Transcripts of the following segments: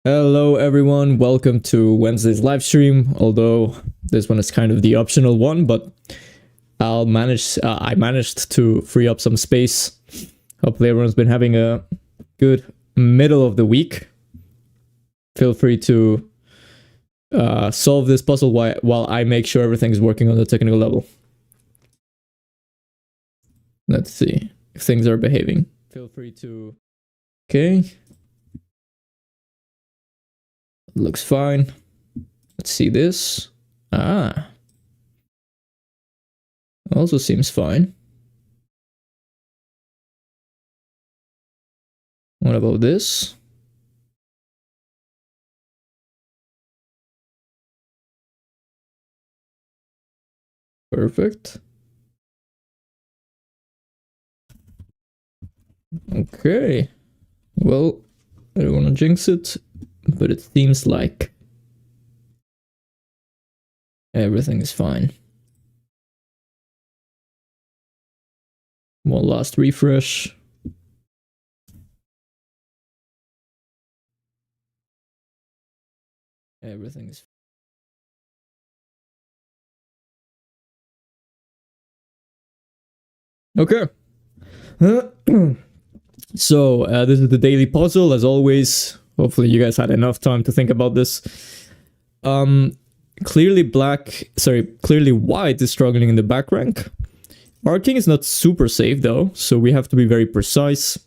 Hello everyone, welcome to Wednesday's live stream. Although this one is kind of the optional one, but I managed to free up some space. Hopefully everyone's been having a good middle of the week. Feel free to solve this puzzle while I make sure everything's working on the technical level. Let's see if things are behaving. Feel free to... Okay. Looks fine. Let's see this. Also seems fine. What about this? Perfect. Okay. Well, I don't want to jinx it, but it seems like everything is fine. One last refresh. Everything is okay. So this is the daily puzzle, as always. Hopefully you guys had enough time to think about this. Clearly white is struggling in the back rank. Our king is not super safe though, so we have to be very precise.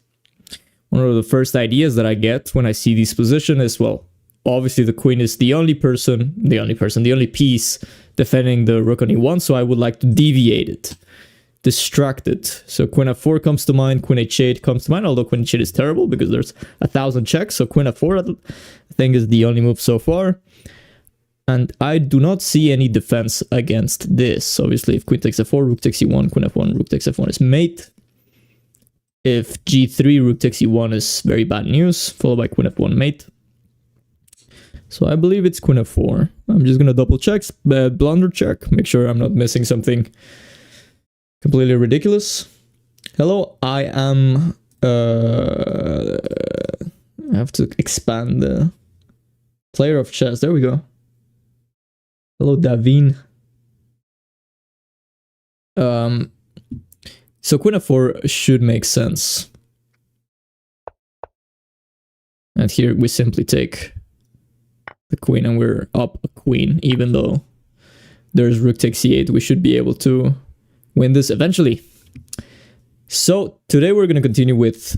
One of the first ideas that I get when I see this position is, well, obviously the queen is the only piece defending the rook on e1, so I would like to deviate it. Distract it. So queen f4 comes to mind, queen h8 comes to mind, although queen h8 is terrible because there's 1,000 checks, so queen f4 I think is the only move so far. And I do not see any defense against this. Obviously, if queen takes f4, rook takes e1, queen f1, rook takes f1 is mate. If g3, rook takes e1 is very bad news, followed by queen f1 mate. So I believe it's queen f4. I'm just gonna double check, blunder check, make sure I'm not missing something completely ridiculous. Hello, I am... I have to expand the player of chess. There we go. Hello, Davin. So queen f4 should make sense. And here we simply take the queen and we're up a queen. Even though there's rook takes e8, we should be able to win this eventually. So today we're going to continue with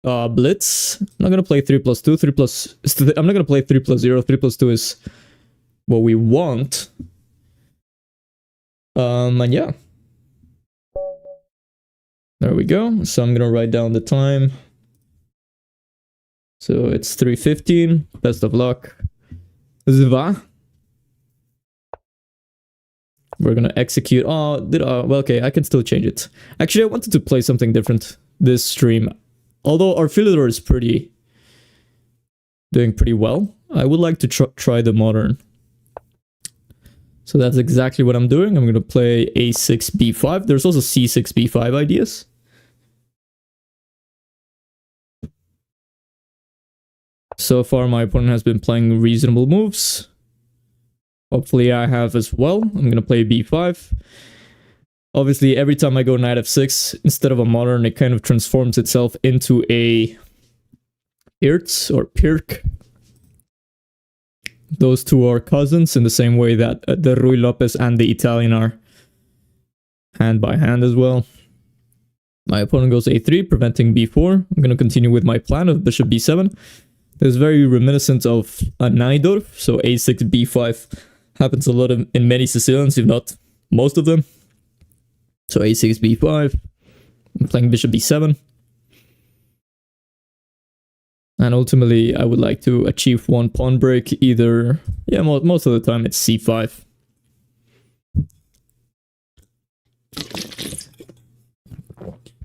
blitz. I'm not going to play 3 plus 2, 3 plus... I'm not going to play 3 plus 0, 3 plus 2 is what we want. And yeah. There we go. So I'm going to write down the time. So it's 3:15. Best of luck. Zva. We're gonna execute. Well, okay, I can still change it. Actually, I wanted to play something different this stream. Although our Philidor is doing pretty well, I would like to try the modern. So that's exactly what I'm doing. I'm gonna play a6 b5. There's also c6 b5 ideas. So far, my opponent has been playing reasonable moves. Hopefully I have as well. I'm going to play b5. Obviously, every time I go knight f6, instead of a modern, it kind of transforms itself into a Pirc or Pirc. Those two are cousins in the same way that the Ruy Lopez and the Italian are hand by hand as well. My opponent goes a3, preventing b4. I'm going to continue with my plan of bishop b7. This is very reminiscent of a Najdorf, so a6, b5 happens a lot in many Sicilians, if not most of them. So a6, b5. I'm playing bishop b7. And ultimately, I would like to achieve one pawn break, either... Yeah, most of the time it's c5.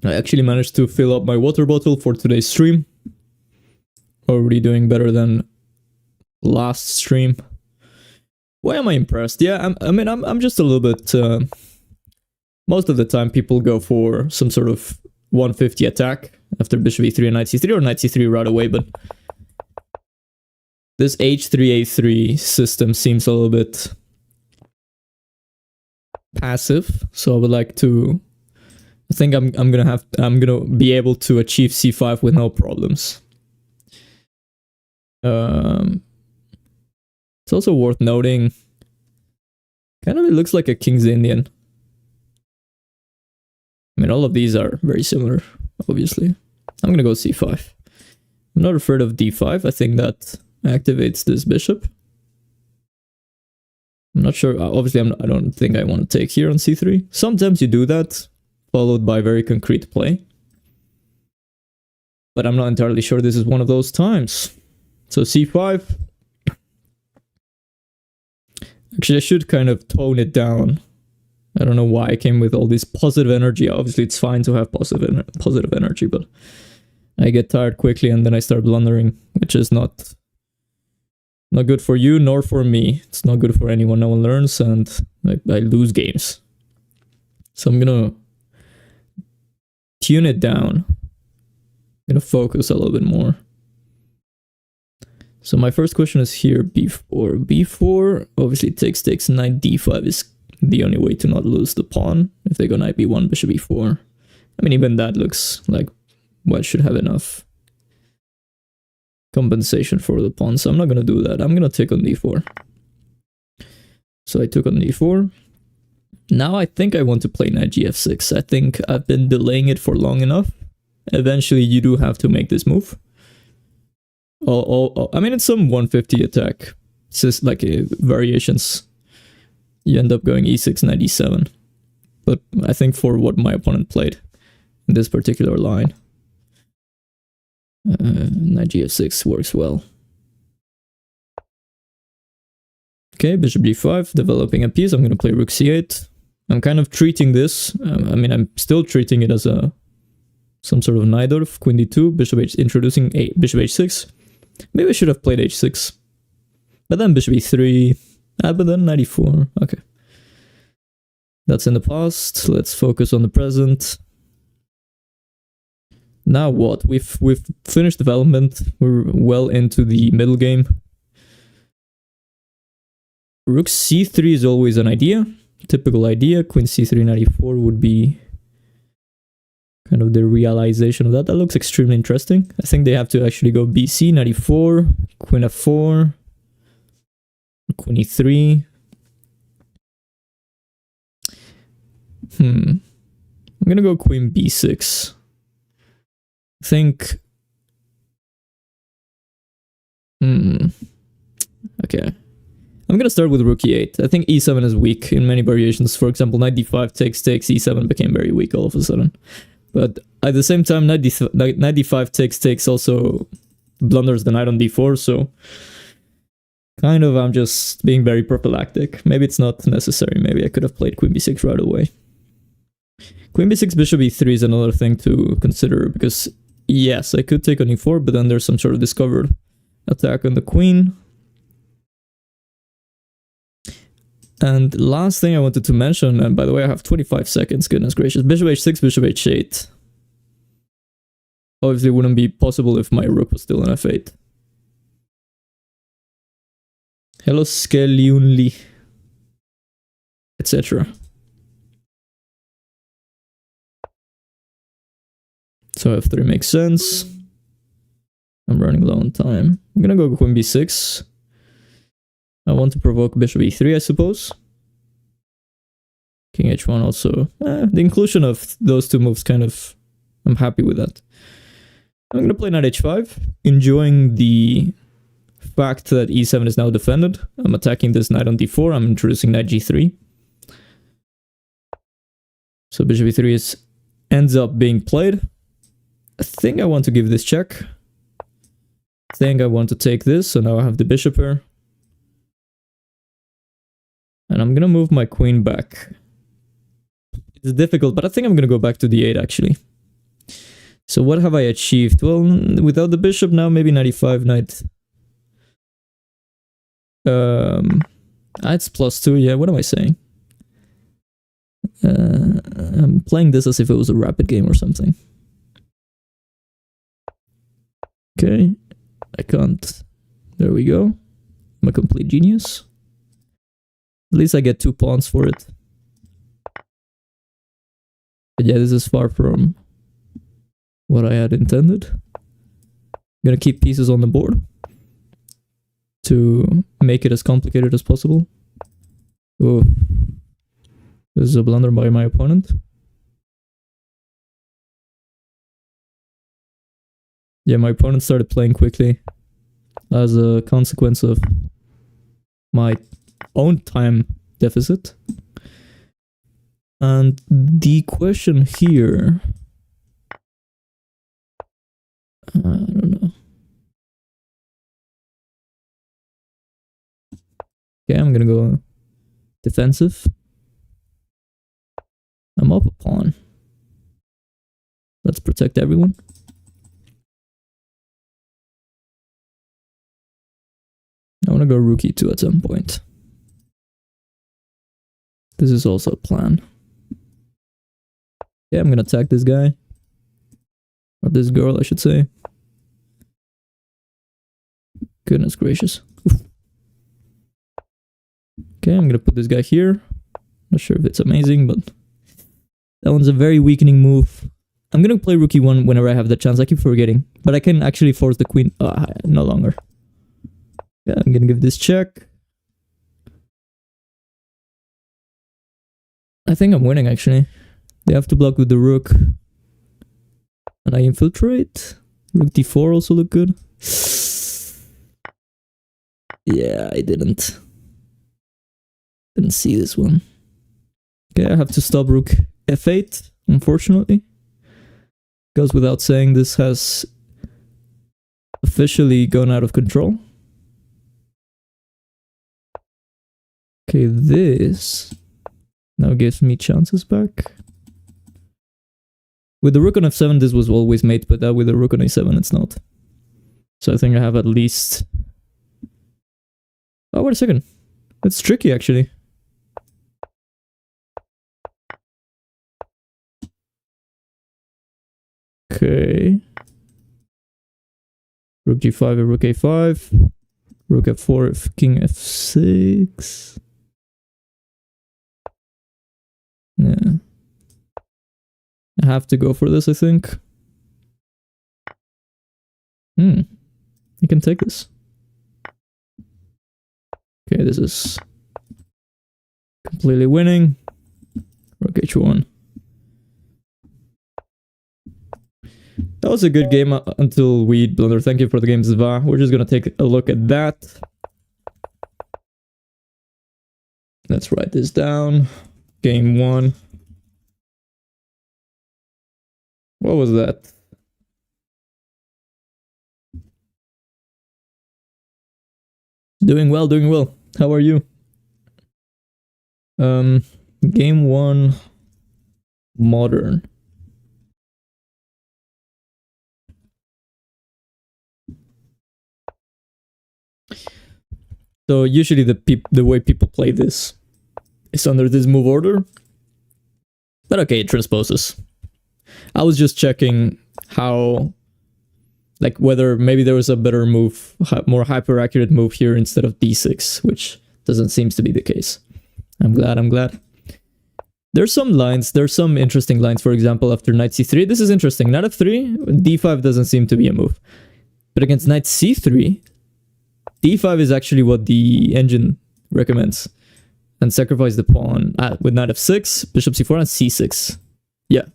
I actually managed to fill up my water bottle for today's stream. Already doing better than last stream. Why am I impressed? Yeah, I'm just a little bit... most of the time people go for some sort of 150 attack after bishop e3 and knight c3, or knight c3 right away, but This h3a3 system seems a little bit passive, so I would like to. I think I'm gonna be able to achieve c5 with no problems. It's also worth noting. Kind of, it looks like a King's Indian. I mean, all of these are very similar, obviously. I'm gonna go c5. I'm not afraid of d5. I think that activates this bishop. I'm not sure. Obviously, I don't think I want to take here on c3. Sometimes you do that, followed by very concrete play. But I'm not entirely sure this is one of those times. So c5. Actually, I should kind of tone it down. I don't know why I came with all this positive energy. Obviously, it's fine to have positive energy, but I get tired quickly and then I start blundering, which is not good for you nor for me. It's not good for anyone. No one learns, and I lose games. So I'm gonna tune it down. I'm gonna focus a little bit more. So my first question is here, b4. b4, obviously takes, knight d5 is the only way to not lose the pawn. If they go knight b1, bishop e4. I mean, even that looks like what should have enough compensation for the pawn. So I'm not going to do that. I'm going to take on d4. So I took on d4. Now I think I want to play knight gf6. I think I've been delaying it for long enough. Eventually you do have to make this move. I mean, it's some 150 attack. It's just like variations. You end up going e6, knight e7. But I think for what my opponent played in this particular line, knight gf6 works well. Okay, bishop g5, developing a piece. I'm going to play rook c8. I'm kind of treating this. I mean, I'm still treating it as some sort of Najdorf, queen d2, bishop h, introducing bishop h6. Maybe I should have played h6. But then bishop e3. But then knight e4. Okay. That's in the past. Let's focus on the present. Now what? We've finished development. We're well into the middle game. Rook c3 is always an idea. Typical idea. Queen c3, knight e4 would be kind of the realization of that. That looks extremely interesting. I think they have to actually go bc, knight e4, queen f4, queen e3. I'm gonna go queen b6. I think... Okay. I'm gonna start with rook e8. I think e7 is weak in many variations. For example, knight d5 takes, e7 became very weak all of a sudden. But at the same time, knight d5 takes also blunders the knight on d4, so kind of I'm just being very prophylactic. Maybe it's not necessary. Maybe I could have played queen b6 right away. Queen b6, bishop e3 is another thing to consider, because yes, I could take on e4, but then there's some sort of discovered attack on the queen. And last thing I wanted to mention, and by the way, I have 25 seconds, goodness gracious. Bishop h6, bishop h8. Obviously, it wouldn't be possible if my rook was still in f8. Hello, Skeliunli, etc. So f3 makes sense. I'm running low on time. I'm gonna go queen b6. I want to provoke bishop e3, I suppose. King h1 also. The inclusion of those two moves kind of... I'm happy with that. I'm going to play knight h5, enjoying the fact that e7 is now defended. I'm attacking this knight on d4. I'm introducing knight g3. So bishop e3 ends up being played. I think I want to give this check. I think I want to take this, so now I have the bishop here. And I'm gonna move my queen back. It's difficult, but I think I'm gonna go back to d8 actually. So what have I achieved? Well, without the bishop now, maybe 95 knight. It's +2, yeah, what am I saying? I'm playing this as if it was a rapid game or something. Okay, I can't There we go. I'm a complete genius. At least I get 2 pawns for it. But yeah, this is far from what I had intended. I'm gonna keep pieces on the board to make it as complicated as possible. Oh, this is a blunder by my opponent. Yeah, my opponent started playing quickly as a consequence of my own time deficit. And the question here, I don't know. Okay, I'm gonna go defensive. I'm up a pawn. Let's protect everyone. I want to go rook e2 at some point. This is also a plan. Yeah, I'm gonna attack this guy. Or this girl, I should say. Goodness gracious. Oof. Okay, I'm gonna put this guy here. Not sure if it's amazing, but that one's a very weakening move. I'm gonna play rook e1 whenever I have the chance. I keep forgetting. But I can actually force the queen. No longer. Yeah, I'm gonna give this check. I think I'm winning, actually. They have to block with the rook. And I infiltrate. Rook d4 also look good. Yeah, I didn't see this one. Okay, I have to stop rook f8, unfortunately. Goes without saying, this has officially gone out of control. Okay, this now gives me chances back. With the rook on f7, this was always mate, but with the rook on a7, it's not. So I think I have at least... Oh, wait a second. It's tricky, actually. Okay. Rook g5 or rook a5. Rook f4, king f6. Yeah. I have to go for this, I think. You can take this. Okay, this is completely winning. Rook h1. That was a good game until we blunder. Thank you for the game, Zva. We're just gonna take a look at that. Let's write this down. Game 1. What was that? Doing well, doing well. How are you? Game 1 modern. So usually the way people play this is under this move order. But okay, it transposes. I was just checking how, like, whether maybe there was a better move, more hyper accurate move here instead of d6, which doesn't seem to be the case. I'm glad. There's some lines, there's some interesting lines, for example, after knight c3. This is interesting. Knight f3, d5 doesn't seem to be a move. But against knight c3, d5 is actually what the engine recommends. And sacrifice the pawn with knight f6, bishop c4, and c6. Yeah.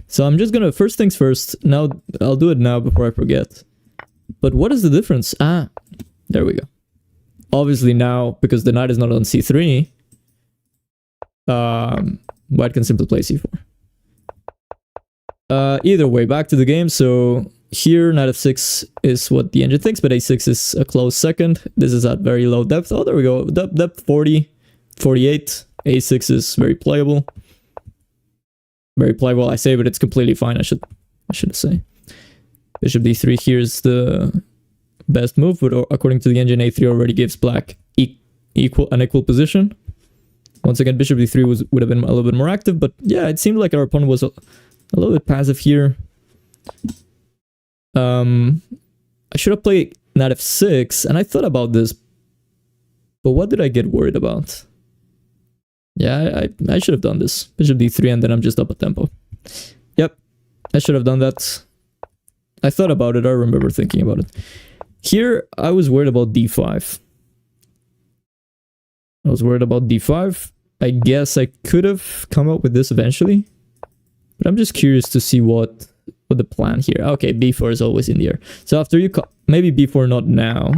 So I'm just gonna, first things first, now I'll do it now before I forget. But what is the difference? There we go. Obviously now, because the knight is not on c3, white can simply play c4. Either way, back to the game. So here, knight f6 is what the engine thinks, but a6 is a close second. This is at very low depth. Oh, there we go. Depth 40, 48. a6 is very playable. Very playable, I say, but it's completely fine. I should say. Bishop d3 here is the best move, but according to the engine, a3 already gives black an equal position. Once again, bishop d3 would have been a little bit more active, but yeah, it seemed like our opponent was a little bit passive here. I should have played knight f6, and I thought about this, but what did I get worried about? Yeah, I should have done this. Bishop d3, and then I'm just up a tempo. Yep, I should have done that. I thought about it, I remember thinking about it. Here, I was worried about d5. I was worried about d5. I guess I could have come up with this eventually, but I'm just curious to see what the plan here. Okay, b4 is always in the air. So after you maybe b4 not now,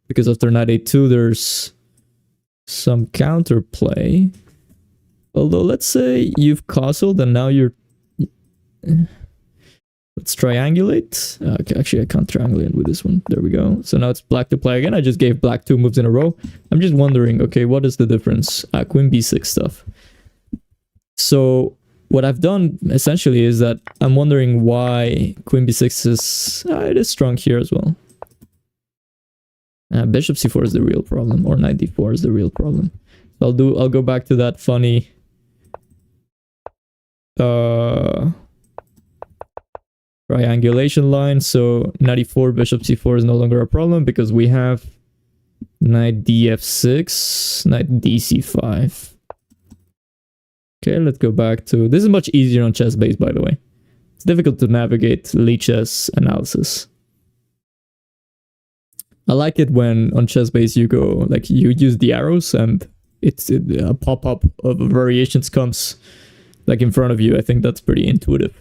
because after knight a2 there's some counterplay. Although let's say you've castled and now you're... Let's triangulate. Okay, actually I can't triangulate with this one. There we go. So now it's black to play again. I just gave black 2 moves in a row. I'm just wondering, okay, what is the difference? Queen b6 stuff. So what I've done essentially is that I'm wondering why queen b6 is... it is strong here as well. Bishop c4 is the real problem, or knight d4 is the real problem. So I'll go back to that funny triangulation line. So knight e4, bishop c4 is no longer a problem because we have knight df6, knight dc5. Okay, let's go back to... This is much easier on chess base, by the way. It's difficult to navigate Lichess analysis. I like it when on chess base you go, like, you use the arrows and a pop-up of variations comes like in front of you. I think that's pretty intuitive.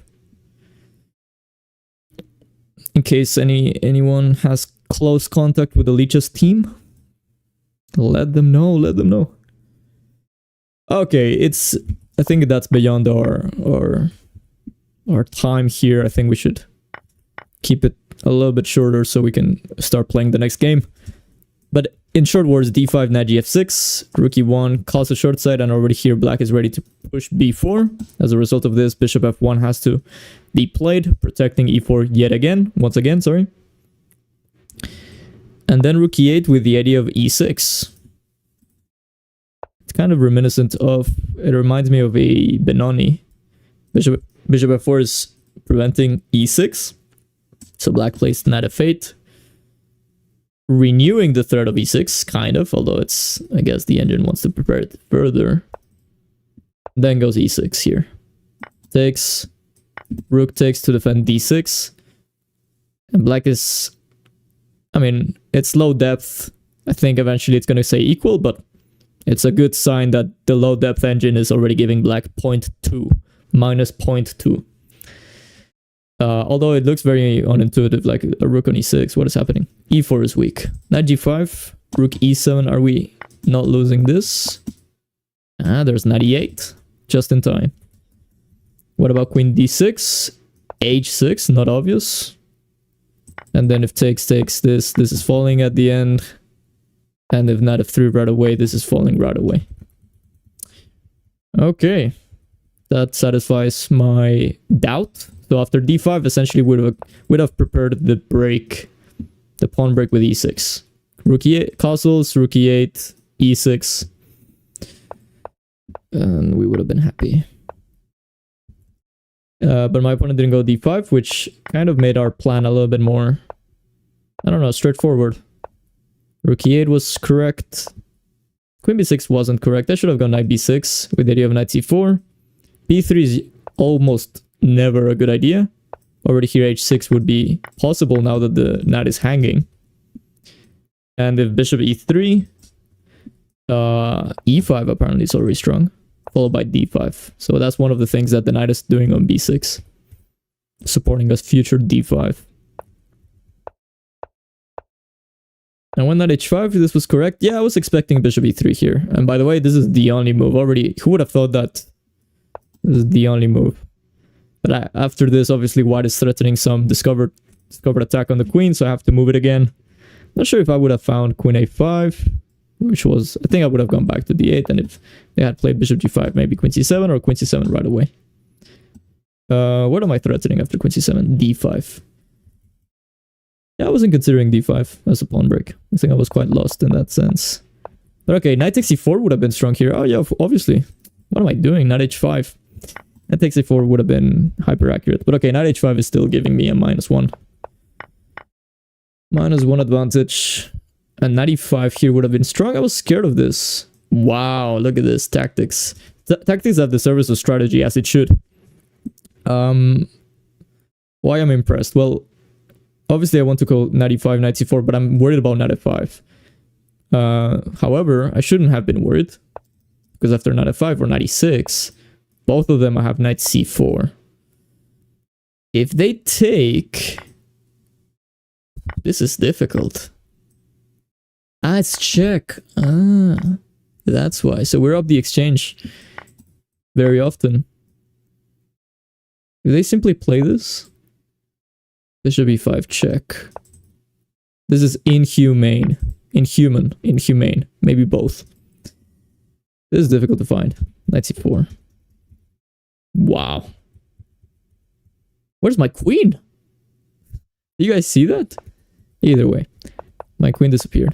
In case anyone has close contact with the Lichess team, let them know, let them know. Okay, I think that's beyond our time here. I think we should keep it a little bit shorter so we can start playing the next game. But in short words, d5, knight gf6, rook e1, calls a short side, and already here black is ready to push b4. As a result of this, bishop f1 has to be played, protecting e4 yet again, once again, sorry. And then rook e8 with the idea of e6. It's kind of reminiscent of, it reminds me of a Benoni. Bishop f4 is preventing e6. So black plays knight f8. Renewing the threat of e6, kind of, although it's, I guess the engine wants to prepare it further. Then goes e6 here. Takes, rook takes to defend d6. And black is, I mean, it's low depth. I think eventually it's going to say equal, but it's a good sign that the low depth engine is already giving black 0.2, minus 0.2. Although it looks very unintuitive, like a rook on e6, what is happening? e4 is weak. Knight g5, rook e7, are we not losing this? There's knight e8, just in time. What about queen d6? h6, not obvious. And then if takes, this is falling at the end. And if knight f3 right away, this is falling right away. Okay, that satisfies my doubt. So after d5, essentially would have prepared the break, the pawn break with e6. Rook e8, castles, rook e8, e6. And we would have been happy. But my opponent didn't go d5, which kind of made our plan a little bit more, I don't know, straightforward. Rook e8 was correct. Queen b6 wasn't correct. I should have gone knight b6 with the idea of knight c4. b3 is almost never a good idea. Already here h6 would be possible now that the knight is hanging. And if bishop e3, e5 apparently is already strong, followed by d5. So that's one of the things that the knight is doing on b6, supporting us future d5. And when knight h5, this was correct. Yeah, I was expecting bishop e3 here. And by the way, this is the only move. Already, who would have thought that this is the only move? But after this, obviously, white is threatening some discovered attack on the queen, so I have to move it again. Not sure if I would have found queen a5, which was... I think I would have gone back to d8, and if they had played bishop g5, maybe queen c7 or queen c7 right away. What am I threatening after queen c7? d5. Yeah, I wasn't considering d5 as a pawn break. I think I was quite lost in that sense. But okay, knight takes e4 would have been strong here. Oh yeah, obviously. What am I doing? Knight h5. Knight takes a4 would have been hyper accurate. But okay, knight h5 is still giving me a -1. -1 advantage. And 95 here would have been strong. I was scared of this. Wow, look at this. Tactics. Tactics at the service of strategy, as it should. Why I'm impressed? Well, obviously I want to go 95, 94, but I'm worried about 95. However, I shouldn't have been worried. Because after 95 or 96, both of them I have knight c4. If they take... This is difficult. It's check. That's why. So we're up the exchange very often. If they simply play this, bishop e5 check. This is inhumane. Inhumane. Maybe both. This is difficult to find. Knight c4. Wow. Where's my queen? You guys see that? Either way, my queen disappeared.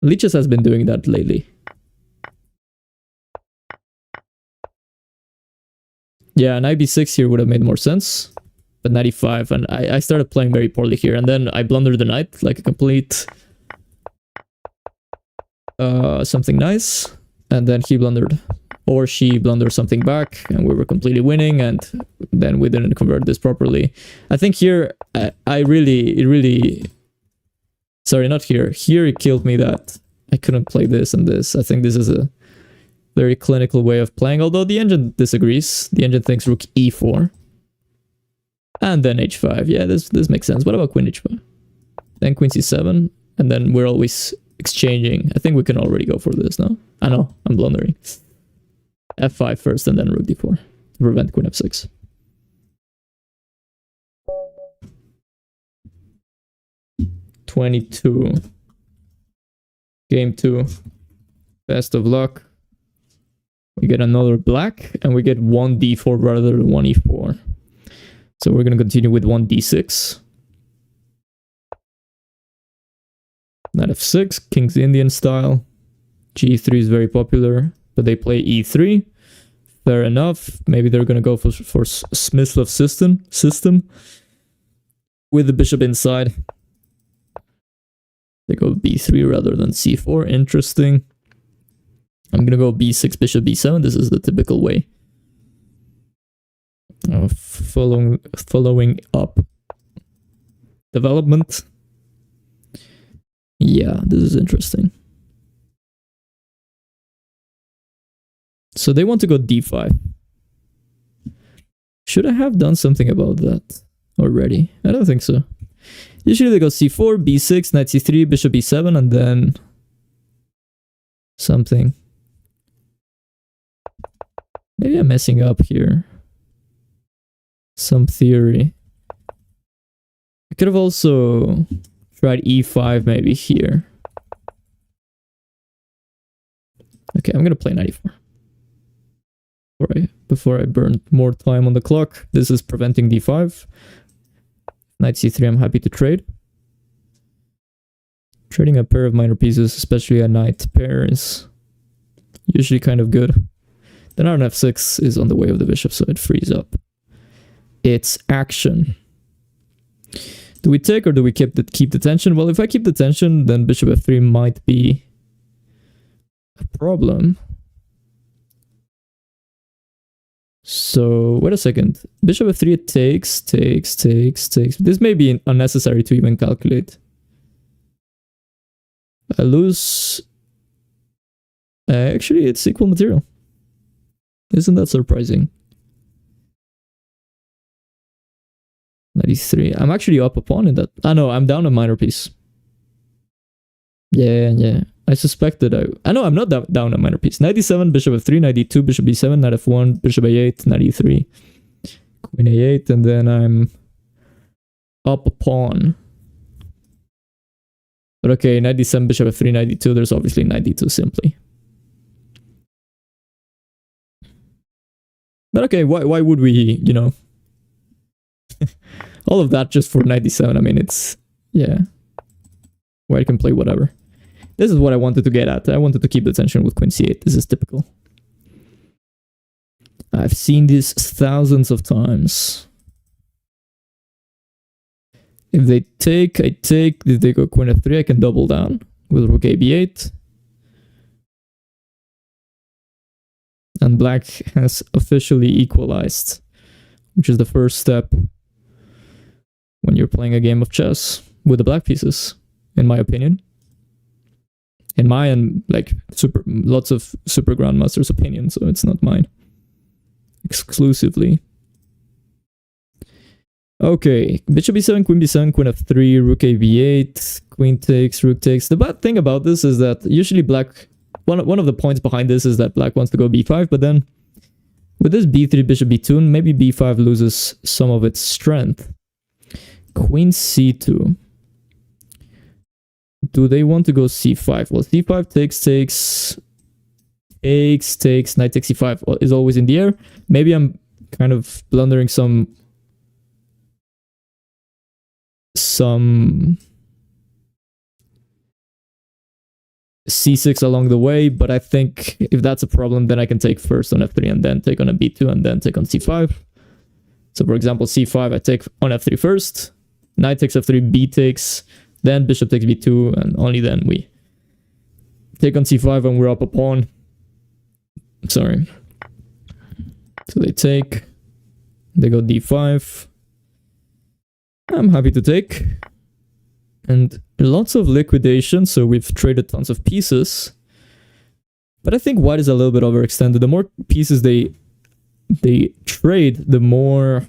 Lichess has been doing that lately. Yeah, knight b6 here would have made more sense. But 95, and I started playing very poorly here. And then I blundered the knight like a complete... something nice. And then he blundered. Or she blundered something back, and we were completely winning, and then we didn't convert this properly. I think here, it really... Sorry, not here. Here it killed me that I couldn't play this and this. I think this is a very clinical way of playing, although the engine disagrees. The engine thinks rook e4. And then h5. Yeah, this makes sense. What about queen h5? Then queen c7, and then we're always exchanging. I think we can already go for this now. I know, I'm blundering. f5 first, and then rook d4 to prevent queen f6. (22). Game 2. Best of luck. We get another black, and we get 1 d4 rather than 1 e4. So we're going to continue with 1 d6. Knight f6, King's Indian style. g3 is very popular, but they play e3. Fair enough. Maybe they're going to go for Smyslov system with the bishop inside. They go b3 rather than c4. Interesting. I'm going to go b6, bishop b7. This is the typical way of following up development. Yeah, this is interesting. So they want to go d5. Should I have done something about that already? I don't think so. Usually they go c4, b6, knight c3, bishop b7, and then something. Maybe I'm messing up here. Some theory. I could have also tried e5 maybe here. Okay, I'm gonna play knight e4. Before I burn more time on the clock. This is preventing d5. Knight c3, I'm happy to trade. Trading a pair of minor pieces, especially a knight pair, is usually kind of good. Then on f6 is on the way of the bishop, so it frees up. It's action. Do we take or do we keep the tension? Well, if I keep the tension, then bishop f3 might be a problem. So, wait a second. Bishop f3 takes. This may be unnecessary to even calculate. I lose... actually, it's equal material. Isn't that surprising? 93. I'm actually up a pawn in that. No, I'm down a minor piece. Yeah. I suspected I know I'm not down a minor piece. 97, bishop f3, knight d2, bishop b7, knight f1, bishop a8, knight e3, queen a8, and then I'm up a pawn. But okay, knight d7, bishop f3, knight d2, there's obviously knight d2 simply. But okay, why would we, you know, all of that just for knight d7? I mean, it's, yeah, where I can play whatever. This is what I wanted to get at. I wanted to keep the tension with queen c8. This is typical. I've seen this thousands of times. If they take, I take. If they go queen f3, I can double down with rook a b8. And black has officially equalized, which is the first step when you're playing a game of chess with the black pieces, in my opinion. In my and like lots of super grandmasters' opinion, so it's not mine exclusively. Okay, bishop b7, queen b7, queen f3, rook a b8, queen takes, rook takes. The bad thing about this is that usually black, one of the points behind this is that black wants to go b5, but then with this b3, bishop b2, maybe b5 loses some of its strength. Queen c2. Do they want to go c5? Well, c5 takes, knight takes c5 is always in the air. Maybe I'm kind of blundering some c6 along the way, but I think if that's a problem, then I can take first on f3 and then take on a b2 and then take on c5. So for example, c5, I take on f3 first, knight takes f3, b takes, then bishop takes b2, and only then we take on c5 and we're up a pawn. Sorry. So they take, they go d5. I'm happy to take. And lots of liquidation, so we've traded tons of pieces. But I think white is a little bit overextended. The more pieces they trade, the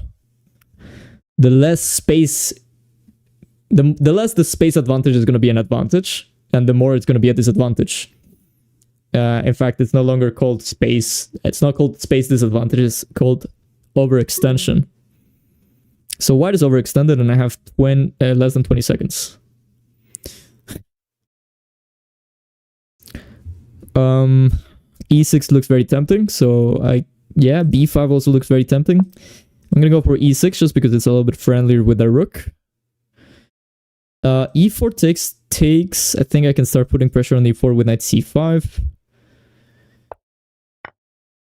less space, the less the space advantage is going to be an advantage, and the more it's going to be a disadvantage. In fact, it's no longer called space. It's not called space disadvantage. It's called overextension. So white is overextended, and I have less than 20 seconds. E6 looks very tempting, so b5 also looks very tempting. I'm gonna go for e6 just because it's a little bit friendlier with the rook. E4 takes. I think I can start putting pressure on e4 with knight c5.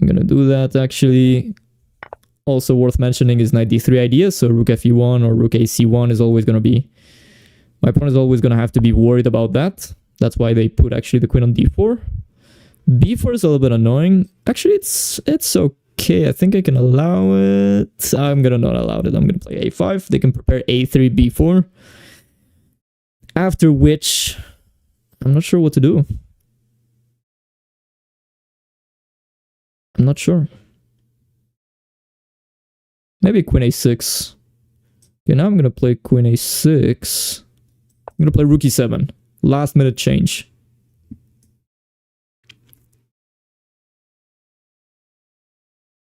I'm gonna do that actually. Also worth mentioning is knight d3 idea, so rook fe1 or rook ac1 is always going to be... My opponent is always going to have to be worried about that. That's why they put actually the queen on d4. b4 is a little bit annoying. Actually, it's okay. I think I can allow it. I'm going to not allow it. I'm going to play a5. They can prepare a3, b4. After which, I'm not sure what to do. I'm not sure. Maybe queen a6. Okay, now I'm going to play queen a6. I'm going to play rook e7. Last minute change.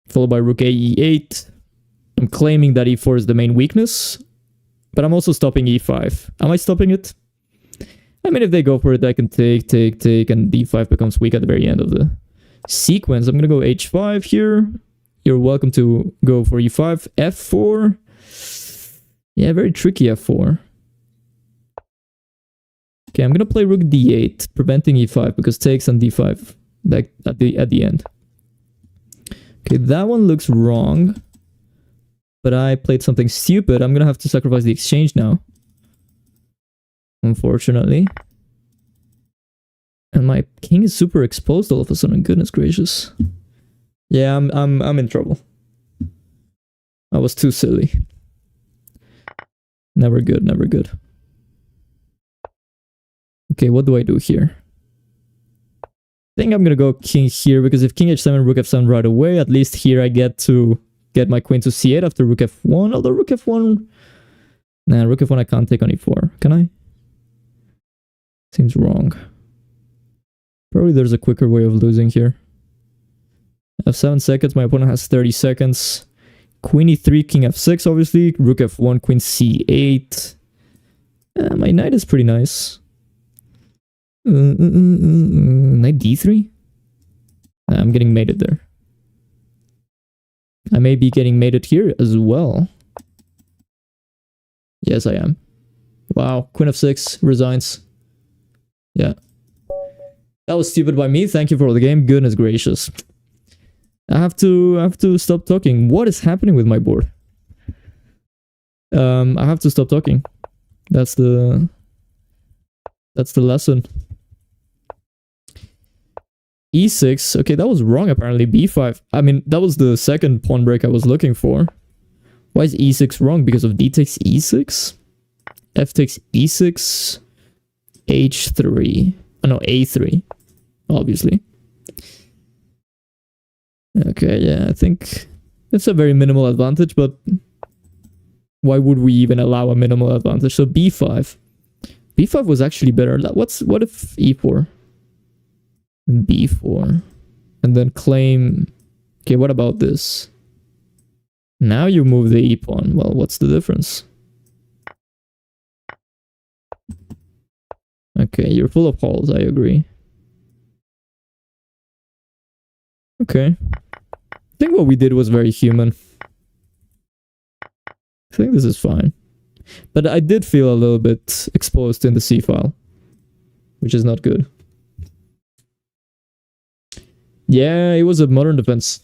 Followed by rook a e8. I'm claiming that e4 is the main weakness. But I'm also stopping e5. Am I stopping it? I mean, if they go for it, I can take, and d5 becomes weak at the very end of the sequence. I'm going to go h5 here. You're welcome to go for e5. f4. Yeah, very tricky f4. Okay, I'm gonna play rook d8, preventing e5 because takes on d5 like at the end. Okay, that one looks wrong. But I played something stupid. I'm gonna have to sacrifice the exchange now. Unfortunately. And my king is super exposed all of a sudden. Goodness gracious. Yeah, I'm in trouble. I was too silly. Never good, never good. Okay, what do I do here? I think I'm gonna go king here, because if king h7, rook f7 right away, at least here I get to get my queen to c8 after rook f1, although rook f1... Nah, rook f1 I can't take on e4, can I? Seems wrong. Probably there's a quicker way of losing here. I have 7 seconds, my opponent has 30 seconds. Queen e3, king f6 obviously, rook f1, queen c8. My knight is pretty nice. Knight d3? I'm getting mated there. I may be getting mated here as well. Yes, I am. Wow, queen f6 resigns. Yeah. That was stupid by me. Thank you for the game. Goodness gracious. I have to stop talking. What is happening with my board? I have to stop talking. That's the lesson. E6. Okay, that was wrong apparently. B5. I mean, that was the second pawn break I was looking for. Why is E6 wrong? Because of D takes E6? F takes E6. H3. Oh, no, A3. Obviously. Okay, yeah, I think it's a very minimal advantage, but why would we even allow a minimal advantage? So B5. B5 was actually better. What if E4? And B4. And then claim... Okay, what about this? Now you move the E pawn. Well, what's the difference? Okay, you're full of holes, I agree. Okay. I think what we did was very human. I think this is fine. But I did feel a little bit exposed in the C file, which is not good. Yeah, it was a modern defense.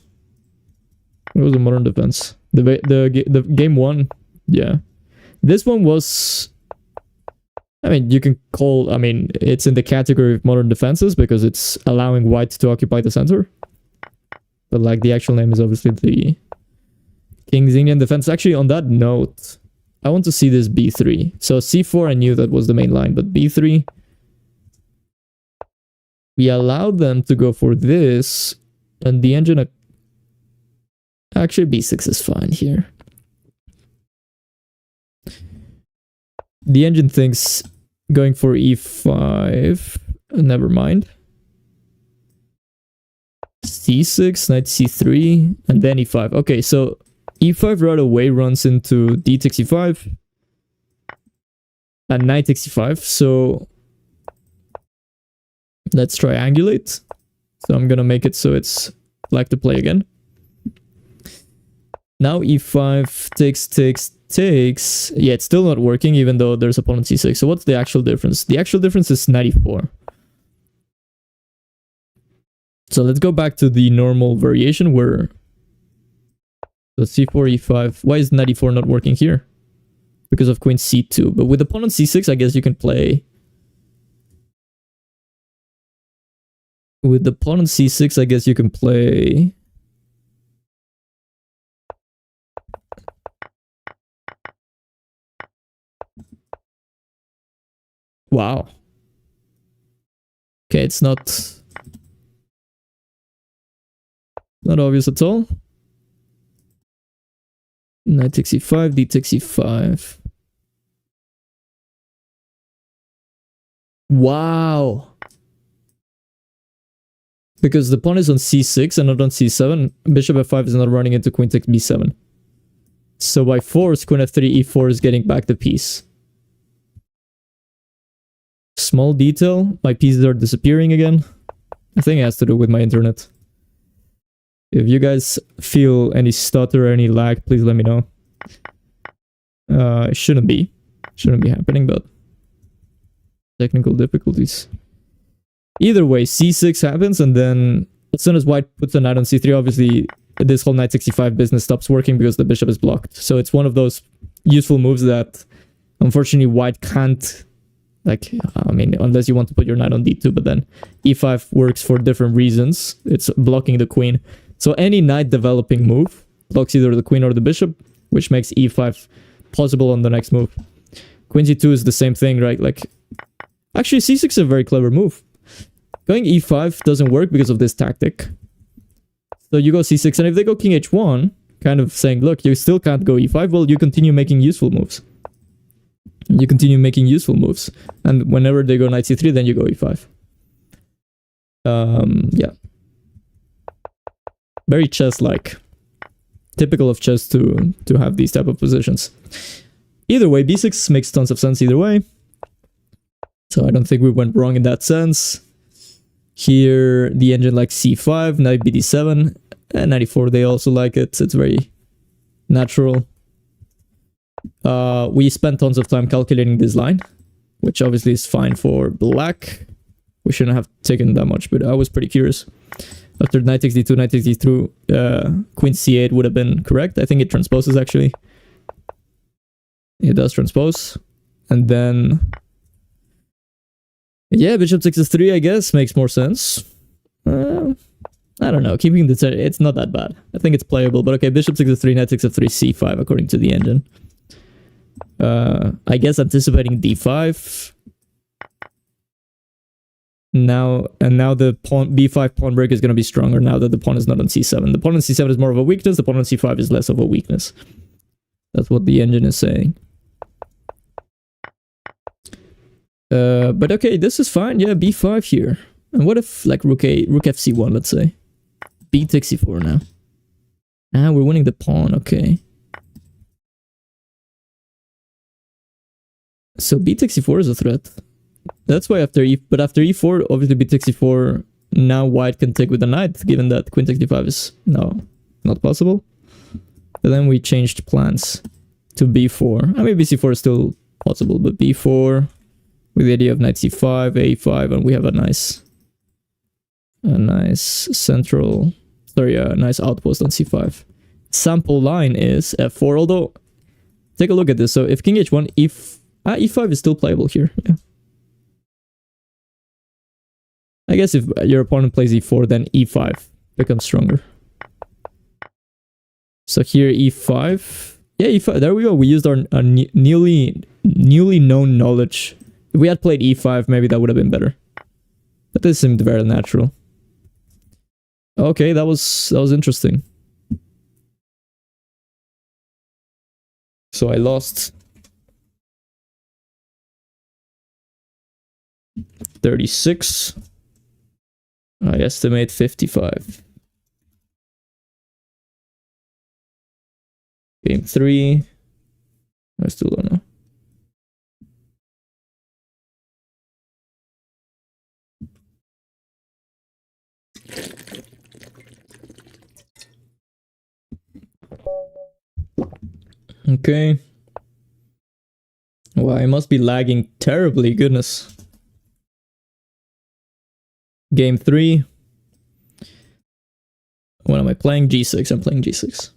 It was a modern defense. The game one, yeah. This one was... I mean, you can call... I mean, it's in the category of modern defenses because it's allowing white to occupy the center. But like the actual name is obviously the King's Indian defense. Actually, on that note, I want to see this B3. So C4, I knew that was the main line, but B3... We allowed them to go for this, and the engine... Actually, B6 is fine here. The engine thinks going for E5. Never mind. C6, knight C3, and then E5. Okay, so E5 right away runs into D takes E5. And knight takes E5, so... Let's triangulate. So I'm gonna make it so it's like to play again. Now E5 takes. Yeah, it's still not working even though there's opponent C6. So what's the actual difference? The actual difference is 94. So let's go back to the normal variation where the C4, E5. Why is 94 not working here? Because of queen C2. But with opponent C6, I guess you can play... With the pawn on C6, I guess you can play... Wow. Okay, it's not obvious at all. Knight takes E5, D takes E5. Wow. Because the pawn is on C6 and not on C7, bishop F5 is not running into queen takes B7. So by force, queen F3, E4 is getting back the piece. Small detail, my pieces are disappearing again. I think it has to do with my internet. If you guys feel any stutter or any lag, please let me know. It shouldn't be happening, but technical difficulties. Either way, C6 happens, and then as soon as white puts a knight on C3, obviously this whole knight 65 business stops working because the bishop is blocked. So it's one of those useful moves that unfortunately white can't, like, I mean, unless you want to put your knight on D2, but then E5 works for different reasons. It's blocking the queen. So any knight developing move blocks either the queen or the bishop, which makes E5 possible on the next move. Queen C2 is the same thing, right? Like, actually C6 is a very clever move. Going E5 doesn't work because of this tactic. So you go C6, and if they go King H1, kind of saying, look, you still can't go E5, well, you continue making useful moves. You continue making useful moves. And whenever they go Knight C3, then you go E5. Yeah. Very chess-like. Typical of chess to have these type of positions. Either way, B6 makes tons of sense either way. So I don't think we went wrong in that sense. Here, the engine likes C5, knight BD7, and 94, they also like it. It's very natural. We spent tons of time calculating this line, which obviously is fine for black. We shouldn't have taken that much, but I was pretty curious. After knight takes D2, knight takes D2, queen C8 would have been correct. I think it transposes, actually. It does transpose. And then, yeah, bishop 6 3, I guess, makes more sense. I don't know, keeping the it's not that bad. I think it's playable, but okay, bishop 6 3, knight 6 3, c5, according to the engine. I guess anticipating d5. Now the pawn b5 pawn break is going to be stronger now that the pawn is not on c7. The pawn on c7 is more of a weakness, the pawn on c5 is less of a weakness. That's what the engine is saying. But okay, this is fine. Yeah, b5 here. And what if, like, rook fc1, let's say? B takes c4 now. Ah, we're winning the pawn, okay. So b takes c4 is a threat. That's why after e4, obviously b takes c4, now white can take with the knight, given that queen takes d5 is not possible. But then we changed plans to b4. I mean, bc4 is still possible, but b4 with the idea of knight c5, a5, and we have a nice central, a nice outpost on c5. Sample line is f4, although, take a look at this. So if king h1, e5 is still playable here, yeah. I guess if your opponent plays e4, then e5 becomes stronger. So here e5, yeah, e5, there we go. We used our newly known knowledge. If we had played e5, maybe that would have been better. But this seemed very natural. Okay, that was interesting. So I lost 36. I estimate 55. Game 3. I still don't know. Okay. Wow, I must be lagging terribly, goodness. Game 3. What am I playing? G6. I'm playing G6.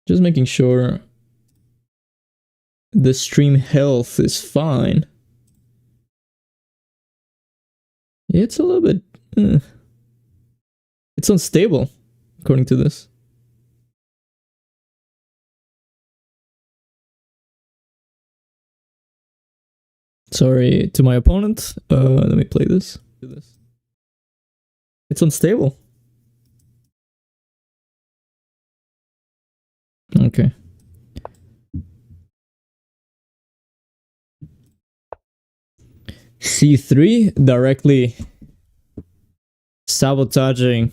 Just making sure the stream health is fine. It's a little bit... It's unstable, according to this. Sorry to my opponent. Let me play this. It's unstable. Okay. C3, directly sabotaging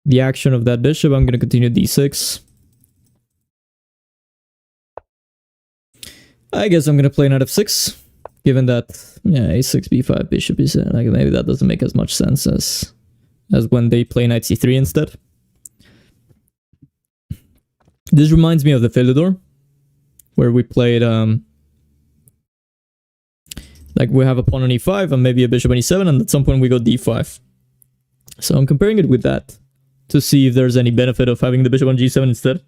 the action of that bishop. I'm going to continue d6. I guess I'm going to play knight f6, given that, yeah, a6, b5, bishop e7. Like, maybe that doesn't make as much sense as when they play knight c3 instead. This reminds me of the Philidor, where we played, like, we have a pawn on e5 and maybe a bishop on e7, and at some point we go d5. So I'm comparing it with that to see if there's any benefit of having the bishop on g7 instead.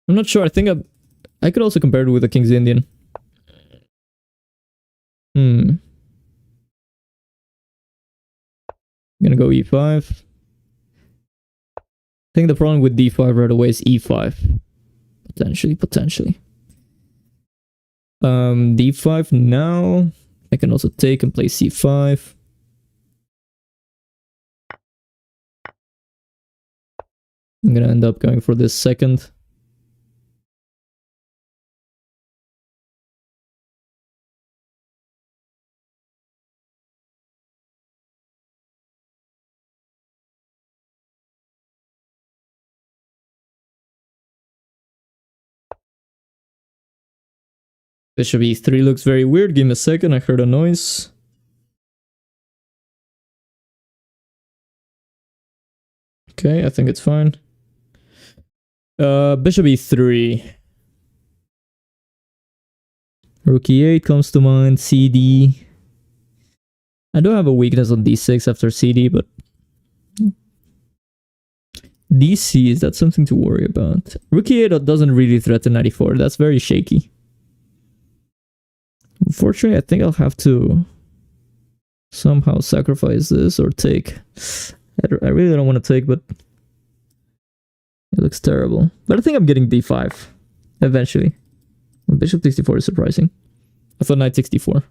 I'm not sure. I think I could also compare it with the King's Indian. I'm gonna go e5. I think the problem with d5 right away is e5. Potentially. D5 now. I can also take and play c5. I'm gonna end up going for this second. Bishop e3 looks very weird. Give me a second. I heard a noise. Okay, I think it's fine. Bishop e3. Rook e8 comes to mind. CD. I do have a weakness on d6 after CD, but DC, is that something to worry about? Rook e8 doesn't really threaten 94. That's very shaky. Unfortunately, I think I'll have to somehow sacrifice this or take. I really don't want to take, but it looks terrible. But I think I'm getting d5 eventually. Bishop 64 is surprising. I thought knight 64.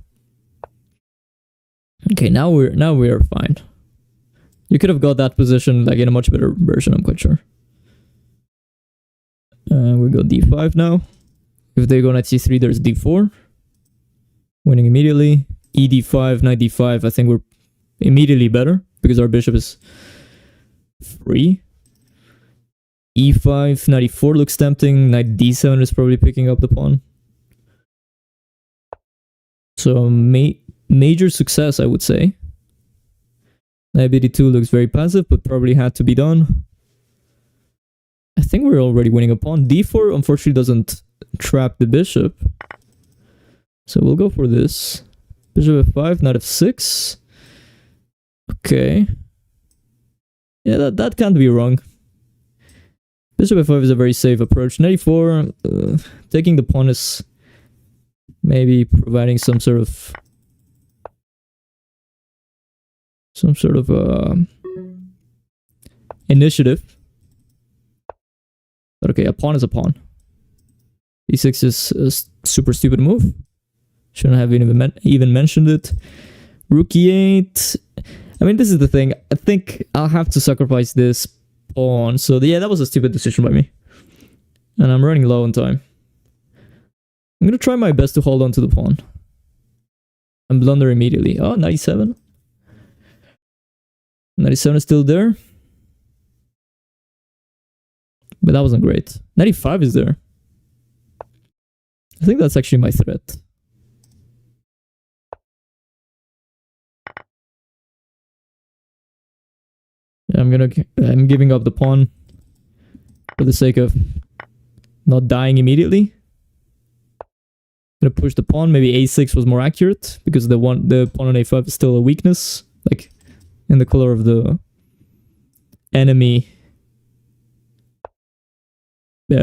Okay, now we are fine. You could have got that position like in a much better version, I'm quite sure. We go d5 now. If they go knight c3, there's d4. Winning immediately. ed5, knight d5, I think we're immediately better because our bishop is free. e5, knight e4 looks tempting. Knight d7 is probably picking up the pawn. So major success, I would say. Knight bd2 looks very passive, but probably had to be done. I think we're already winning a pawn. d4 unfortunately doesn't trap the bishop. So we'll go for this. Bishop f5, knight f6. Okay. Yeah, that can't be wrong. Bishop f5 is a very safe approach. Knight e4, taking the pawn is maybe providing some sort of initiative. But okay, a pawn is a pawn. e6 is a super stupid move. Shouldn't have even mentioned it. Rook e8. I mean, this is the thing. I think I'll have to sacrifice this pawn. So yeah, that was a stupid decision by me. And I'm running low on time. I'm gonna try my best to hold on to the pawn. And blunder immediately. Oh, 97. 97 is still there. But that wasn't great. 95 is there. I think that's actually my threat. Yeah, I'm giving up the pawn for the sake of not dying immediately. I'm gonna push the pawn. Maybe a6 was more accurate because the pawn on a5 is still a weakness, like in the color of the enemy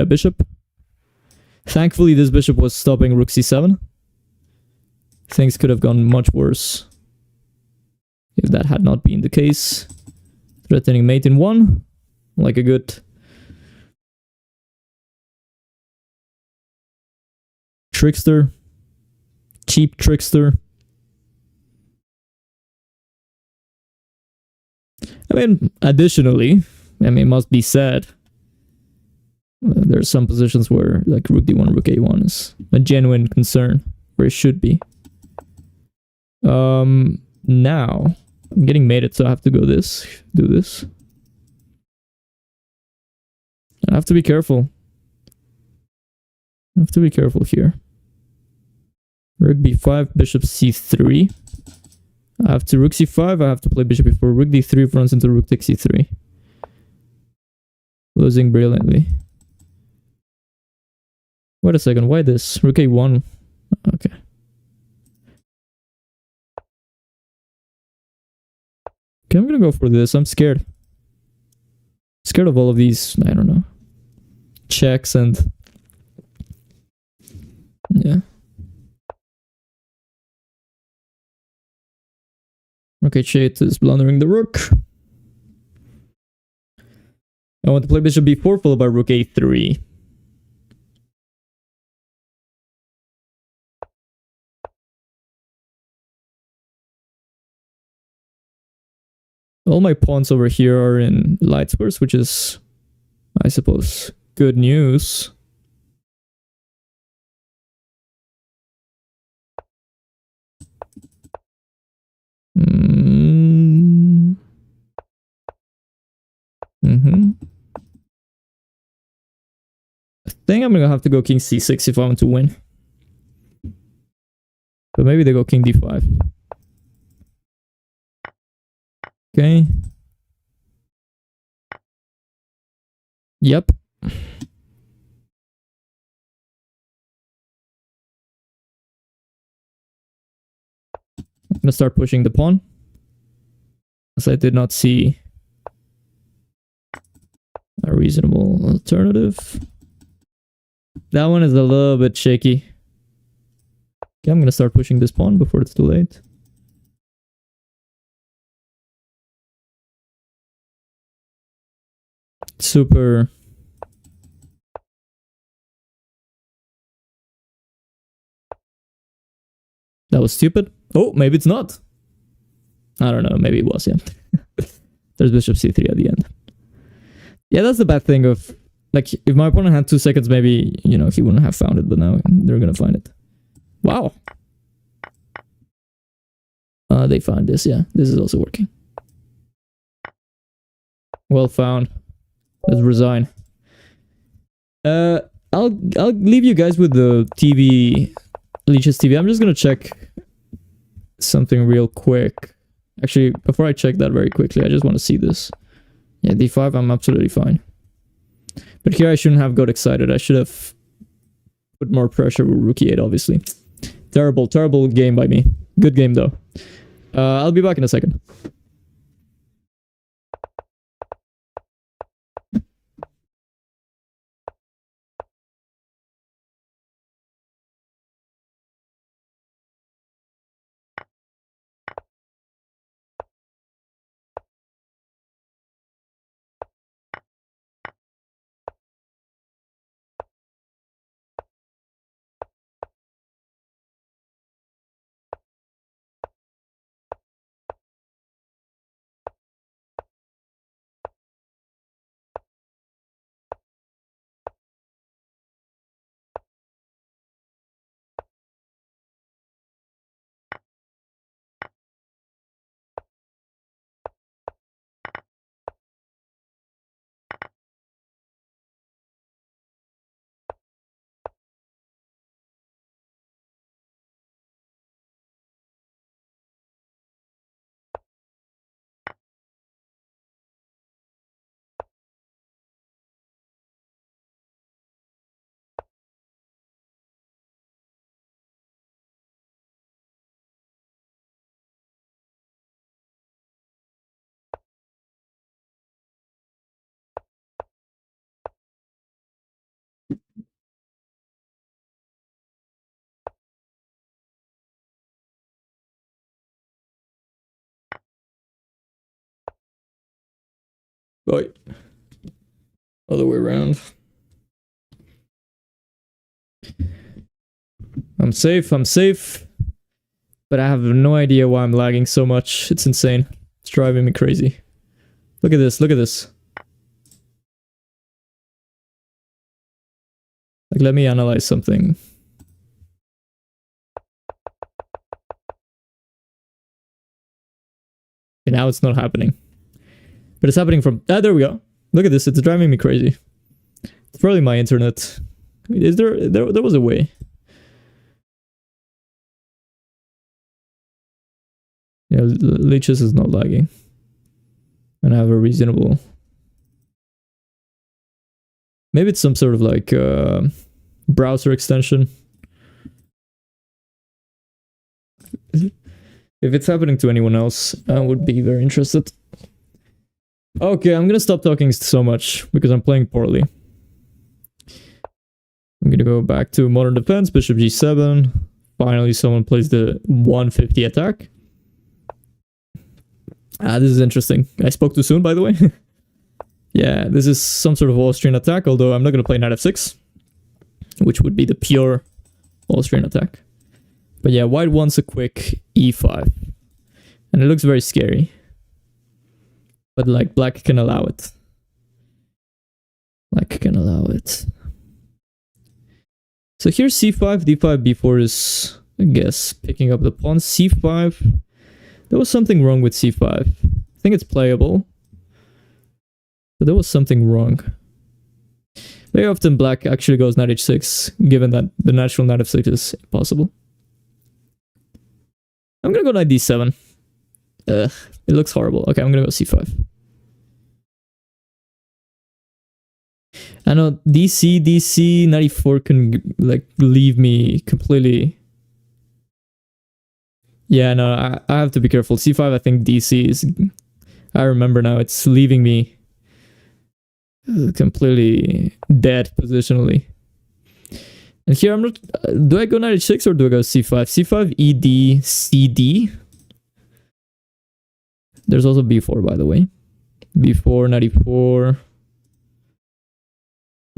bishop. Thankfully, this bishop was stopping rook c7. Things could have gone much worse if that had not been the case. Threatening mate in 1, like a good trickster, cheap trickster. I mean, additionally, it must be said, there are some positions where like rook d1, rook a1 is a genuine concern, where it should be. Now I'm getting mated, so I have to do this. I have to be careful. Here. Rook b5, bishop c3. I have to rook c5, I have to play bishop e4. Rook d3 runs into rook takes c3. Losing brilliantly. Wait a second, why this? Rook a1. Okay. Okay, I'm gonna go for this. I'm scared. Scared of all of these, I don't know, checks and... yeah. Okay, Chait is blundering the rook. I want to play bishop b4 followed by rook a3. All my pawns over here are in light squares, which is, I suppose, good news. I think I'm gonna have to go king c6 if I want to win. But maybe they go king d5. Okay. Yep. I'm gonna start pushing the pawn, as I did not see A reasonable alternative. That one is a little bit shaky. Okay, I'm gonna start pushing this pawn before it's too late. Super. That was stupid. Oh, maybe it's not. I don't know. Maybe it was, yeah. There's bishop c3 at the end. Yeah, that's the bad thing of... Like, if my opponent had 2 seconds, maybe, you know, he wouldn't have found it, but now they're gonna find it. Wow. They found this, yeah. This is also working. Well found. Let's resign. I'll leave you guys with the TV, Leech's TV. I'm just gonna check something real quick. Actually, before I check that very quickly, I just want to see this. Yeah, d5, I'm absolutely fine. But here I shouldn't have got excited. I should have put more pressure with rook e8, obviously. Terrible, terrible game by me. Good game, though. I'll be back in a second. Right. Other way around. I'm safe. But I have no idea why I'm lagging so much. It's insane. It's driving me crazy. Look at this, look at this. Like, let me analyze something. And now it's not happening. But it's happening from... Ah, there we go. Look at this, it's driving me crazy. It's probably my internet. Is there was a way. Yeah, Leech's is not lagging. And I have a reasonable... Maybe it's some sort of like browser extension. If it's happening to anyone else, I would be very interested. Okay, I'm gonna stop talking so much because I'm playing poorly. I'm gonna go back to modern defense, bishop g7. Finally, someone plays the 150 attack. Ah, this is interesting. I spoke too soon, by the way. Yeah, this is some sort of Austrian attack, although I'm not gonna play knight f6, which would be the pure Austrian attack. But yeah, white wants a quick e5. And it looks very scary. But like, black can allow it. Black can allow it. So here's c5, d5, b4 is, I guess, picking up the pawn. c5, there was something wrong with c5. I think it's playable. But there was something wrong. Very often black actually goes knight h6, given that the natural knight f6 is impossible. I'm gonna go knight d7. It looks horrible. Okay, I'm gonna go c5. I know DC 94 can like leave me completely. Yeah, no, I have to be careful. c5, I think DC is... I remember now, it's leaving me completely dead positionally. And here I'm not... do I go knight h6 or do I go c5? c5, ed, cd. There's also b4, by the way. b4, knight e4.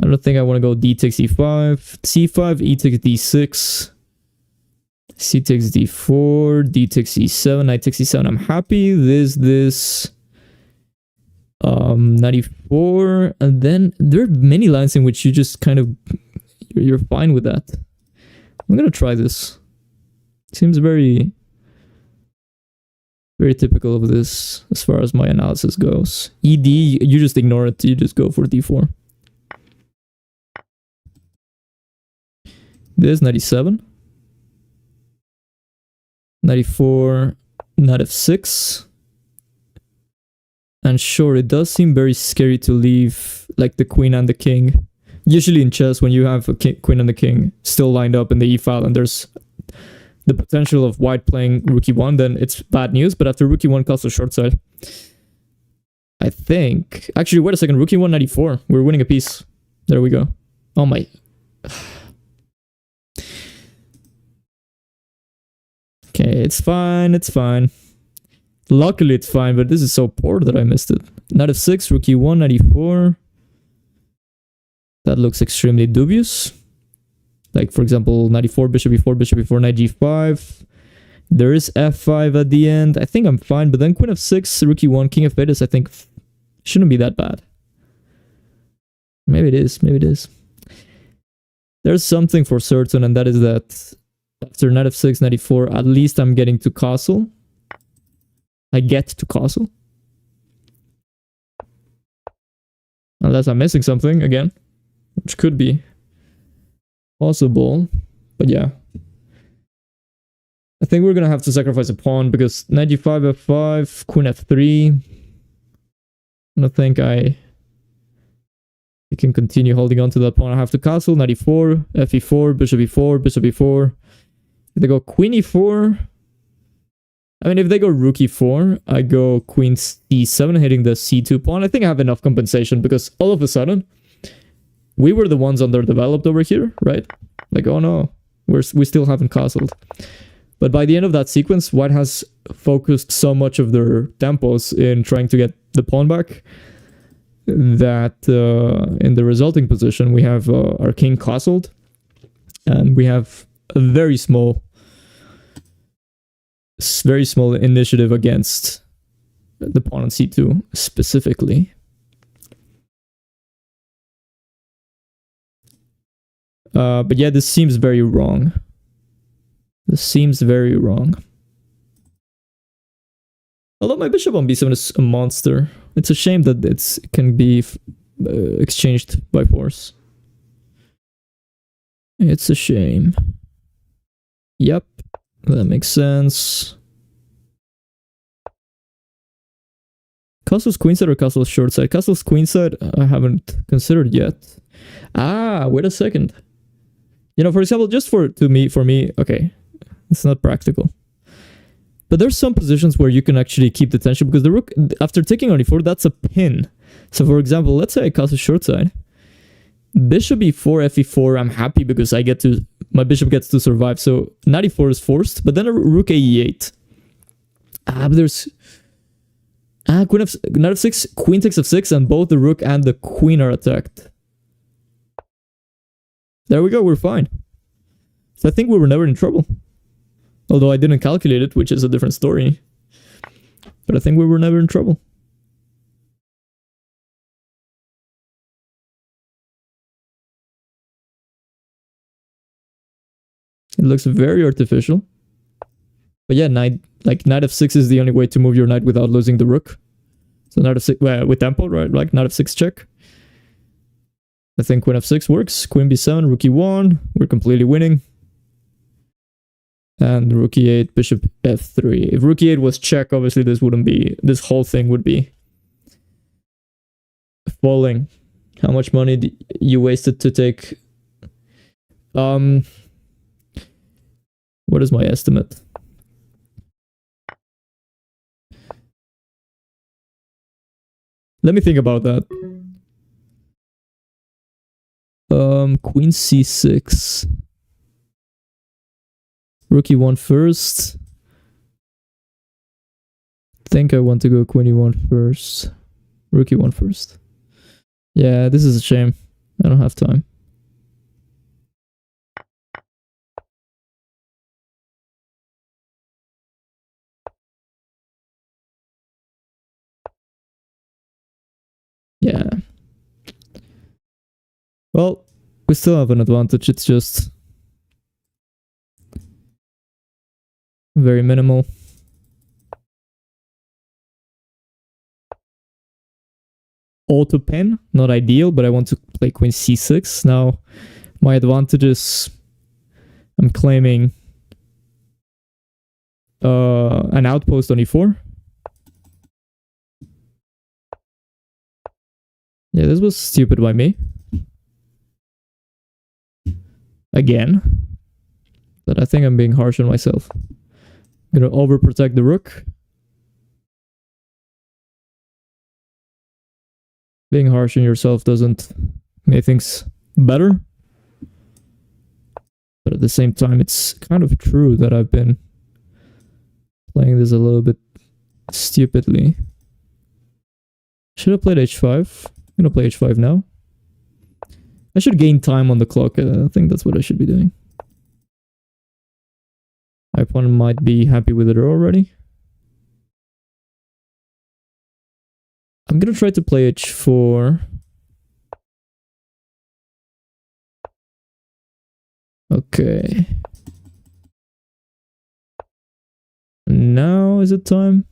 I don't think I want to go d takes e5. c5, e takes d6. C takes d4, d takes e7, knight takes e7. I'm happy. This. Knight e4. And then there are many lines in which you just kind of... You're fine with that. I'm gonna try this. Seems very... very typical of this as far as my analysis goes. ED, you just ignore it. You just go for d4. This, knight e7. Knight e4, knight f6. And sure, it does seem very scary to leave like the queen and the king. Usually in chess, when you have a queen and the king still lined up in the e file and there's the potential of white playing rook e1, then it's bad news. But after rook e1 castle short side, I think... Actually, wait a second. Rook e1, knight e4. We're winning a piece. There we go. Oh my... Okay, it's fine, it's fine. Luckily it's fine, but this is so poor that I missed it. Knight f6, rook e1, knight e4. That looks extremely dubious. Like, for example, knight e4, bishop e4, bishop e4, knight g5. There is f5 at the end. I think I'm fine, but then queen f6, rook e1, king f8 is, I think, shouldn't be that bad. Maybe it is, maybe it is. There's something for certain, and that is that after knight f6, knight e4, at least I'm getting to castle. I get to castle. Unless I'm missing something again, which could be possible. But yeah. I think we're gonna have to sacrifice a pawn because knight g5, f5, queen f3. I don't think I can continue holding on to that pawn. I have to castle, knight e4, fe4, bishop e4, bishop e4. If they go queen e4, I mean, if they go rook e4, I go queen c7 hitting the c2 pawn. I think I have enough compensation because all of a sudden, we were the ones underdeveloped over here, right? Like, oh no, we still haven't castled. But by the end of that sequence, white has focused so much of their tempos in trying to get the pawn back that in the resulting position, we have our king castled and we have a very small initiative against the pawn on c2 specifically. But yeah, this seems very wrong. This seems very wrong. Although my bishop on b7 is a monster. It's a shame that it can be exchanged by force. It's a shame. Yep. That makes sense. Castle's queenside or castle's short side? Castle's queenside I haven't considered yet. Ah, wait a second. You know, for example, just for me, okay, it's not practical. But there's some positions where you can actually keep the tension because the rook, after taking on e4, that's a pin. So for example, let's say I castle short side. Bishop e4, fe4, I'm happy because my bishop gets to survive. So knight e4 is forced, but then a rook e8. But there's knight f6, queen takes f6, and both the rook and the queen are attacked. There we go, we're fine. So I think we were never in trouble. Although I didn't calculate it, which is a different story. But I think we were never in trouble. It looks very artificial. But yeah, knight f6 is the only way to move your knight without losing the rook. So knight f6 with tempo, right? Like knight f6 check. I think queen f6 works. Queen b7, rook e1. We're completely winning. And rook e8, bishop f3. If rook e8 was check, obviously this whole thing would be falling. How much money you wasted to take? What is my estimate? Let me think about that. Queen c6. Rook e1 first. Think I want to go queen e1 first. Rook e1 first. Yeah, this is a shame. I don't have time. Yeah. Well, we still have an advantage. It's just very minimal. Auto pen, not ideal, but I want to play queen c6. Now, my advantage is I'm claiming an outpost on e4. Yeah, this was stupid by me. Again. But I think I'm being harsh on myself. I'm gonna overprotect the rook. Being harsh on yourself doesn't make things better. But at the same time, it's kind of true that I've been playing this a little bit stupidly. Should have played h5. I'm gonna play h5 now. I should gain time on the clock. I think that's what I should be doing. My opponent might be happy with it already. I'm gonna try to play h4. Okay. Now is it time?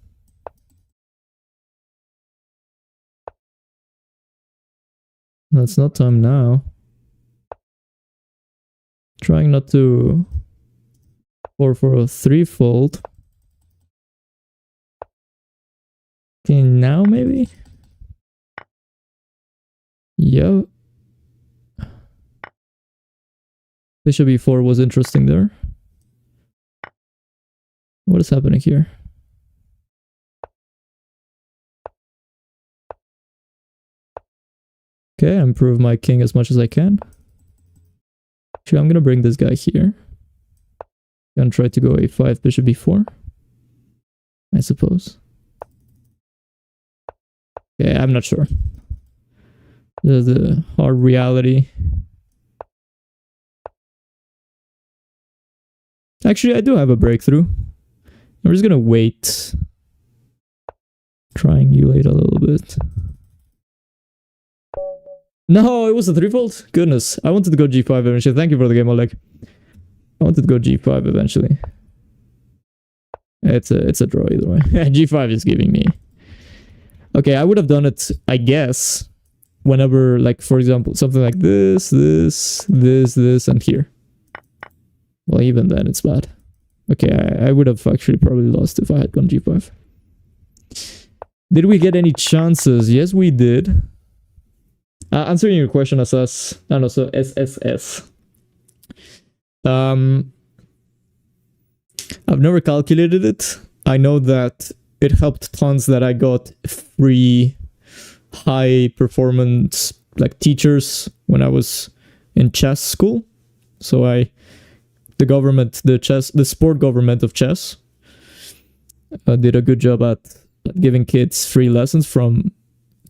No, it's not time now. Trying not to or for a threefold. Okay, now maybe? Yeah. Bishop e4 was interesting there. What is happening here? Okay, improve my king as much as I can. Actually, I'm gonna bring this guy here. And try to go a5, bishop b4. I suppose. Okay, I'm not sure. This is the hard reality. Actually, I do have a breakthrough. I'm just gonna wait. Triangulate a little bit. No, it was a threefold? Goodness. I wanted to go g5 eventually. Thank you for the game, Oleg. I wanted to go g5 eventually. It's a draw either way. g5 is giving me. Okay, I would have done it, I guess, whenever, like, for example, something like this, and here. Well, even then, it's bad. Okay, I would have actually probably lost if I had gone g5. Did we get any chances? Yes, we did. Answering your question, SS. No, no, so SSS. I've never calculated it. I know that it helped tons that I got free high performance like teachers when I was in chess school. So the sport government of chess did a good job at giving kids free lessons from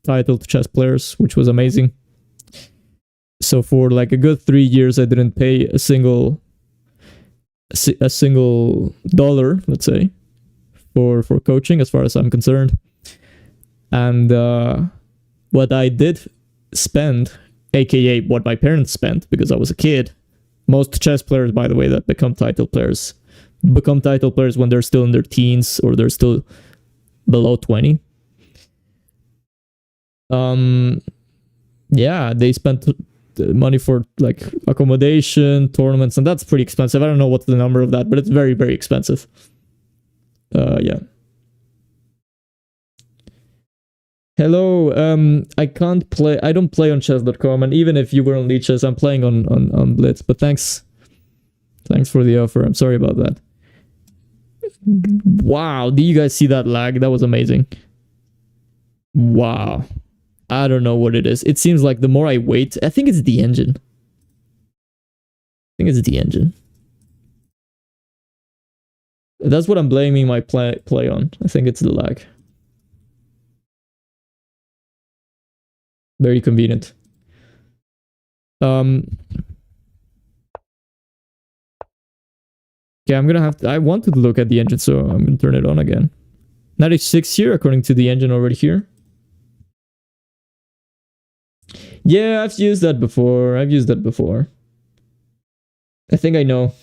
titled chess players, which was amazing. So for like a good 3 years, I didn't pay a single dollar, let's say, for coaching, as far as I'm concerned. And what I did spend, aka what my parents spent, because I was a kid. Most chess players, by the way, that become title players when they're still in their teens or they're still below 20. Yeah, they spent money for like accommodation, tournaments, and that's pretty expensive. I don't know what's the number of that, but it's very, very expensive. Yeah. Hello, I don't play on chess.com, and even if you were on Lichess, I'm playing on Blitz, but thanks for the offer. I'm sorry about that. Wow, do you guys see that lag? That was amazing. Wow. I don't know what it is. It seems like the more I wait, I think it's the engine. think it's the engine. That's what I'm blaming my play on. I think it's the lag. Very convenient. Yeah, I'm gonna have to. I wanted to look at the engine, so I'm gonna turn it on again. Knight h6 here, according to the engine already here. Yeah, I've used that before. I think I know.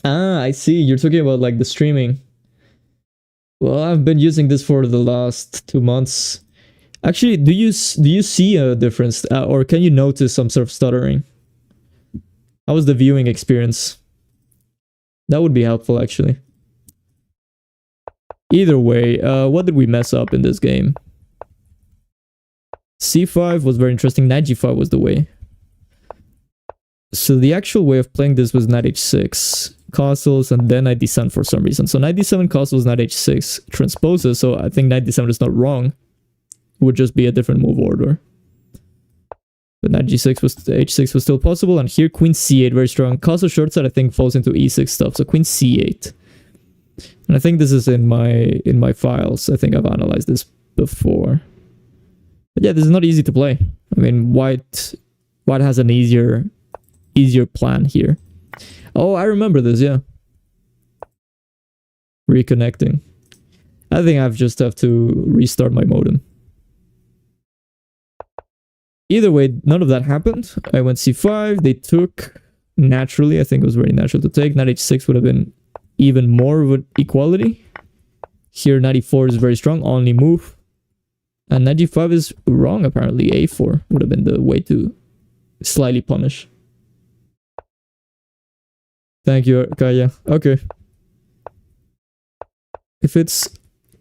Ah, I see. You're talking about like the streaming. Well, I've been using this for the last 2 months. Actually, do you see a difference, or can you notice some sort of stuttering? How was the viewing experience? That would be helpful, actually. Either way, what did we mess up in this game? c5 was very interesting. Knight g5 was the way. So the actual way of playing this was knight h6, castles, and then knight d7 for some reason. So knight d7, castles, knight h6 transposes. So I think knight d7 is not wrong. It would just be a different move order. But knight g6 was h6 was still possible, and here queen c8 very strong. Castle short side I think falls into e6 stuff. So queen c8, and I think this is in my files. I think I've analyzed this before. But yeah, this is not easy to play. I mean, white has an easier plan here. Oh, I remember this, yeah. Reconnecting. I think I just have to restart my modem. Either way, none of that happened. I went c5, they took naturally. I think it was very natural to take. Knight h6 would have been even more of an equality. Here, knight e4 is very strong, only move. And knight g5 is wrong, apparently. a4 would have been the way to slightly punish. Thank you, Kaya. Okay. If it's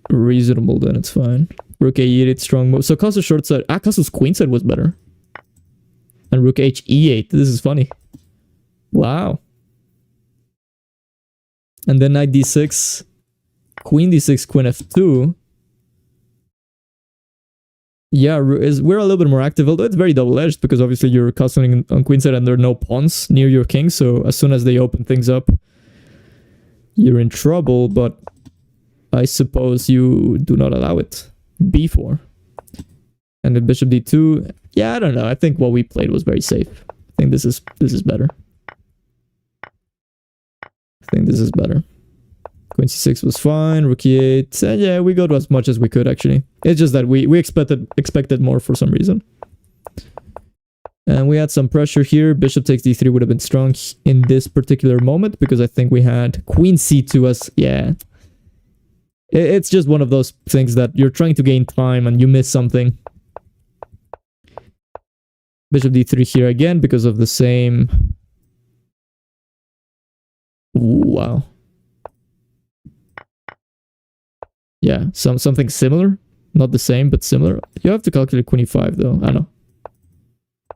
reasonable, then it's fine. Rook a8, strong move. So castle short side. Castle's queen side was better. And rook h e8. This is funny. Wow. And then knight d6. Queen d6, queen f2. Yeah, we're a little bit more active, although it's very double-edged because obviously you're castling on queenside and there are no pawns near your king, so as soon as they open things up, you're in trouble, but I suppose you do not allow it. b4. And the bishop d2, yeah, I don't know. I think what we played was very safe. I think this is better. Queen c6 was fine, rook e8, and yeah, we got as much as we could actually. It's just that we expected more for some reason. And we had some pressure here. Bishop takes d3 would have been strong in this particular moment because I think we had queen c2 as, yeah. It's just one of those things that you're trying to gain time and you miss something. Bishop d3 here again because of the same. Ooh, wow. Yeah, something similar. Not the same, but similar. You have to calculate queen e5 though. I know.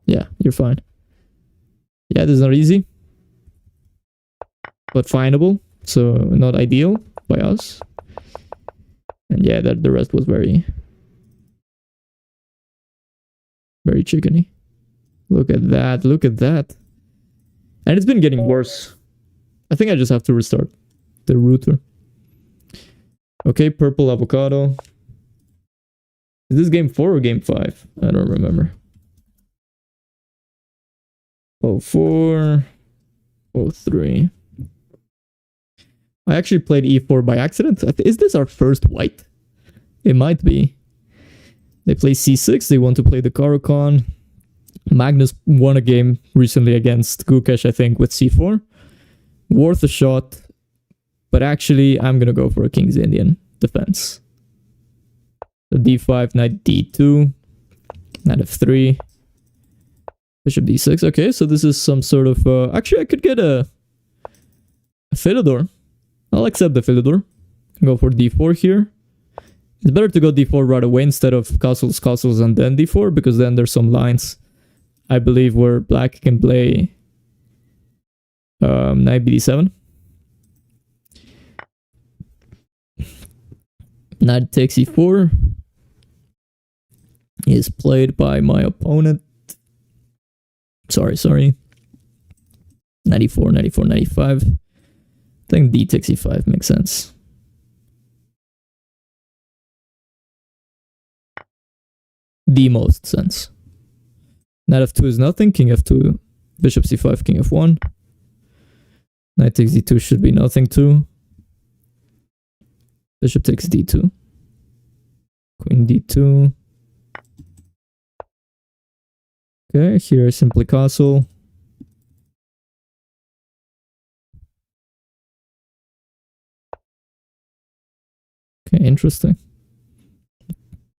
Yeah, you're fine. Yeah, this is not easy. But findable. So not ideal by us. And yeah, the rest was very chickeny. Look at that. And it's been getting worse. I think I just have to restart the router. Okay, purple avocado. Is this game 4 or game 5? I don't remember. 04. 03. I actually played e4 by accident. Is this our first white? It might be. They play c6. They want to play the Caro-Kann. Magnus won a game recently against Gukesh, I think, with c4. Worth a shot. But actually, I'm going to go for a King's Indian defense. The d5, knight d2, knight f3, bishop d6. Okay, so this is some sort of... actually, I could get a Philidor. I'll accept the Philidor. Go for d4 here. It's better to go d4 right away instead of castles, and then d4, because then there's some lines, I believe, where black can play knight bd7. Knight takes e4. is played by my opponent. Sorry. 94, 94, 95. I think d takes e5 makes sense. The most sense. Knight f2 is nothing. King f2, bishop c5, king f1. Knight takes d2 should be nothing too. Bishop takes d2. Queen d2. Okay, here I simply castle. Okay, interesting.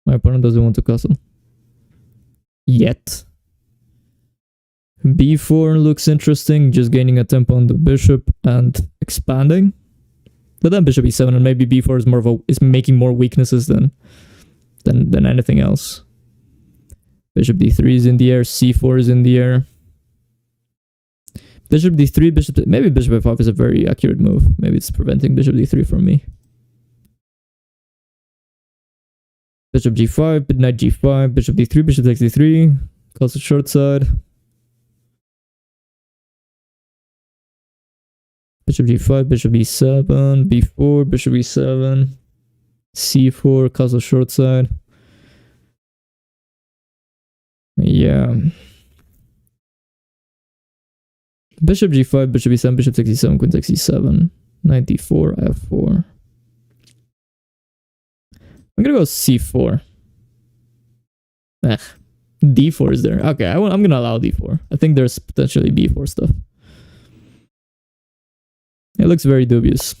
My opponent doesn't want to castle. Yet. b4 looks interesting, just gaining a tempo on the bishop and expanding. But then bishop e7 and maybe b4 is more of is making more weaknesses than anything else. Bishop d3 is in the air, c4 is in the air. Bishop d3, maybe bishop f5 is a very accurate move. Maybe it's preventing bishop d3 from me. Bishop g5, knight g5, bishop d3, bishop takes d3. Calls the short side. Bishop g5, bishop e7, b4, bishop e7, c4, castle short side. Yeah. Bishop g5, bishop e7, bishop takes e7, queen takes e7, knight d4, f4. I'm gonna go c4. D4 is there. Okay, I'm gonna allow d4. I think there's potentially b4 stuff. It looks very dubious.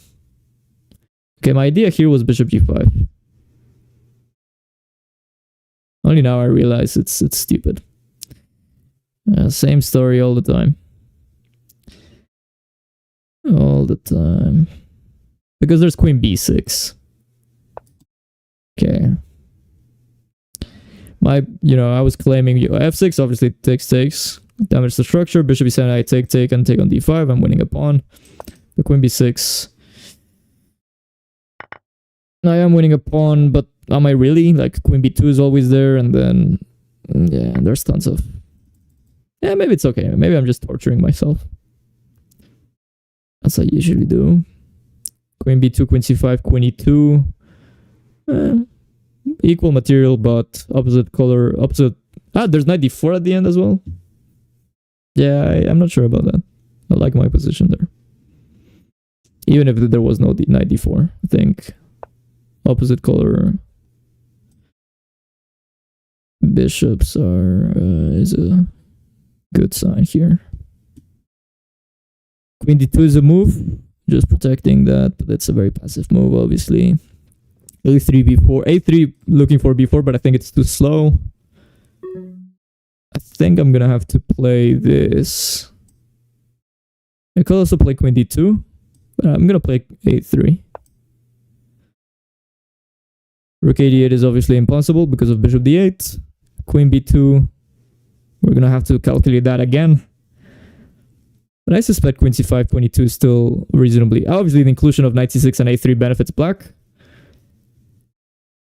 Okay, my idea here was bishop g5. Only now I realize it's stupid. Same story all the time. All the time. Because there's queen b6. Okay. I was claiming f6 obviously takes. Damage the structure. Bishop e7, I take and take on d5. I'm winning a pawn. The queen b6. I am winning a pawn, but am I really? Like, queen b2 is always there, and then yeah, there's tons of. Yeah, maybe it's okay. Maybe I'm just torturing myself. As I usually do. Queen b2, queen c5, queen e2. Equal material, but opposite color, opposite. There's knight d4 at the end as well. Yeah, I'm not sure about that. I like my position there. Even if there was no knight d4, I think opposite color bishops is a good sign here. Queen d2 is a move, just protecting that, but it's a very passive move, obviously. a3 b4, a3 looking for b4, but I think it's too slow. I think I'm gonna have to play this. I could also play queen d2, but I'm gonna play a3. Rook a8 is obviously impossible because of bishop d8. Queen b2, we're gonna have to calculate that again. But I suspect queen c5, queen e2 is still reasonably. Obviously, the inclusion of knight c6 and a3 benefits black.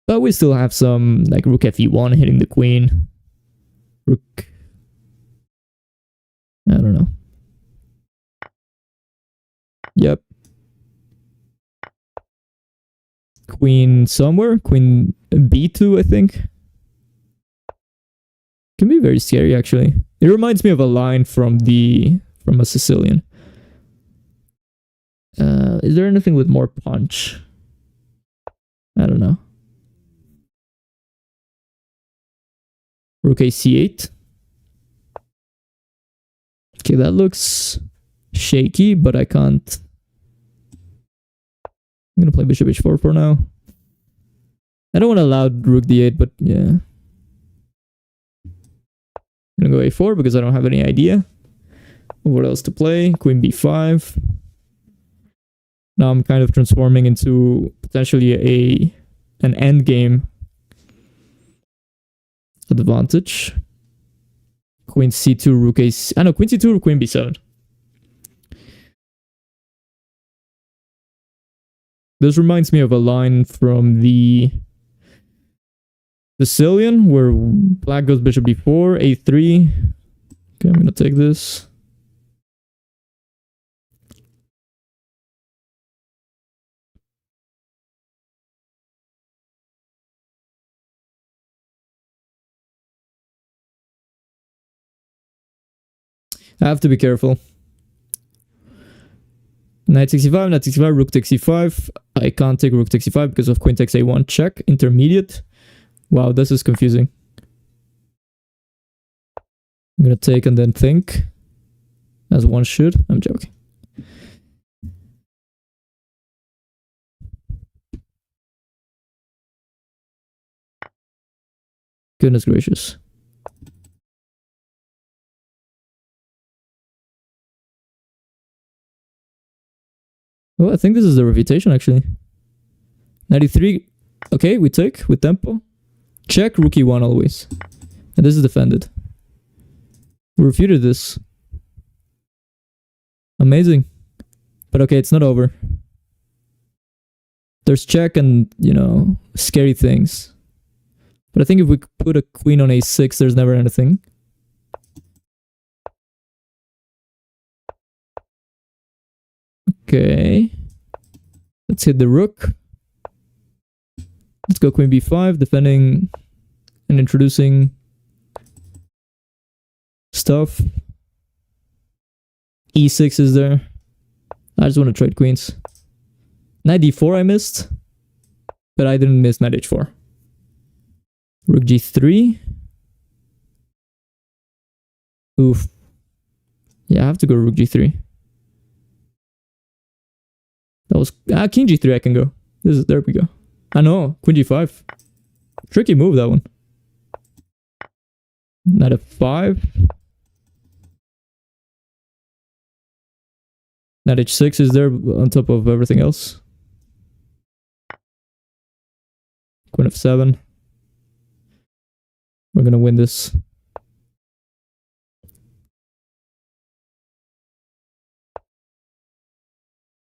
But we still have some, like rook fe1 hitting the queen. Rook. I don't know. Yep. Queen somewhere. Queen b2, I think. Can be very scary, actually. It reminds me of a line from a Sicilian. Is there anything with more punch? I don't know. Rook ac8. Okay, that looks shaky, but I can't. I'm gonna play bishop h4 for now. I don't want to allow rook d8, but yeah. I'm gonna go a4 because I don't have any idea what else to play. Queen b5. Now I'm kind of transforming into potentially an endgame advantage. Queen c2, rook a6. I know, queen c2 or queen b7. This reminds me of a line from the Sicilian, where black goes bishop b4, a3. Okay, I'm gonna take this. I have to be careful. Knight 65, knight 65, rook takes c5. I can't take rook takes c5 because of queen takes a1 check. Intermediate. Wow, this is confusing. I'm gonna take and then think. As one should. I'm joking. Goodness gracious. Oh, I think this is the refutation actually. 93. Okay, we take with tempo. Check, rook e1 always. And this is defended. We refuted this. Amazing. But okay, it's not over. There's check and, you know, scary things. But I think if we put a queen on a6, there's never anything. Okay. Let's hit the rook. Let's go queen b5, defending and introducing stuff. e6 is there. I just want to trade queens. Knight d4 I missed, but I didn't miss knight h4. Rook g3. Oof. Yeah, I have to go rook g3. That was king g3 I can go. There we go. I know, queen g5. Tricky move, that one. Knight f5. Knight h6 is there on top of everything else. Queen f7. We're gonna win this.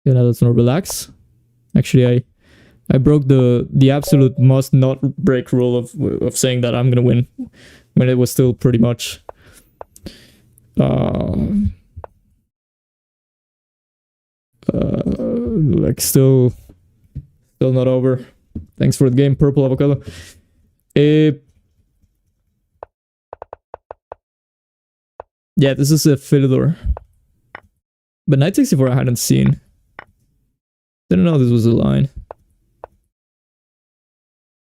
Yeah, now let's not relax. Actually, I broke the absolute must not break rule of saying that I'm gonna win when it was still pretty much like still not over. Thanks for the game, Purple Avocado. Yeah, this is a Philidor. But knight 64 I hadn't seen. Didn't know this was a line.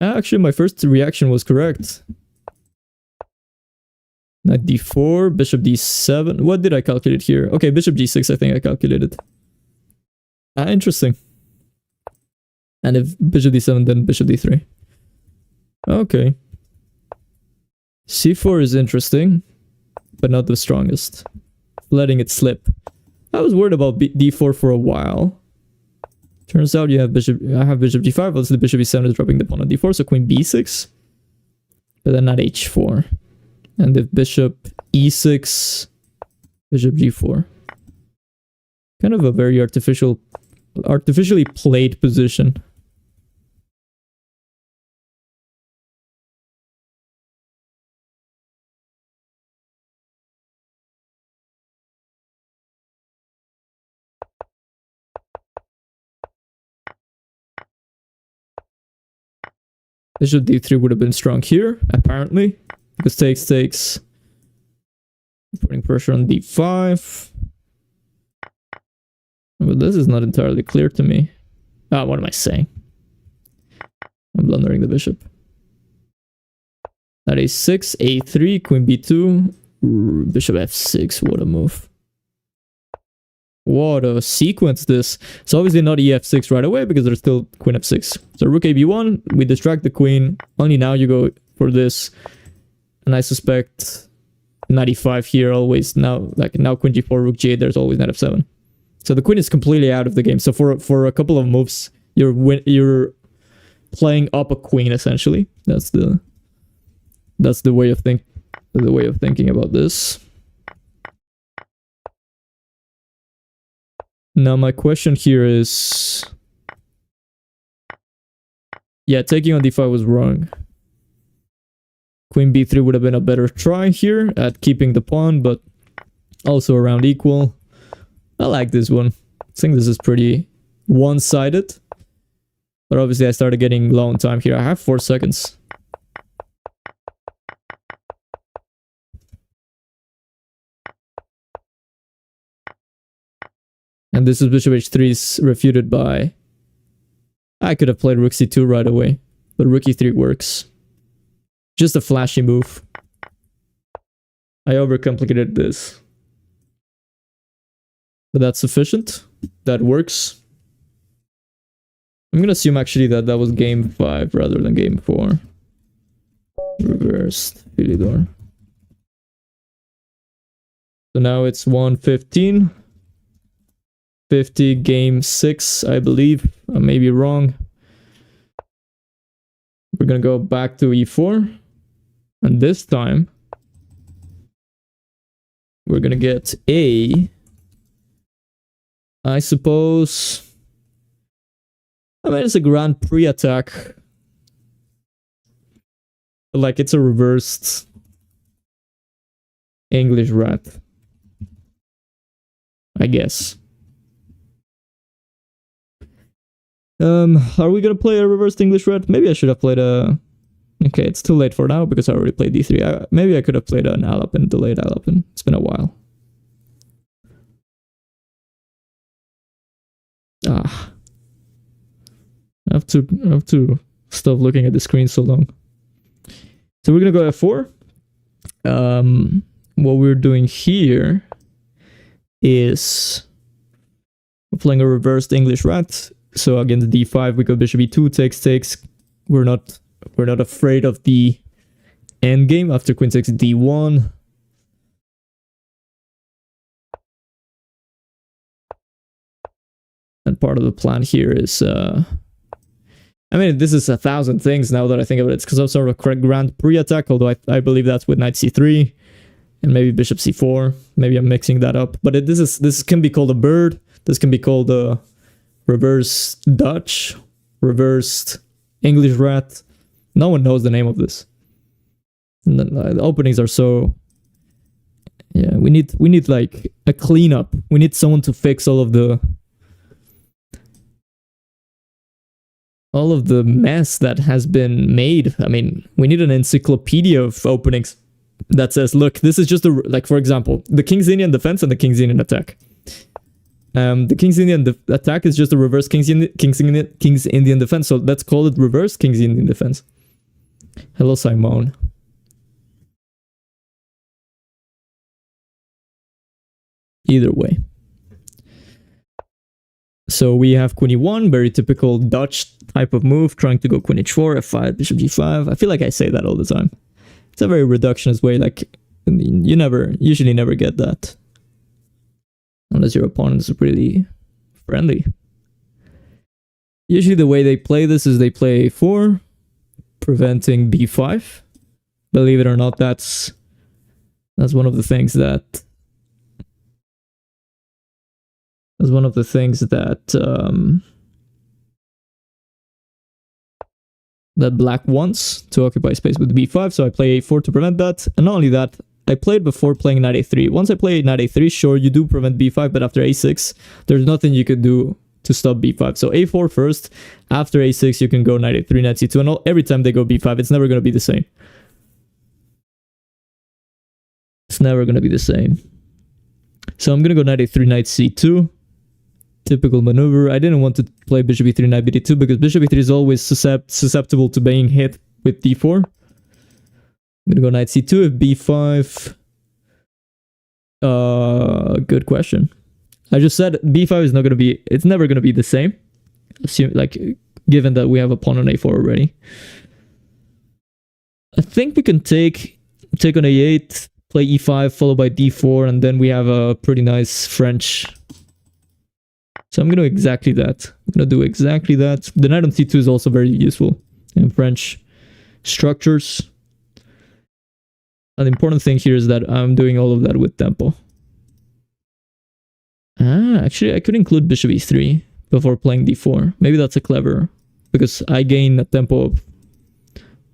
Actually, my first reaction was correct. Knight d4, bishop d7. What did I calculate here? Okay, bishop g6 I think I calculated. Interesting. And if bishop d7, then bishop d3. Okay. c4 is interesting, but not the strongest. Letting it slip. I was worried about d4 for a while. Turns out you have I have bishop g5, also the bishop e7 is dropping the pawn on d4, so queen b6. But then not h4. And if bishop e6, bishop g4. Kind of a very artificially played position. Bishop d3 would have been strong here, apparently. Because takes. Putting pressure on d5. But this is not entirely clear to me. What am I saying? I'm blundering the bishop. Knight a6, a3, queen b2, bishop f6. What a move. What a sequence this. It's obviously not ef6 right away because there's still queen f6. So rook ab1, we distract the queen. Only now you go for this. And I suspect knight e5 here always. Now queen g4, rook g8, there's always knight f7. So the queen is completely out of the game. So for a couple of moves, you're playing up a queen essentially. That's the way of thinking about this. Now my question here is, yeah, taking on d5 was wrong. Queen b3 would have been a better try here at keeping the pawn, but also around equal. I like this one. I think this is pretty one-sided. But obviously I started getting low on time here. I have 4 seconds. And this is bishop h3 is refuted by... I could have played rook c2 right away, but rook e3 works. Just a flashy move. I overcomplicated this. But that's sufficient. That works. I'm gonna assume actually that that was game 5 rather than game 4. Reversed Philidor. So now it's 1:15. 50 game 6, I believe. I may be wrong. We're gonna go back to e4. And this time we're gonna get a... I suppose... I mean, it's a Grand Prix attack. Like, it's a reversed English rat, I guess. Are we gonna play a reversed English rat? Maybe I should have played a... Okay, it's too late for now because I already played d3. Maybe I could have played an Alapin, delayed Alapin. It's been a while. Ah. I have to stop looking at the screen so long. So we're gonna go f4. What we're doing here is we're playing a reversed English rat. So against d5, we go bishop e2, takes. We're not afraid of the endgame after queen takes d1. And part of the plan here is I mean, this is 1,000 things now that I think of it. It's because of sort of a Grand Prix attack, although I believe that's with knight c3 and maybe bishop c4. Maybe I'm mixing that up. But this can be called a bird. This can be called a reversed Dutch, reversed English rat. No one knows the name of this. And the openings are so... Yeah, we need like a cleanup. We need someone to fix all of the mess that has been made. I mean, we need an encyclopedia of openings that says, look, this is just a, like, for example, the King's Indian defense and the King's Indian attack. The King's Indian attack is just a reverse King's Indian defense, so let's call it reverse King's Indian defense. Hello, Simone. Either way. So we have queen e1, very typical Dutch type of move, trying to go queen h4, f5, bishop g5. I feel like I say that all the time. It's a very reductionist way, like, you usually never get that. Unless your opponent is really friendly. Usually the way they play this is they play a4, preventing b5. Believe it or not, that's one of the things that... That's one of the things that that black wants, to occupy space with b5, so I play a4 to prevent that. And not only that, I played before playing knight a3. Once I play knight a3, sure, you do prevent b5, but after a6, there's nothing you could do to stop b5. So a4 first, after a6, you can go knight a3, knight c2, and every time they go b5, it's never going to be the same. It's never going to be the same. So I'm going to go knight a3, knight c2. Typical maneuver. I didn't want to play bishop e3, knight b2 because bishop e3 is always susceptible to being hit with d4. I'm gonna go knight c2 if b5. Good question. I just said b5 is not gonna be. It's never gonna be the same. Assume, like, given that we have a pawn on a4 already. I think we can take on a8, play e5 followed by d4, and then we have a pretty nice French. So I'm going to do exactly that. The knight on c2 is also very useful in French structures. And the important thing here is that I'm doing all of that with tempo. Actually, I could include bishop e3 before playing d4. Maybe that's a clever, because I gain a tempo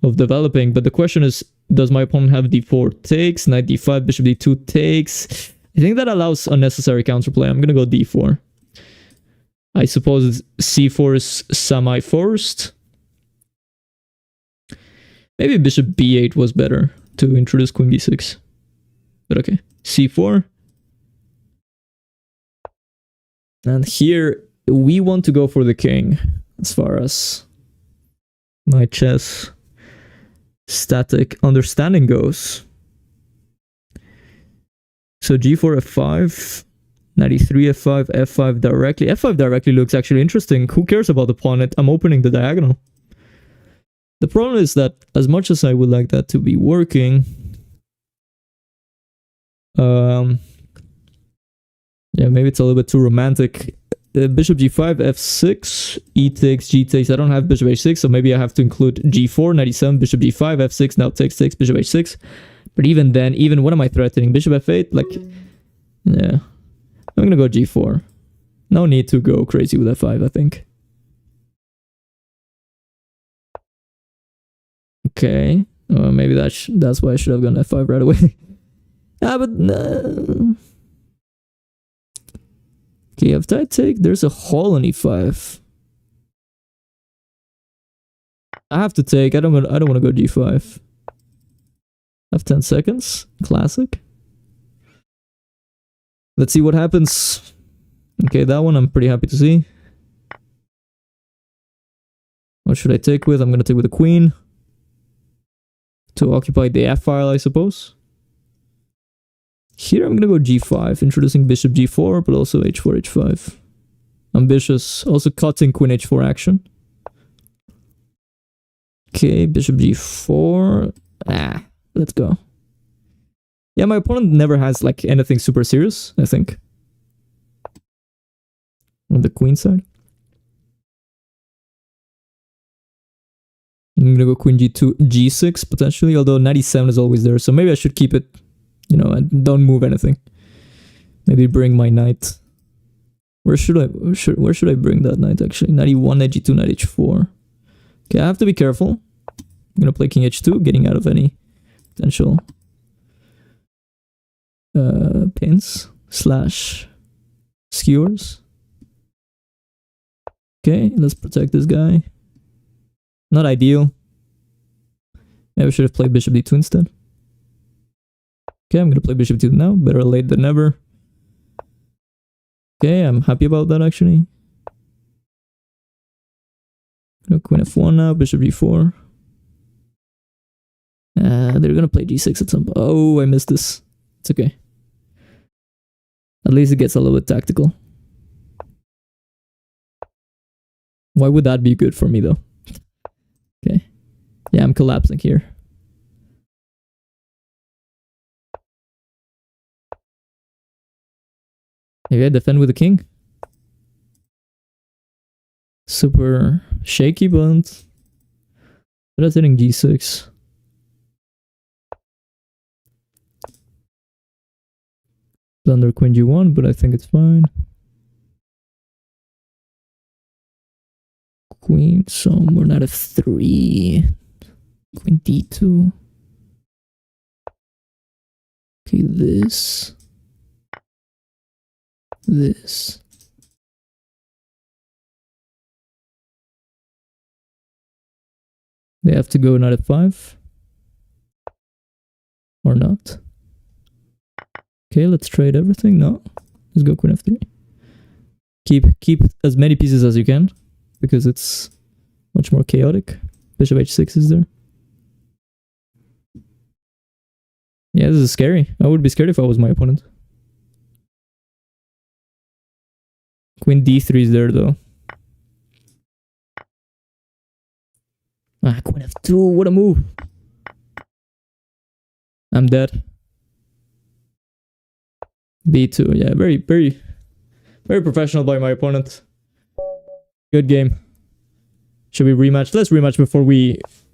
of developing. But the question is, does my opponent have d4 takes, knight d5, bishop d2 takes? I think that allows unnecessary counterplay. I'm gonna go d4. I suppose c4 is semi-forced. Maybe bishop b8 was better to introduce queen b6. But okay, c4. And here we want to go for the king as far as my chess static understanding goes. So g4, f5, knight e3, f5, f5 directly. f5 directly looks actually interesting. Who cares about the pawn? I'm opening the diagonal. The problem is that as much as I would like that to be working, yeah, maybe it's a little bit too romantic. Bishop g5, f6, e takes, g takes. I don't have bishop h6, so maybe I have to include g4, knight e7, bishop g5, f6, now takes, bishop h6. But even then, even what am I threatening? Bishop f8? Like, yeah. I'm gonna go g4. No need to go crazy with f5, I think. Okay. Maybe that's why I should have gone f5 right away. But no. Okay, if I take, there's a hole on e5. I have to take. I don't want to go g5. I have 10 seconds. Classic. Let's see what happens. Okay, that one I'm pretty happy to see. What should I take with? I'm gonna take with the queen to occupy the f file, I suppose. Here I'm gonna go g5, introducing bishop g4, but also h4, h5. Ambitious, also cutting queen h4 action. Okay, bishop g4. Let's go. Yeah, my opponent never has like anything super serious, I think. On the queen side. I'm gonna go queen g2, g6 potentially, although knight e7 is always there, so maybe I should keep it, you know, and don't move anything. Maybe bring my knight. Where should I bring that knight actually? Knight e1, knight g2, knight h4. Okay, I have to be careful. I'm gonna play king h2, getting out of any potential pins / skewers. Okay, let's protect this guy. Not ideal. Maybe I should have played bishop d2 instead. Okay, I'm gonna play bishop d2 now. Better late than never. Okay, I'm happy about that actually. Queen f1 now, bishop g4. They're gonna play g6 at some point. Oh, I missed this. It's okay. At least it gets a little bit tactical. Why would that be good for me though? Okay. Yeah, I'm collapsing here. Maybe I defend with the king. Super shaky, but that's hitting g6. Under queen g1, but I think it's fine. Queen somewhere, not f3. Queen d2. Okay, this. They have to go knight f5. Or not. Okay, let's trade everything. No. Let's go queen f3. Keep as many pieces as you can, because it's much more chaotic. Bishop h6 is there. Yeah, this is scary. I would be scared if I was my opponent. Queen d3 is there though. Queen f2, what a move. I'm dead. b2, yeah, very professional by my opponent. Good game. Should we rematch? Let's rematch before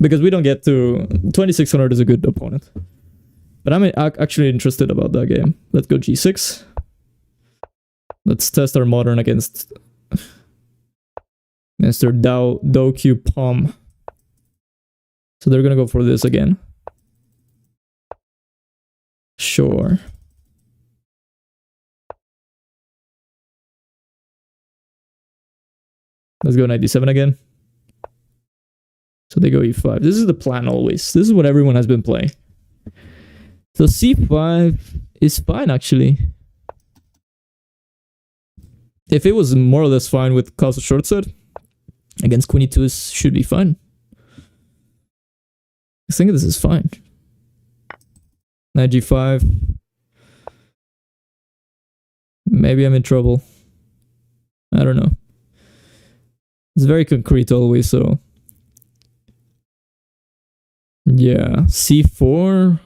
because we don't get to 2600 is a good opponent. But I'm actually interested about that game. Let's go g6. Let's test our modern against Mr. Dao Q Palm. So they're gonna go for this again. Sure. Let's go knight d7 again. So they go e5. This is the plan always. This is what everyone has been playing. So c5 is fine, actually. If it was more or less fine with castle short set, against queen e2 should be fine. I think this is fine. Knight g5. Maybe I'm in trouble. I don't know. It's very concrete always, so... Yeah, c4,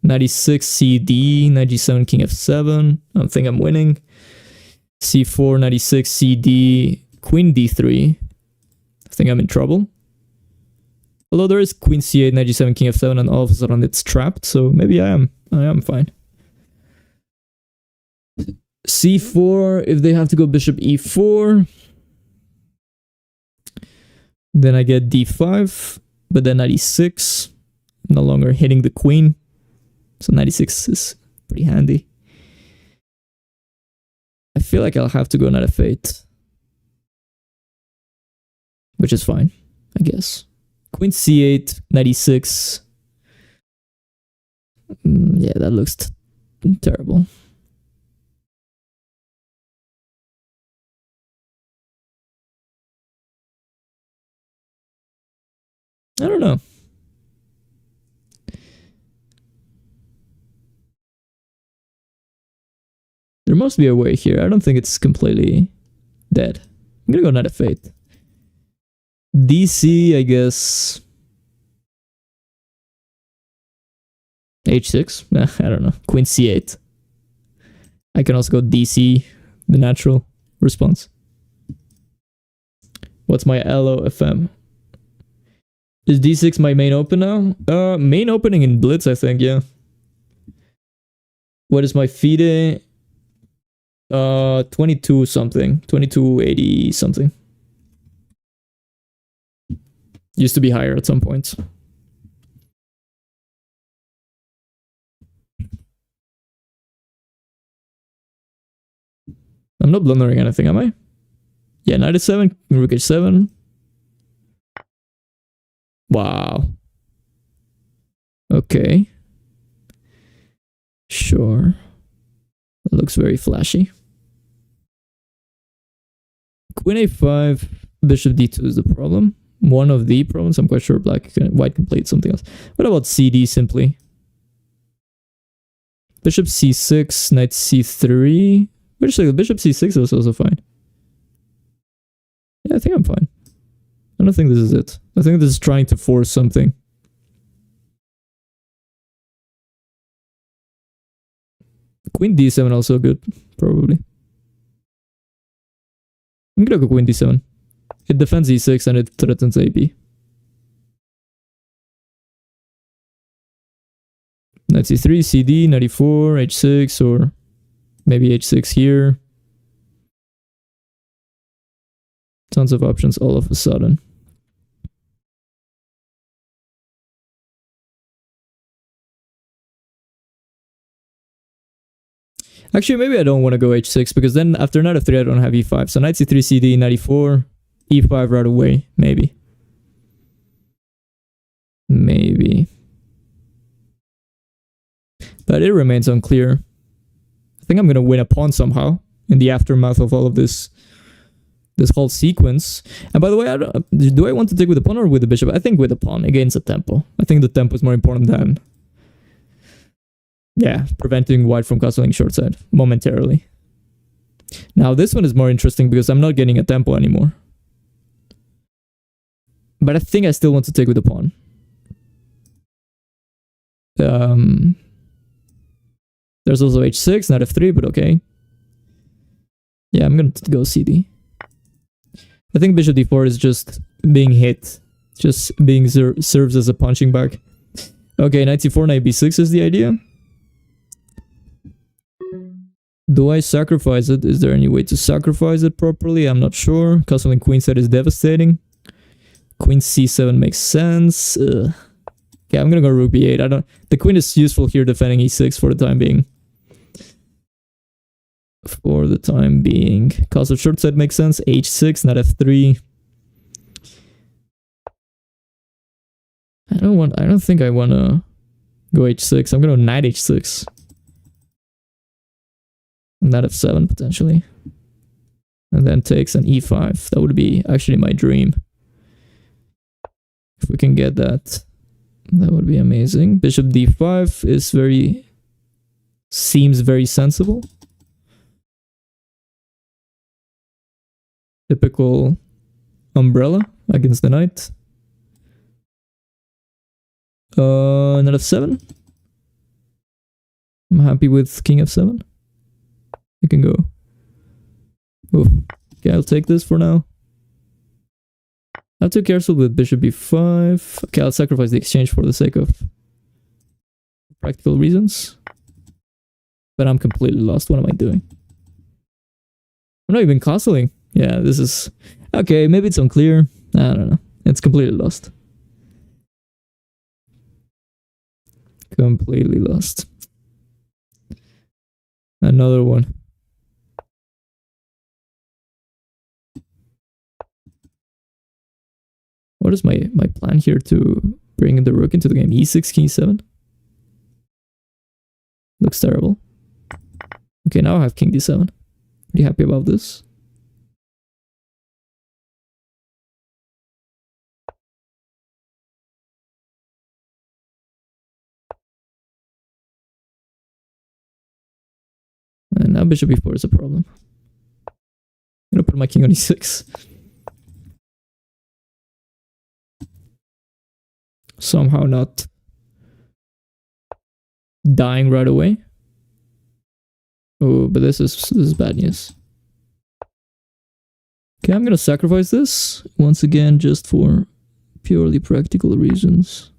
knight e6, cd, knight g7, king f7. I don't think I'm winning. c4, knight e6, cd, queen d3. I think I'm in trouble. Although there is queen c8, knight g7, king f7, and all of a sudden it's trapped, so maybe I am fine. c4, if they have to go bishop e4, then I get d5, but then knight e6, no longer hitting the queen, so knight e6 is pretty handy. I feel like I'll have to go knight f8, which is fine, I guess. Queen c8, knight e6. Yeah, that looks terrible. I don't know. There must be a way here. I don't think it's completely dead. I'm gonna go knight f8. DC, I guess. h6? I don't know. Queen c8. I can also go DC, the natural response. What's my LOFM? Is d6 my main open now? Main opening in Blitz, I think, yeah. What is my FIDE? 22 something. 2280 something. Used to be higher at some points. I'm not blundering anything, am I? Yeah, knight e7, rook h7. Wow. Okay. Sure. That looks very flashy. Queen a5, bishop d2 is the problem. One of the problems. I'm quite sure white can play something else. What about cd simply? Bishop c6, knight c3. Wait a second, bishop c6 is also fine. Yeah, I think I'm fine. I don't think this is it. I think this is trying to force something. Queen d7 also good, probably. I'm gonna go queen d7. It defends e6 and it threatens AB. Knight c3, cd, knight e4, h6, or maybe h6 here. Tons of options all of a sudden. Actually, maybe I don't want to go h6 because then after knight f3 I don't have e5. So knight c3, cd, knight e4, e5 right away. Maybe. Maybe. But it remains unclear. I think I'm going to win a pawn somehow in the aftermath of all of this whole sequence. And by the way, do I want to take with the pawn or with the bishop? I think with the pawn against the tempo. I think the tempo is more important than... yeah, preventing white from castling short side momentarily. Now this one is more interesting because I'm not getting a tempo anymore. But I think I still want to take with the pawn. There's also h6, not f3, but okay. Yeah, I'm going to go cd. I think bishop d4 is just being hit. Just being serves as a punching bag. Okay, knight c4, knight b6 is the idea. Do I sacrifice it? Is there any way to sacrifice it properly? I'm not sure. Castling queenside is devastating. Queen c7 makes sense. Okay, I'm gonna go rook b8. The queen is useful here defending e6 for the time being. For the time being. Castle short side makes sense. h6, not f3. I don't think I wanna go h6. I'm gonna go knight h6. Knight f7 potentially. And then takes an e5. That would be actually my dream. If we can get that, that would be amazing. Bishop d5 is seems very sensible. Typical umbrella against the knight. Knight f7. I'm happy with king f7. You can go. Oof. Okay, I'll take this for now. I'm too careful with bishop b5. Okay, I'll sacrifice the exchange for the sake of practical reasons. But I'm completely lost. What am I doing? I'm not even castling. Yeah, this is... Okay, maybe it's unclear. I don't know. It's completely lost. Completely lost. Another one. What is my plan here to bring the rook into the game? e6, king e7? Looks terrible. Okay, now I have king d7. Pretty happy about this. And now bishop e4 is a problem. I'm gonna put my king on e6. Somehow not dying right away. Oh, but this is bad news. Okay, I'm gonna sacrifice this once again just for purely practical reasons.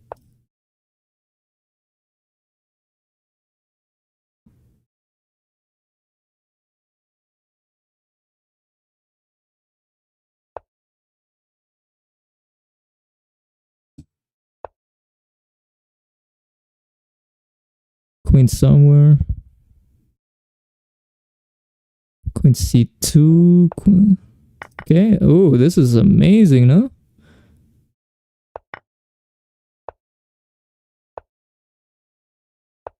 Queen somewhere. Queen c2. Queen. Okay. Oh, this is amazing, no?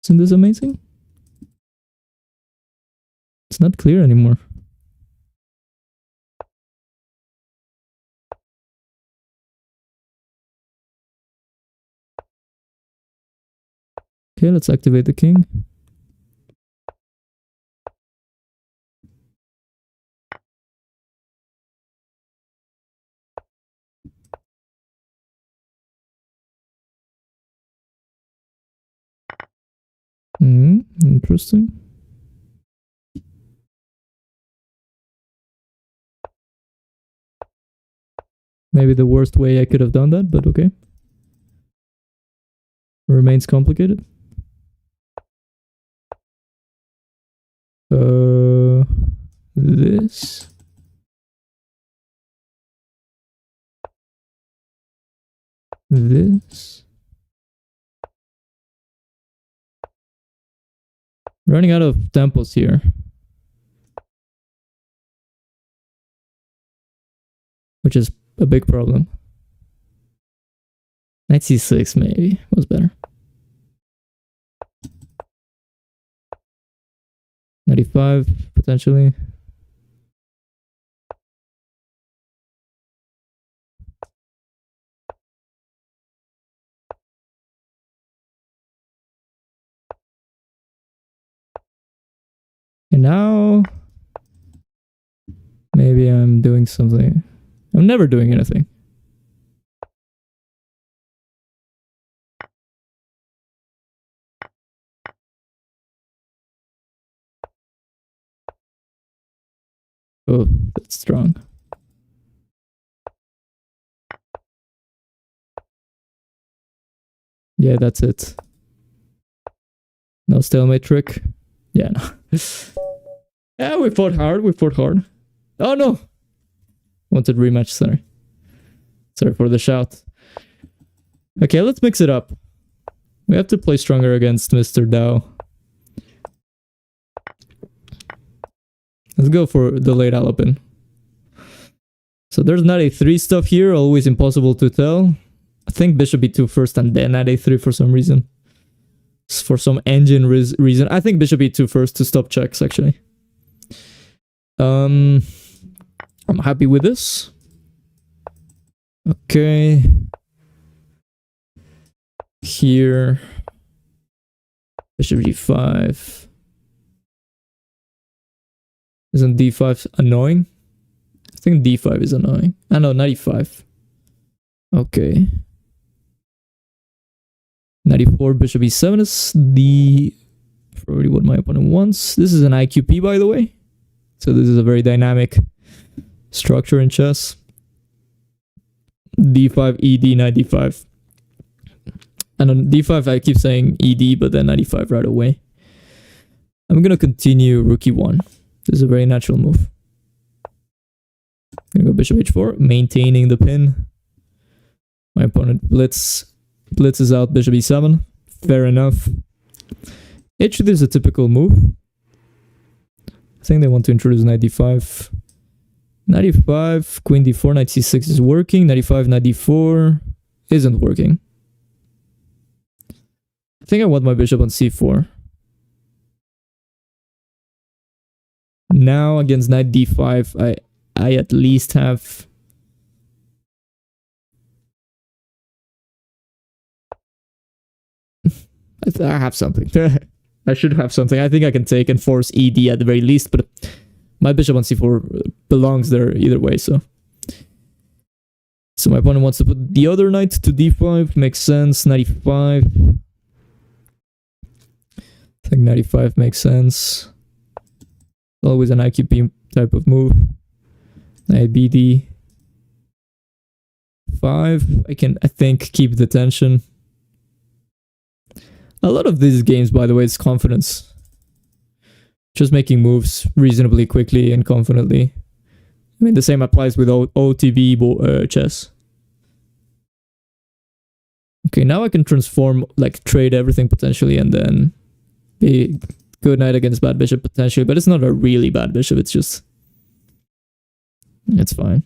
Isn't this amazing? It's not clear anymore. Okay, let's activate the king. Interesting. Maybe the worst way I could have done that, but okay. Remains complicated. This. This. Running out of tempos here. Which is a big problem. Knight c6 maybe was better. 95 potentially. And now maybe I'm doing something. I'm never doing anything. Oh, that's strong. Yeah, that's it. No stalemate trick. Yeah, no. Yeah, we fought hard. We fought hard. Oh no! Wanted rematch, sorry. Sorry for the shout. Okay, let's mix it up. We have to play stronger against Mr. Dao. Let's go for the late Alapin. So there's knight a3 stuff here, always impossible to tell. I think bishop e2 first and then knight a3 for some reason. For some engine reason. I think bishop e2 first to stop checks, actually. I'm happy with this. Okay. Here. Bishop g5. Isn't d5 annoying? I think d5 is annoying. I know, knight e5. Okay. Knight e4, bishop e7 is probably what my opponent wants. This is an IQP, by the way. So this is a very dynamic structure in chess. d5, ed, knight d5. And on d5, I keep saying ed, but then knight e5 right away. I'm going to continue rook e1. This is a very natural move. I'm going to go bishop h4, maintaining the pin. My opponent blitzes out bishop e7. Fair enough. h3 is a typical move. I think they want to introduce knight d5. Knight e5, queen d4, knight c6 is working. Knight e5, knight d4 isn't working. I think I want my bishop on c4. Now against knight d5, I at least have... I have something. I should have something. I think I can take and force ed at the very least, but my bishop on c4 belongs there either way, so my opponent wants to put the other knight to d5. Makes sense. Knight e5. I think knight e5 makes sense. Always an IQP type of move. Knight bd 5. I think keep the tension. A lot of these games, by the way, is confidence. Just making moves reasonably quickly and confidently. I mean, the same applies with OTB chess. Okay, now I can transform, like, trade everything potentially and then be good knight against bad bishop potentially, but it's not a really bad bishop, it's just... It's fine.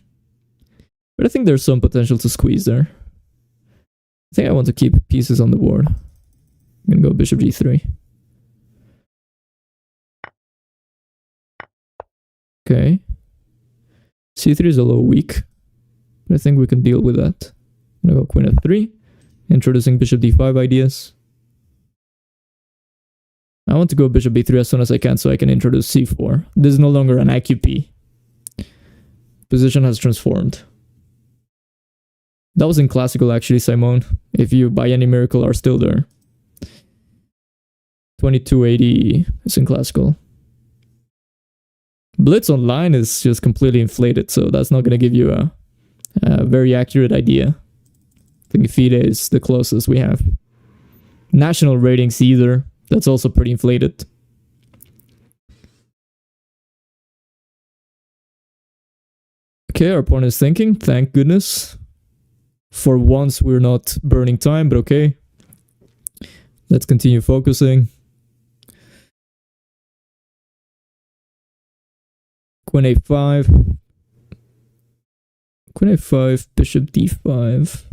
But I think there's some potential to squeeze there. I think I want to keep pieces on the board. I'm gonna go bishop g3. Okay. c3 is a little weak, but I think we can deal with that. I'm gonna go queen f3, introducing bishop d5 ideas. I want to go bishop b3 as soon as I can so I can introduce c4. This is no longer an IQP. Position has transformed. That was in classical actually, Simone. If you by any miracle are still there. 2280 is in classical. Blitz online is just completely inflated, so that's not going to give you a very accurate idea. I think FIDE is the closest we have. National ratings either. That's also pretty inflated. Okay, our opponent is thinking. Thank goodness. For once, we're not burning time, but okay. Let's continue focusing. Queen a5. Queen a5, bishop d5.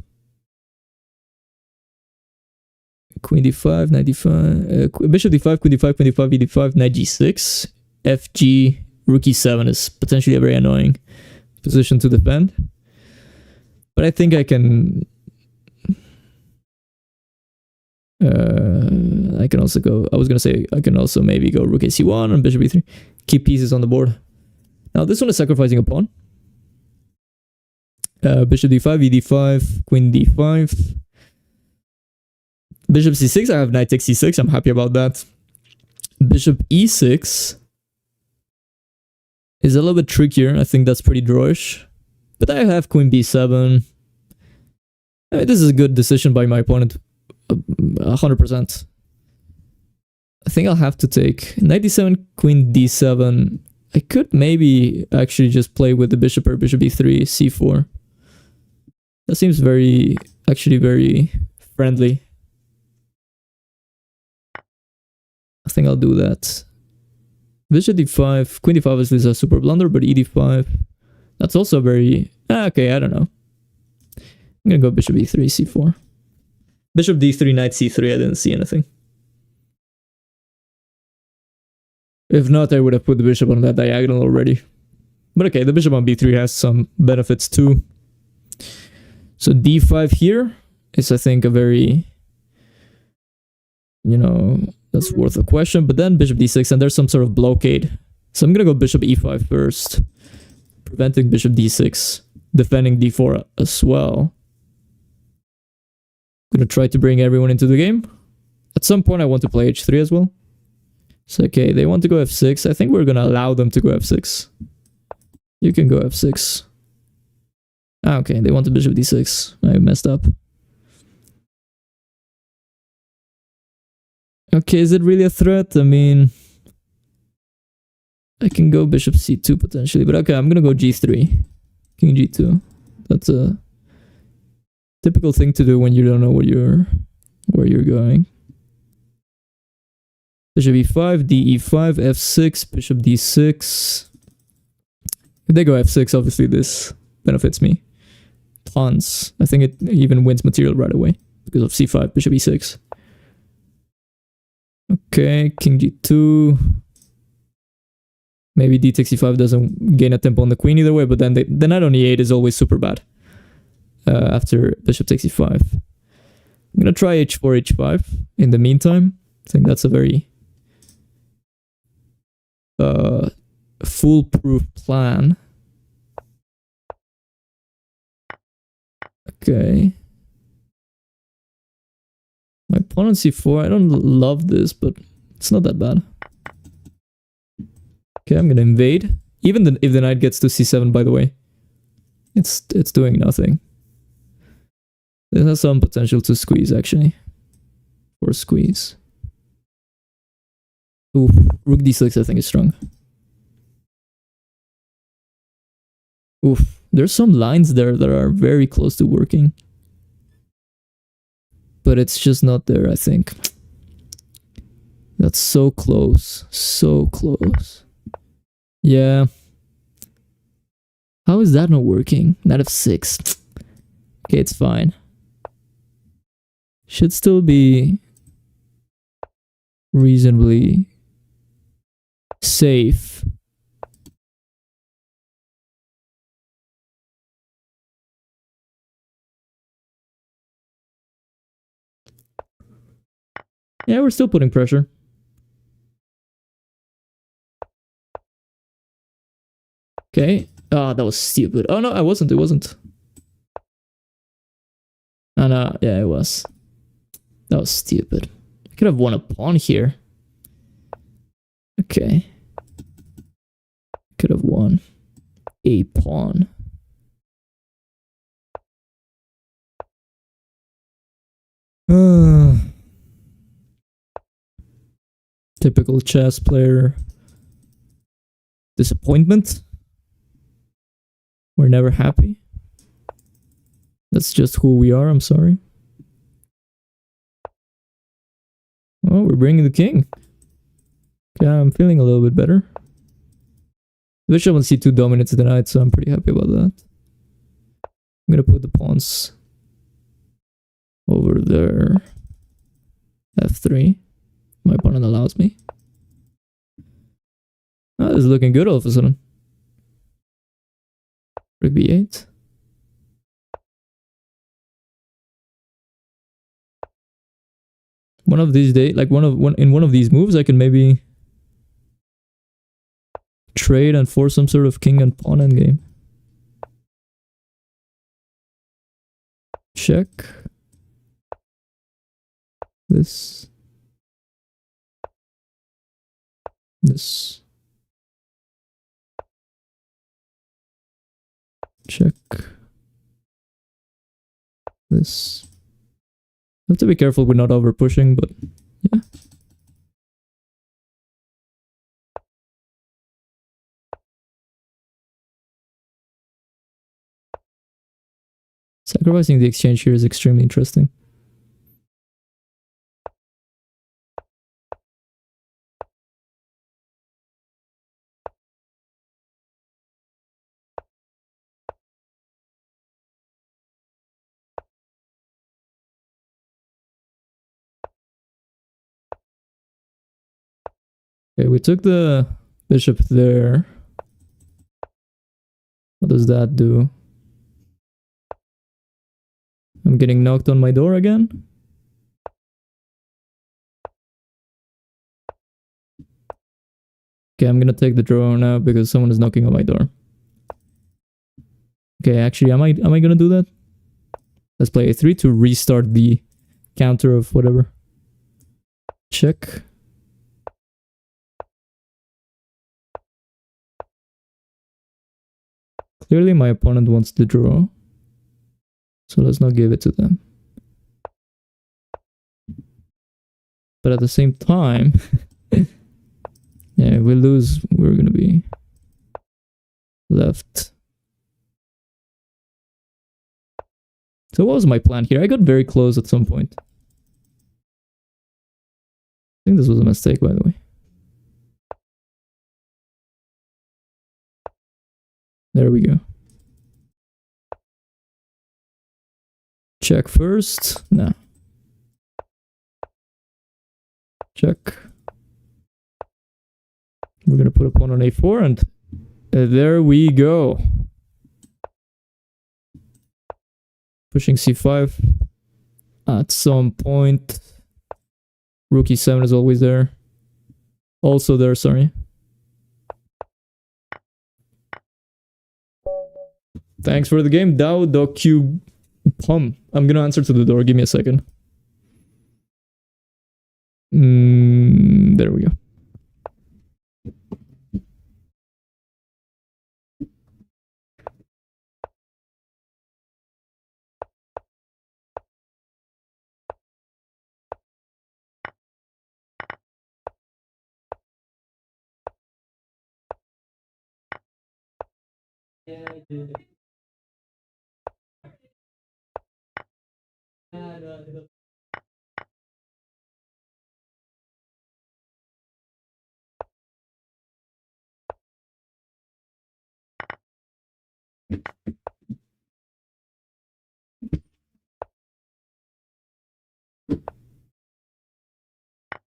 Queen d5, knight d5, bishop d5, queen d5, queen d5, e d5, knight g6, fg, rook e7 is potentially a very annoying position to defend. But I think I can... I can also go... I was going to say I can also maybe go rook ac1 and bishop e3. Keep pieces on the board. Now this one is sacrificing a pawn. Bishop d5, e d5, queen d5. Bishop c6, I have knight takes c6, I'm happy about that. Bishop e6 is a little bit trickier, I think that's pretty drawish. But I have queen b7. I mean, this is a good decision by my opponent, 100%. I think I'll have to take knight d7, queen d7. I could maybe actually just play with the bishop or bishop e3, c4. That seems actually very friendly. I think I'll do that. Bishop d5. Queen d5 is a super blunder, but e d5. That's also very... okay, I don't know. I'm gonna go bishop e3, c4. Bishop d3, knight c3, I didn't see anything. If not, I would have put the bishop on that diagonal already. But okay, the bishop on b3 has some benefits too. So d5 here is, I think, a very... You know, that's worth a question. But then bishop d6, and there's some sort of blockade. So I'm gonna go bishop e5 first. Preventing bishop d6. Defending d4 as well. I'm gonna try to bring everyone into the game. At some point I want to play h3 as well. So okay, they want to go f6. I think we're gonna allow them to go f6. You can go f6. Okay, they want the bishop d6. I messed up. Okay, is it really a threat? I mean, I can go bishop c2 potentially, but okay, I'm gonna go g3. King g2. That's a typical thing to do when you don't know where you're going. Bishop e5, d e5, f6, bishop d6. If they go f6, obviously this benefits me tons. I think it even wins material right away because of c5, bishop e6. Okay, king g2. Maybe d takes e5 doesn't gain a tempo on the queen either way, but then the knight on e8 is always super bad after bishop takes e5. I'm gonna try h4, h5 in the meantime. I think that's a very foolproof plan. Okay. My pawn on c4, I don't love this, but it's not that bad. Okay, I'm gonna invade. Even if the knight gets to c7, by the way, it's doing nothing. It has some potential to squeeze, actually. Or squeeze. Ooh, rook d6 I think is strong. Oof, there's some lines there that are very close to working. But it's just not there, I think. That's so close. So close. Yeah. How is that not working? Knight f6. Okay, it's fine. Should still be reasonably safe. Yeah, we're still putting pressure. Okay. Oh, that was stupid. Oh, no, I wasn't. It wasn't. Oh, no. Yeah, it was. That was stupid. I could have won a pawn here. Okay. Could have won a pawn. Typical chess player disappointment. We're never happy. That's just who we are, I'm sorry. Oh, we're bringing the king. Okay, I'm feeling a little bit better. The bishop on c2 dominates the knight, so I'm pretty happy about that. I'm gonna put the pawns over there. f3. My opponent allows me. Oh, this is looking good all of a sudden. Rook b8. One of these days, like in one of these moves, I can maybe trade and force some sort of king and pawn endgame. Check. This. This. Check. This. I have to be careful with not over pushing, but yeah. Sacrificing the exchange here is extremely interesting. Okay, we took the bishop there. What does that do? I'm getting knocked on my door again. Okay, I'm gonna take the draw now because someone is knocking on my door. Okay, actually, am I gonna do that? Let's play a3 to restart the counter of whatever. Check. Clearly my opponent wants the draw, so let's not give it to them. But at the same time, yeah, if we lose, we're gonna be left. So what was my plan here? I got very close at some point. I think this was a mistake, by the way. There we go. Check first. No. Check. We're gonna put a pawn on a4 and there we go. Pushing c5. At some point. Rook e7 is always there. Also there, sorry. Thanks for the game, Dao.cube Pum. I'm gonna answer to the door. Give me a second. There we go. Yeah, I did.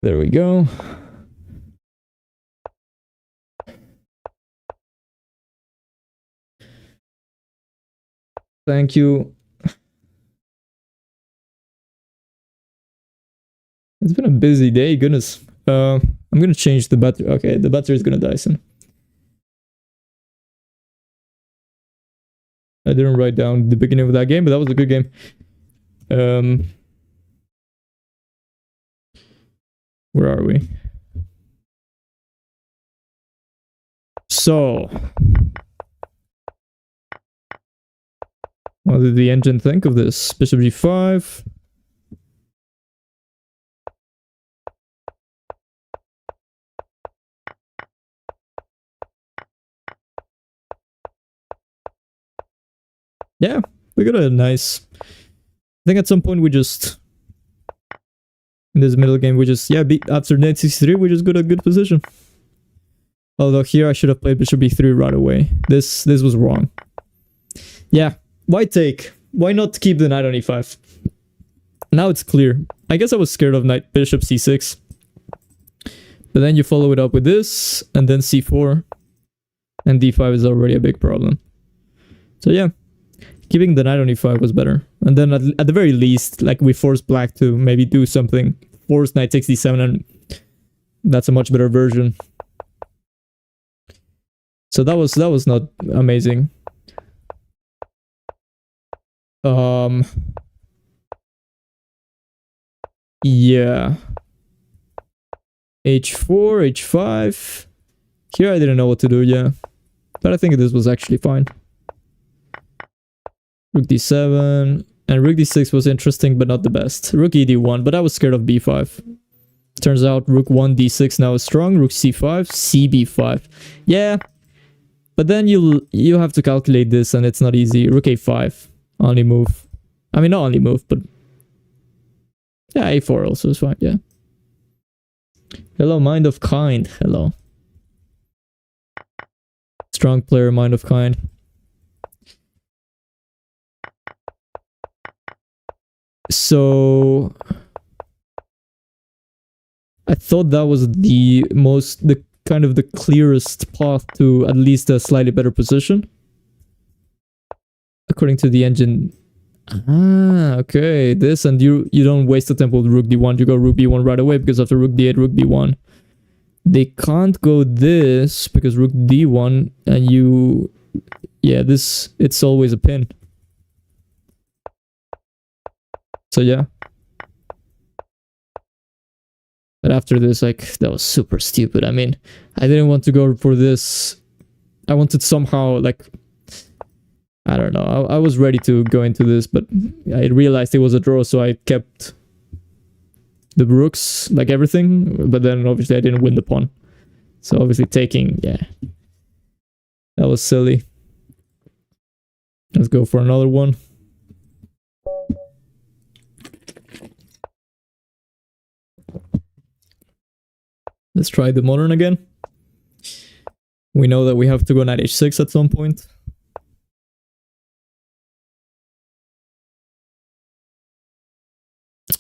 There we go. Thank you. It's been a busy day, goodness. I'm gonna change the battery. Okay, the battery is gonna die soon. I didn't write down the beginning of that game, but that was a good game. Where are we? So, what did the engine think of this? Bishop g5. Yeah, we got a nice... I think at some point we just... In this middle game, we just... Yeah, after knight c3, we just got a good position. Although here I should have played bishop b3 right away. This was wrong. Yeah, why take? Why not keep the knight on e5? Now it's clear. I guess I was scared of knight bishop c6. But then you follow it up with this, and then c4. And d5 is already a big problem. So yeah, keeping the knight on e5 was better. And then at the very least, like, we forced black to maybe do something. Force knight takes d7, and that's a much better version. So that was not amazing. Yeah. h4, h5. Here I didn't know what to do, yeah. But I think this was actually fine. Rook d7. And rook d6 was interesting, but not the best. Rook ed1, but I was scared of b5. Turns out rook 1 d6 now is strong. Rook c5, cb5. Yeah. But then you have to calculate this, and it's not easy. Rook a5. Only move. I mean, not only move, but... Yeah, a4 also is fine, yeah. Hello, Mind of Kind. Hello. Strong player, Mind of Kind. So... I thought that was the kind of the clearest path to at least a slightly better position. According to the engine. Ah, okay. This, and you don't waste the tempo with rook d1. You go rook b1 right away, because after rook d8, rook b1. They can't go this because rook d1, and you... Yeah, this, it's always a pin. So yeah. But after this, like, that was super stupid. I mean, I didn't want to go for this. I wanted somehow, like, I don't know. I was ready to go into this, but I realized it was a draw, so I kept the rooks, like everything. But then obviously I didn't win the pawn. So obviously taking, yeah. That was silly. Let's go for another one. Let's try the modern again. We know that we have to go knight h6 at some point.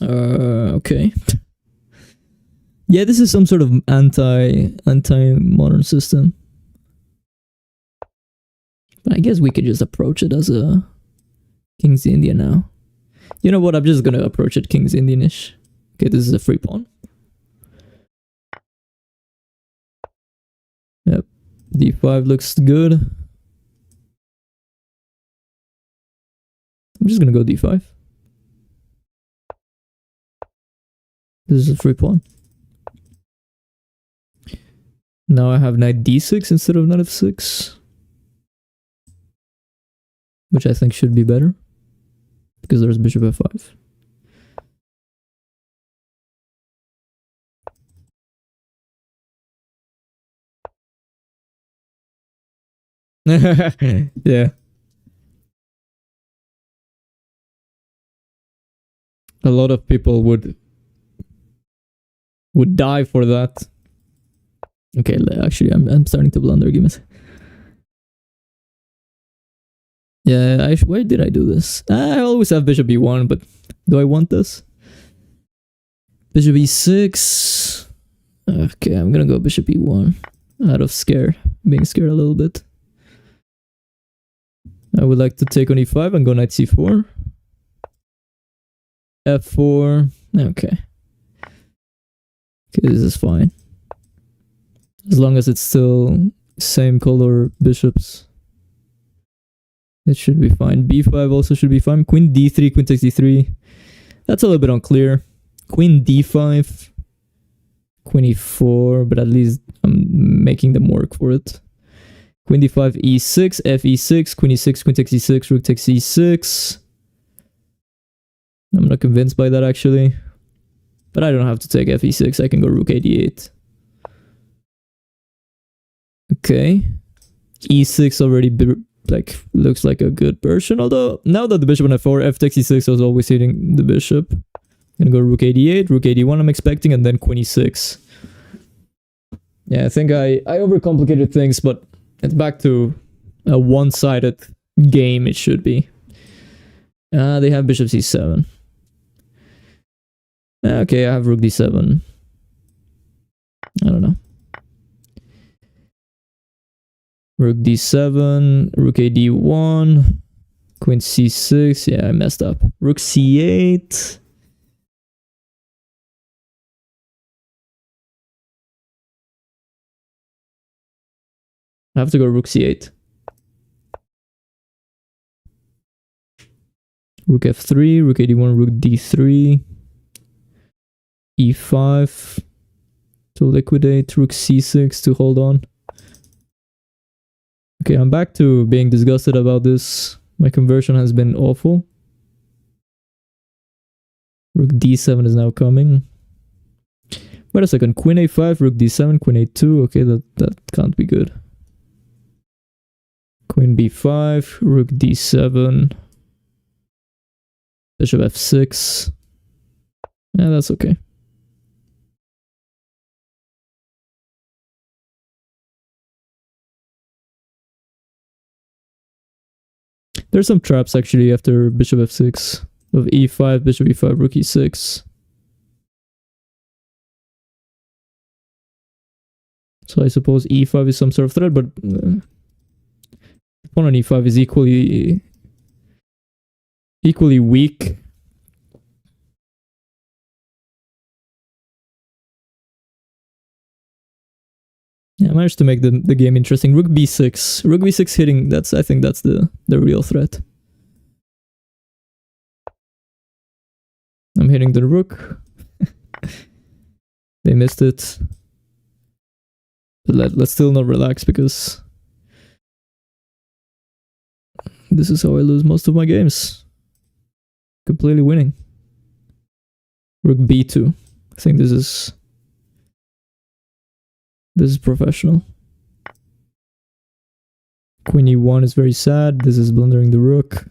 Okay. Yeah, this is some sort of anti-modern system. But I guess we could just approach it as a King's Indian now. You know what? I'm just gonna approach it King's Indian-ish. Okay, this is a free pawn. Yep. d5 looks good. I'm just gonna go d5. This is a free pawn. Now I have knight d6 instead of knight f6. Which I think should be better. Because there's bishop f5. Yeah. A lot of people would die for that. Okay, actually, I'm starting to blunder. Give me a second. Yeah, why did I do this? I always have bishop b1, but do I want this? Bishop e6. Okay, I'm gonna go bishop e1 out of being scared a little bit. I would like to take on e5 and go knight c4. f4. Okay. Okay, this is fine. As long as it's still same color bishops, it should be fine. b5 also should be fine. Queen d3, queen takes d3. That's a little bit unclear. Queen d5, queen e4, but at least I'm making them work for it. Queen d5, e6, f e6, queen e6, queen takes e6, rook takes e6. I'm not convinced by that actually. But I don't have to take f e6, I can go rook a d8. Okay. e6 already looks like a good version, although now that the bishop on f4, f takes e6 was always hitting the bishop. I'm gonna go rook a d8, rook a d1 I'm expecting, and then queen e6. Yeah, I think I overcomplicated things, but it's back to a one-sided game it should be. They have bishop c7. Okay, I have rook d7. I don't know. Rook d7, rook a d1, queen c6. Yeah, I messed up. Rook c8. I have to go rook c8. Rook f3, rook a d1, rook d3. e5 to liquidate, rook c6 to hold on. Okay, I'm back to being disgusted about this. My conversion has been awful. Rook d7 is now coming. Wait a second, queen a5, rook d7, queen a2. Okay, that can't be good. Queen b5, rook d7, bishop f6. Yeah, that's okay. There's some traps actually after bishop f6 of e5, bishop e5, rook e6. So I suppose e5 is some sort of threat, but pawn on e5 is equally weak. Yeah, I managed to make the game interesting. Rook b6. Rook b6 hitting, I think that's the real threat. I'm hitting the rook. They missed it. But let's still not relax, because this is how I lose most of my games. Completely winning. Rook b2. I think this is professional. Queen e1 is very sad. This is blundering the rook.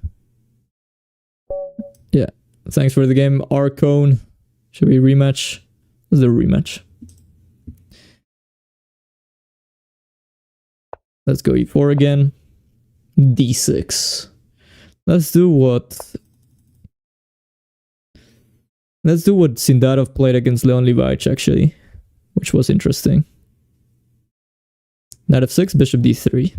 Yeah. Thanks for the game, Arcone. Should we rematch? Let's do a rematch. Let's go e4 again. d6. Let's do what Sindarov played against Leon Livaic, actually, which was interesting. Knight f6, bishop d3.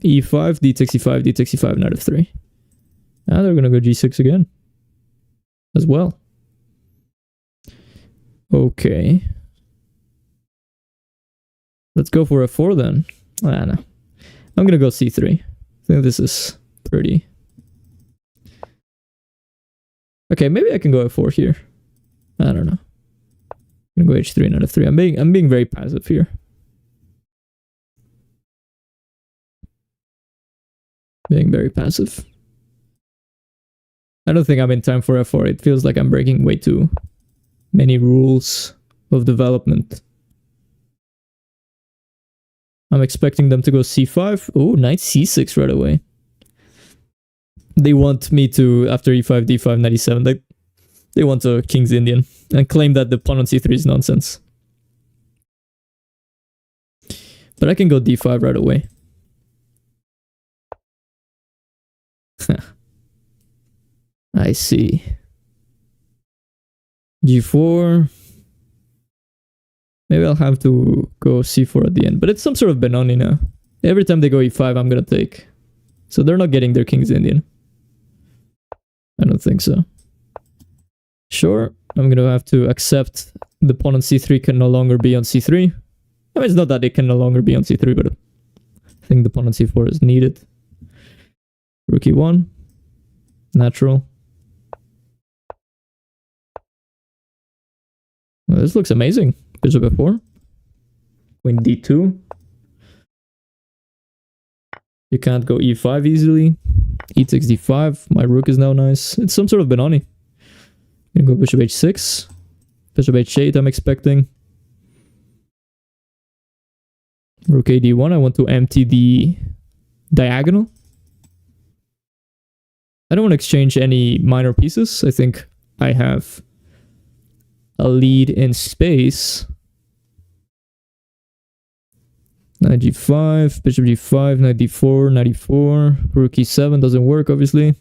e5, d takes e5, d takes e5, knight f3. Now they're gonna go g6 again as well. Okay. Let's go for f4 then. Ah, no. I'm gonna go c3. I think this is pretty. Okay, maybe I can go f4 here. I don't know. I'm gonna go h3, knight f3. I'm being very passive here. Being very passive. I don't think I'm in time for f4. It feels like I'm breaking way too many rules of development. I'm expecting them to go c5. Oh, knight c6 right away. They want me to, after e5, d5, knight e7, they want a King's Indian and claim that the pawn on c3 is nonsense. But I can go d5 right away. I see. g4. Maybe I'll have to go c4 at the end. But it's some sort of Benoni now. Every time they go e5, I'm gonna take. So they're not getting their King's Indian. I don't think so. Sure, I'm gonna have to accept the pawn on c3 can no longer be on c3. I mean, it's not that it can no longer be on c3, but I think the pawn on c4 is needed. Rook e1. Natural. Well, this looks amazing. Bishop f4. Queen d2. You can't go e5 easily. E takes d5. My rook is now nice. It's some sort of Benoni. I'm gonna go bishop h6. Bishop h8 I'm expecting. Rook a d1. I want to empty the diagonal. I don't want to exchange any minor pieces. I think I have a lead in space. Knight g5, bishop g5, knight d4, knight e4, rook e7 doesn't work, obviously.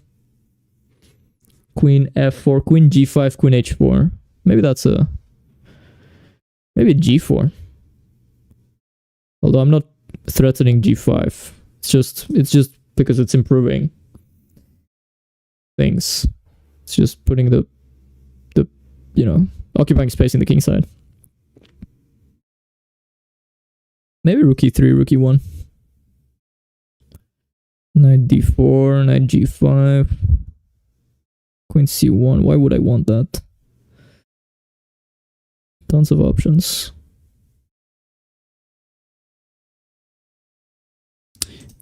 Queen f4, queen g5, queen h4. Maybe that's a... Maybe g4. Although I'm not threatening g5. It's just because it's improving things. It's just putting the you know, occupying space in the king side. Maybe rook e3, rook e1. Knight d4, knight g5. Queen c1. Why would I want that? Tons of options.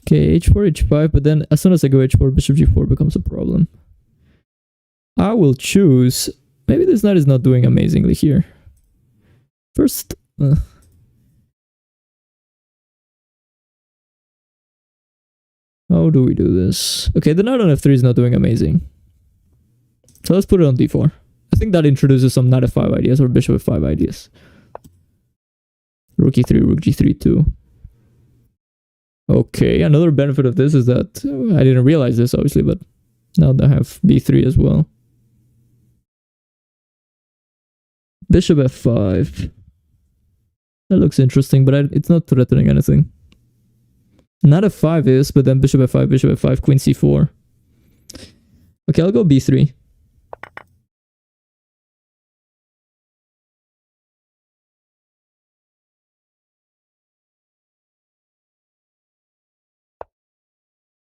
Okay, h4, h5, but then as soon as I go h4, bishop g4 becomes a problem. I will choose... Maybe this knight is not doing amazingly here. First... How do we do this? Okay, the knight on f3 is not doing amazing. So let's put it on d4. I think that introduces some knight f5 ideas or bishop f5 ideas. Rook e3, rook g3 too. Okay, another benefit of this is that I didn't realize this obviously, but Now they have b3 as well. Bishop f5. That looks interesting, but it's not threatening anything. Not f5 is, but then bishop f5, queen c4. Okay, I'll go b3.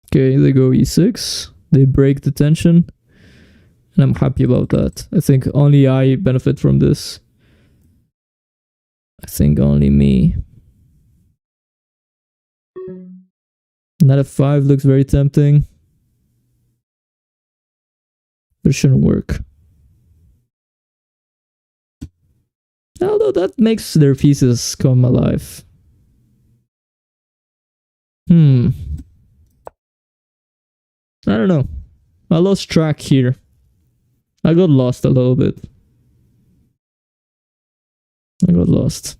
Okay, they go e6. They break the tension. And I'm happy about that. I think only I benefit from this. I think only me. Knight f5 looks very tempting. But it shouldn't work. Although that makes their pieces come alive. I don't know. I lost track here. I got lost a little bit. I got lost.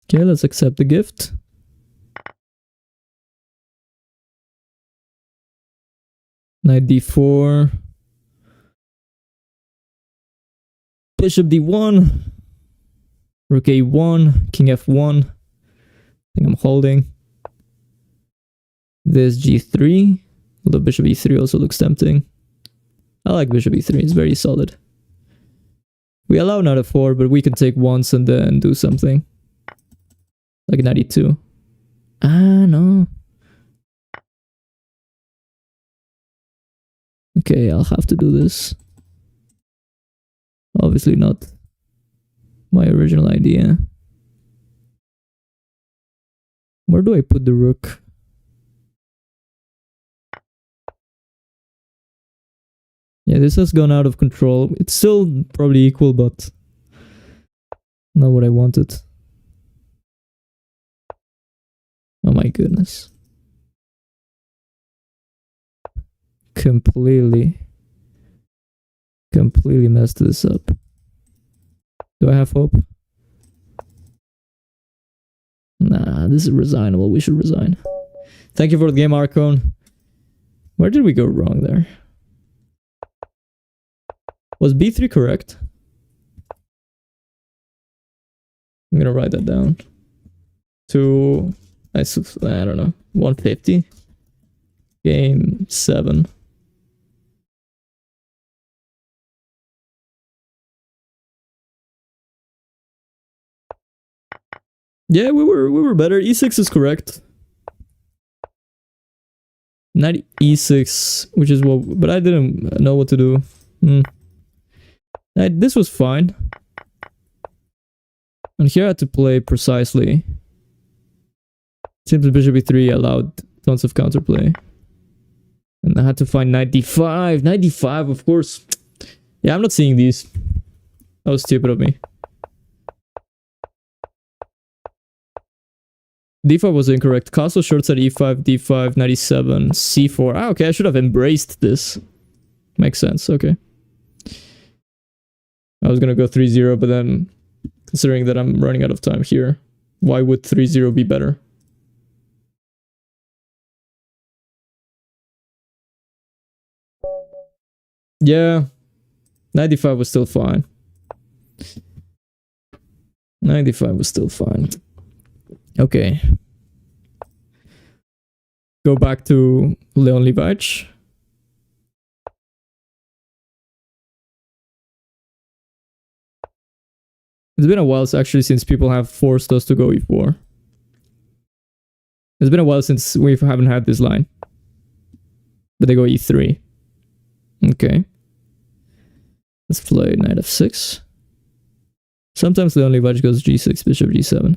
Okay, let's accept the gift. Knight d4. Bishop d1. Rook a1. King f1. I think I'm holding. This g3. Although bishop e3 also looks tempting. I like bishop e3. It's very solid. We allow knight f4, but we can take once and then do something. Like knight e2. Ah, no. Okay, I'll have to do this. Obviously not my original idea. Where do I put the rook? Yeah, this has gone out of control. It's still probably equal, but not what I wanted. Oh my goodness. Completely messed this up. Do I have hope? Nah, this is resignable. We should resign. Thank you for the game, Archon. Where did we go wrong there? Was b3 correct? I'm gonna write that down. To, I don't know, 150. Game 7. Yeah, we were better. E6 is correct. Knight e6, which is what, but I didn't know what to do. This was fine. And here I had to play precisely. Simply bishop e3 allowed tons of counterplay. And I had to find knight d5. Knight d5, of course. Yeah, I'm not seeing these. That was stupid of me. d5 was incorrect. Castle shorts at e5, d5, knight e7, c4. Ah, okay, I should have embraced this. Makes sense, okay. I was gonna go 3-0, but then, considering that I'm running out of time here, why would 3-0 be better? Yeah, 95 was still fine. 95 was still fine. Okay. Go back to Leon Levitch. It's been a while actually since people have forced us to go e4. It's been a while since we haven't had this line. But they go e3. Okay. Let's play knight f6. Sometimes Leon Levitch goes g6, bishop g7.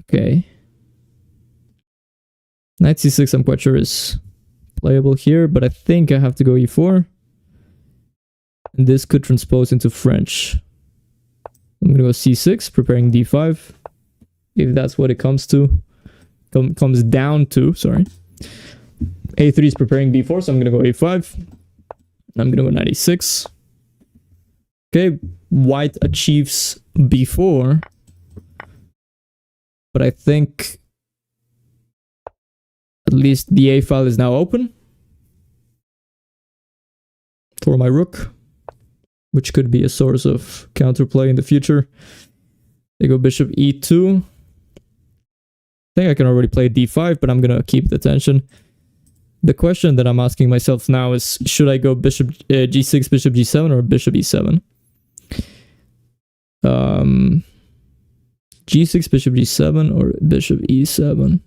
Okay. Knight c6 I'm quite sure is playable here, but I think I have to go e4. And this could transpose into French. I'm gonna go c6, preparing d5. If that's what it comes to. Comes down to, sorry. a3 is preparing b4, so I'm gonna go a5. I'm gonna go knight e6. Okay, white achieves b4. But I think at least the a file is now open for my rook, which could be a source of counterplay in the future. They go bishop e2. I think I can already play d5, but I'm gonna keep the tension. The question that I'm asking myself now is, should I go bishop g6, bishop g7, or bishop e7? G6, bishop g7, or bishop e7?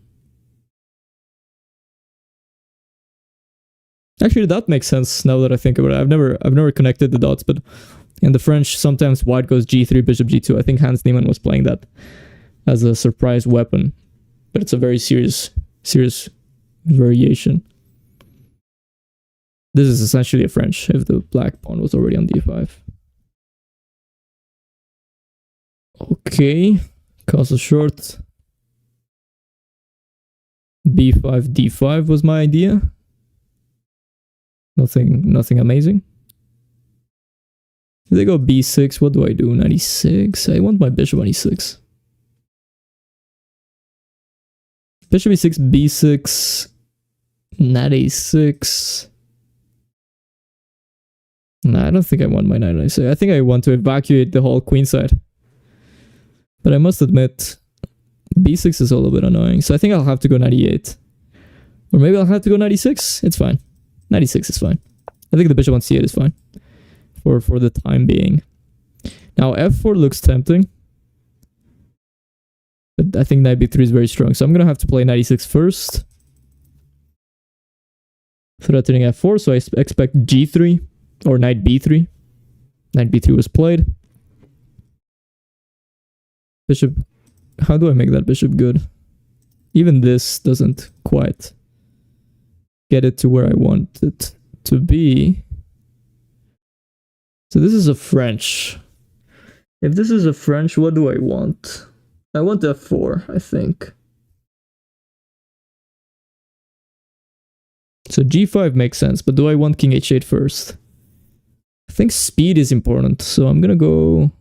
Actually, that makes sense now that I think about it. I've never connected the dots, but in the French, sometimes white goes g3, bishop g2. I think Hans Niemann was playing that as a surprise weapon, but it's a very serious variation. This is essentially a French if the black pawn was already on d5. Okay, castle short. b5, d5 was my idea. Nothing amazing. If they go b6, what do I do? 96? I want my bishop on e6. Bishop e6, b6, knight a6. Nah, I don't think I want my knight on a6. I think I want to evacuate the whole queenside. But I must admit, b6 is a little bit annoying. So I think I'll have to go knight e8. Or maybe I'll have to go knight e6. It's fine. Knight e6 is fine. I think the bishop on c8 is fine. For the time being. Now f4 looks tempting. But I think knight b3 is very strong. So I'm going to have to play knight e6 first. Threatening f4. So I expect g3 or knight b3. Knight b3 was played. Bishop. How do I make that bishop good? Even this doesn't quite get it to where I want it to be. So this is a French. If this is a French, what do I want? I want f4, I think. So g5 makes sense, but do I want king h8 first? I think speed is important, so I'm gonna go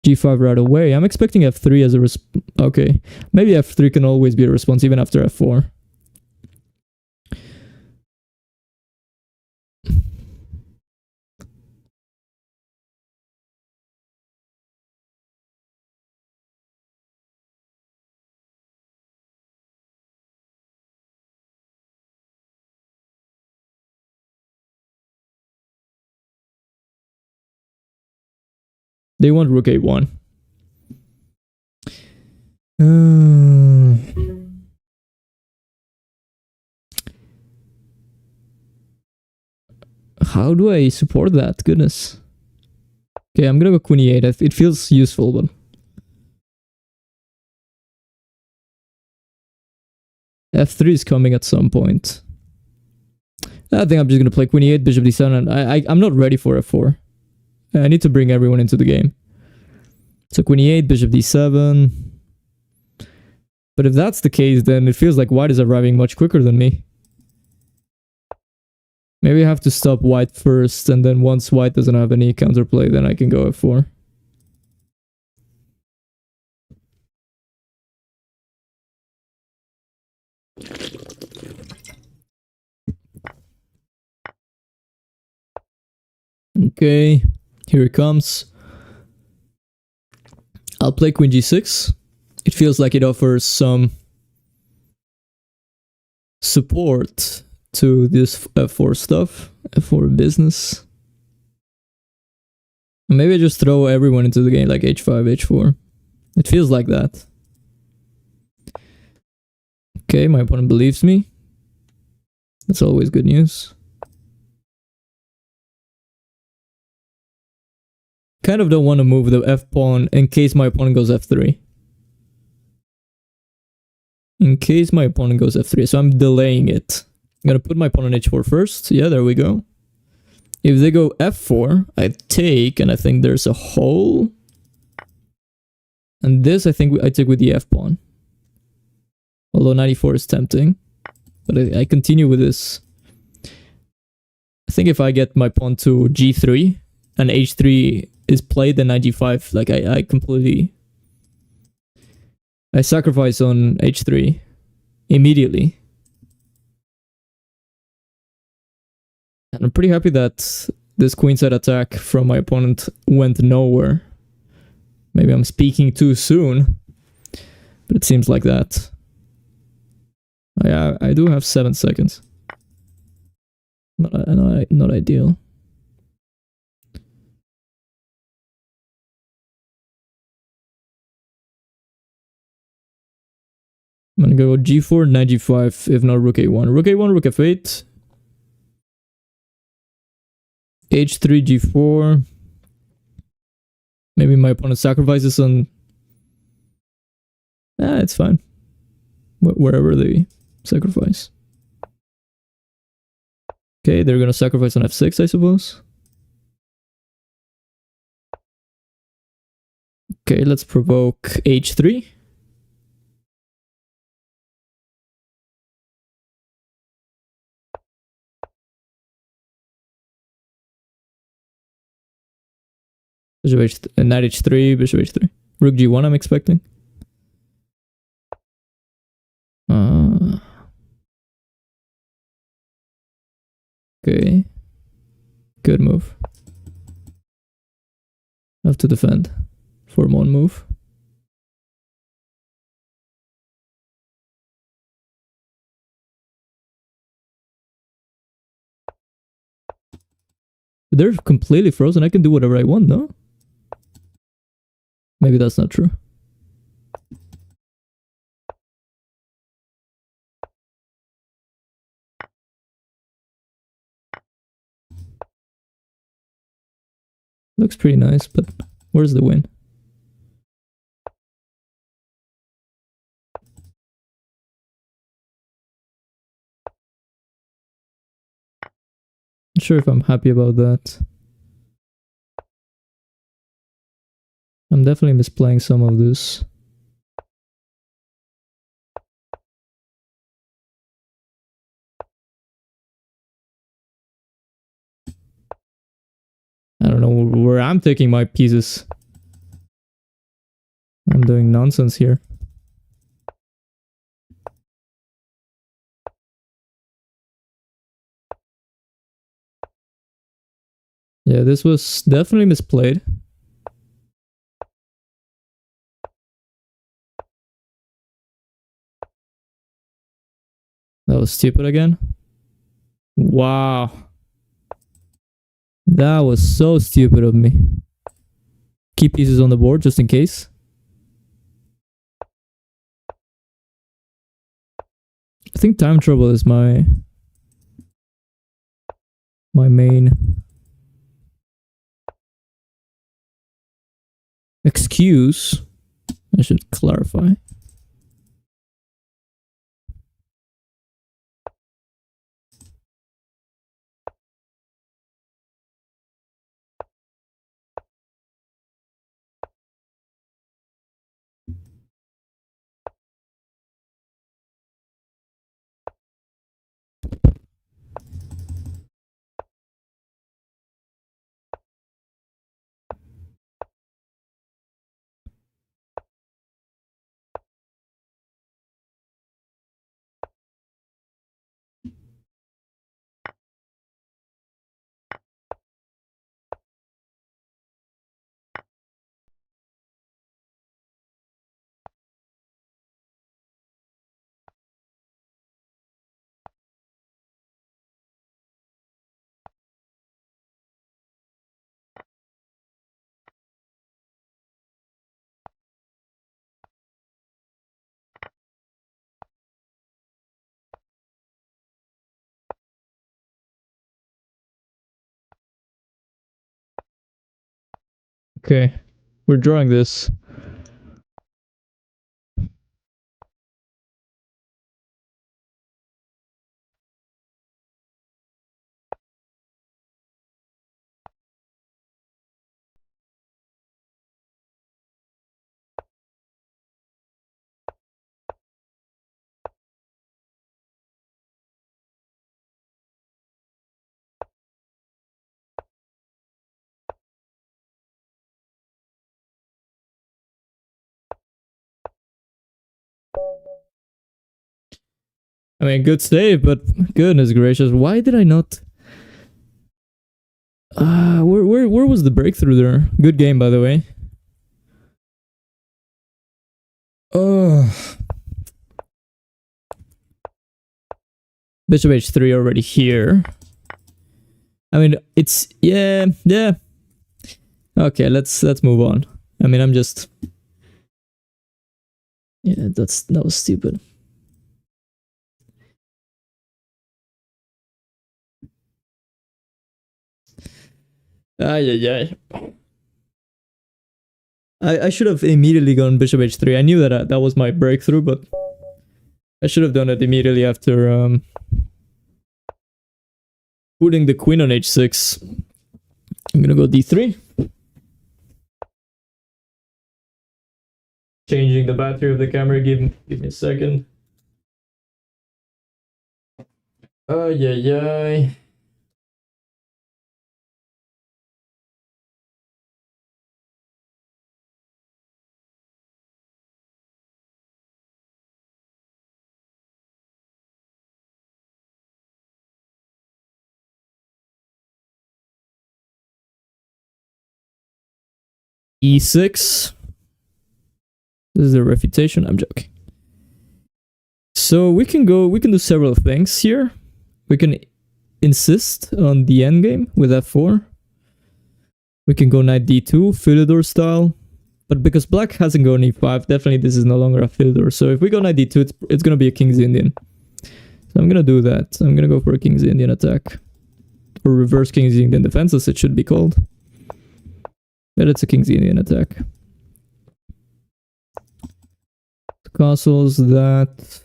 g5 right away. I'm expecting f3 as a response. Okay, maybe f3 can always be a response even after f4. They want rook a1. How do I support that? Goodness. Okay, I'm gonna go queen e8. It feels useful, but f3 is coming at some point. I think I'm just gonna play queen e8, bishop d7, and I'm not ready for f4. I need to bring everyone into the game. So queen e8, bishop d7. But if that's the case, then it feels like white is arriving much quicker than me. Maybe I have to stop white first, and then once white doesn't have any counterplay, then I can go f4. Okay, here it comes. I'll play queen g6. It feels like it offers some support to this f4 stuff, f4 business. Maybe I just throw everyone into the game like h5, h4. It feels like that. Okay, my opponent believes me. That's always good news. Kind of don't want to move the f-pawn in case my opponent goes f3. In case my opponent goes f3, so I'm delaying it. I'm gonna put my pawn on h4 first. Yeah, there we go. If they go f4, I take, and I think there's a hole. And this, I think I take with the f-pawn. Although 94 is tempting. But I continue with this. I think if I get my pawn to g3 and h3 is played, then knight g5, like I completely... I sacrifice on h3 immediately. And I'm pretty happy that this queenside attack from my opponent went nowhere. Maybe I'm speaking too soon, but it seems like that. I do have 7 seconds. Not ideal. I'm gonna go g4, knight g5, if not rook a1. Rook a1, rook f8. h3, g4. Maybe my opponent sacrifices on... it's fine. Wherever they sacrifice. Okay, they're gonna sacrifice on f6, I suppose. Okay, let's provoke h3. Bishop h3, knight h3, bishop h3. Rook g1, I'm expecting. Okay. Good move. I have to defend for one move. They're completely frozen. I can do whatever I want, no? Maybe that's not true. Looks pretty nice, but where's the win? Not sure if I'm happy about that. I'm definitely misplaying some of this. I don't know where I'm taking my pieces. I'm doing nonsense here. Yeah, this was definitely misplayed. That was stupid again. Wow. That was so stupid of me. Keep pieces on the board just in case. I think time trouble is my main excuse. I should clarify. Okay, we're drawing this. I mean, good save, but goodness gracious, why did I not? Where was the breakthrough there? Good game, by the way. Oh. Bishop h3 already here. I mean, it's yeah. Okay, let's move on. I mean, I'm just that was stupid. I should have immediately gone bishop h3. I knew that that was my breakthrough, but I should have done it immediately after putting the queen on h6. I'm gonna go d3. Changing the battery of the camera. Give me a second. E6. This is the refutation. I'm joking. So we can do several things here. We can insist on the endgame with f4. We can go knight d2, Philidor style. But because black hasn't gone e5, definitely this is no longer a Philidor. So if we go knight d2, it's going to be a King's Indian. So I'm going to do that. I'm going to go for a King's Indian attack. Or reverse King's Indian defense, as it should be called. But it's a King's Indian attack. Castles, that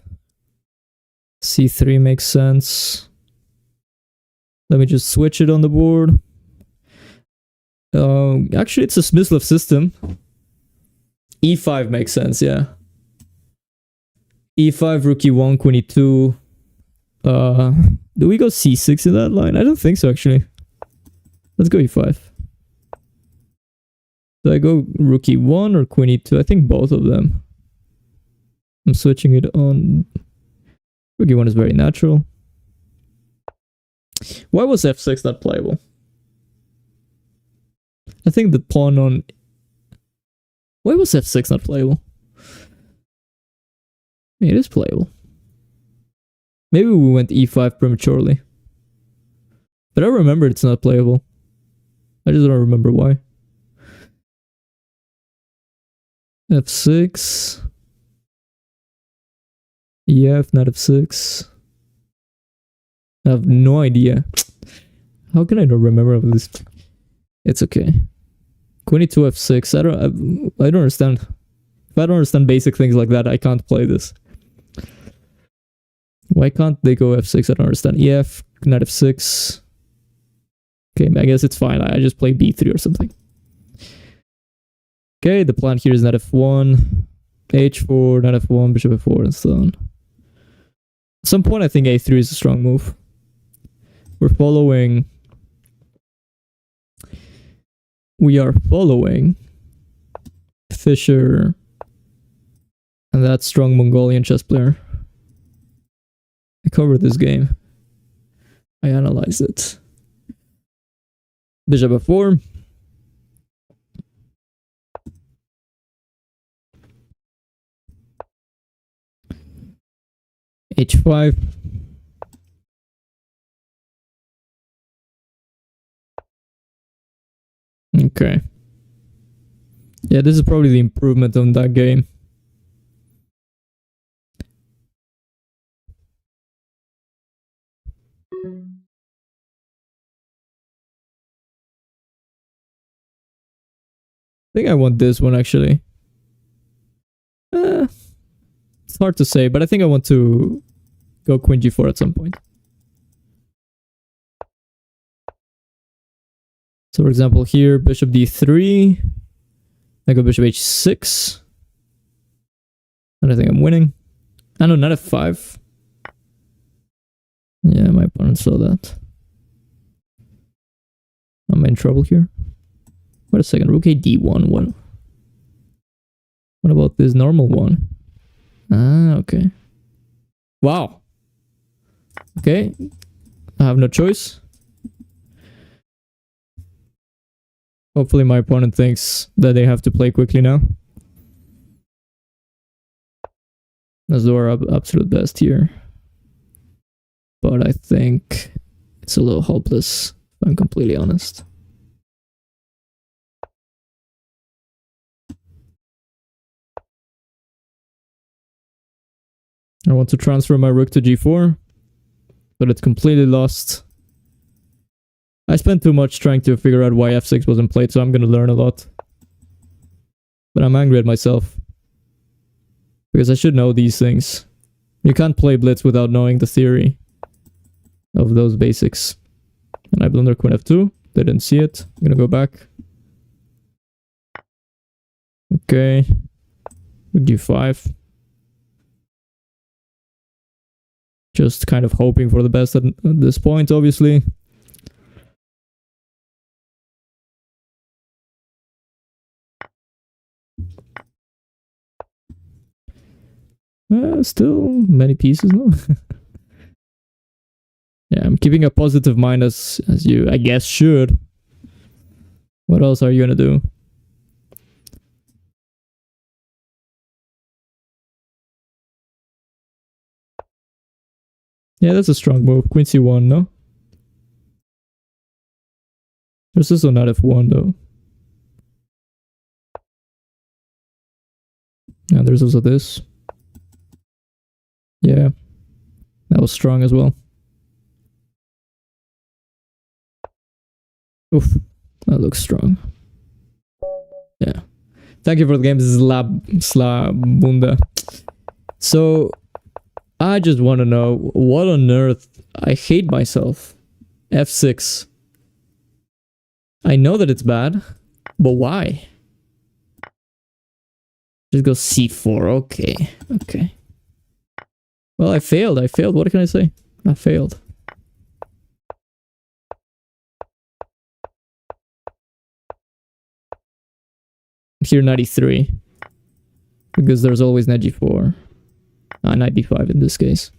c3 makes sense. Let me just switch it on the board. Actually, it's a Smyslov system. e5 makes sense, yeah. e5, rook e1, queen e2. Do we go c6 in that line? I don't think so, actually. Let's go e5. Do I go rook e1 or queen e2? I think both of them. I'm switching it on. Rook e1 is very natural. Why was f6 not playable? I think the pawn on... Why was f6 not playable? It is playable. Maybe we went e5 prematurely. But I remember it's not playable. I just don't remember why. f6... EF, knight f6. I have no idea. How can I not remember this? It's okay. Queen e2, f6. I don't understand. If I don't understand basic things like that, I can't play this. Why can't they go f6? I don't understand. EF, knight f6. Okay, I guess it's fine. I just play b3 or something. Okay, the plan here is knight f1, h4, knight f1, bishop f4, and so on. At some point, I think a3 is a strong move. We are following Fischer and that strong Mongolian chess player. I covered this game. I analyzed it. Bishop f4. h5. Okay. Yeah, this is probably the improvement on that game. I think I want this one actually. It's hard to say, but I think I want to go queen g4 at some point. So for example here, bishop d3. I go bishop h6. And I think I'm winning. I know, knight f5. Yeah, my opponent saw that. I'm in trouble here. Wait a second, rook a d1. What about this normal one? Ah, okay. Wow. Okay, I have no choice. Hopefully my opponent thinks that they have to play quickly now. Let's do our absolute best here. But I think it's a little hopeless, if I'm completely honest. I want to transfer my rook to g4, but it's completely lost. I spent too much trying to figure out why f6 wasn't played, so I'm gonna learn a lot. But I'm angry at myself. Because I should know these things. You can't play blitz without knowing the theory of those basics. And I blunder queen f2. They didn't see it. I'm gonna go back. Okay. With g5. Just kind of hoping for the best at this point, obviously. Still many pieces, no? Yeah, I'm keeping a positive mind as you, I guess, should. What else are you gonna do? Yeah, that's a strong move. Queen c1, no? There's also not f1, though. Yeah, there's also this. Yeah, that was strong as well. Oof, that looks strong. Yeah. Thank you for the game. This is Slabunda. So, I just want to know, what on earth? I hate myself. f6. I know that it's bad, but why? Just go c4. Okay. Okay. Well, I failed. What can I say? I failed. Here, knight e3. Because there's always knight g4. Knight d5 in this case.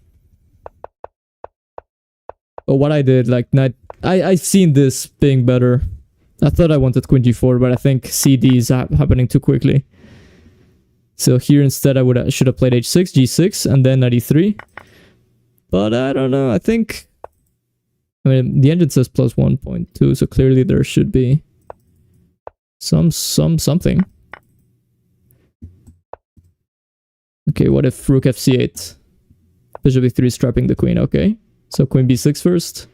But what I did, like, knight... I've seen this being better. I thought I wanted queen g4, but I think cd is happening too quickly. So here instead I should have played h6, g6, and then knight e3. But I don't know, I think... I mean, the engine says plus 1.2, so clearly there should be something. Okay, what if rook fc8? Bishop e3 is trapping the queen, okay. So queen b6 first.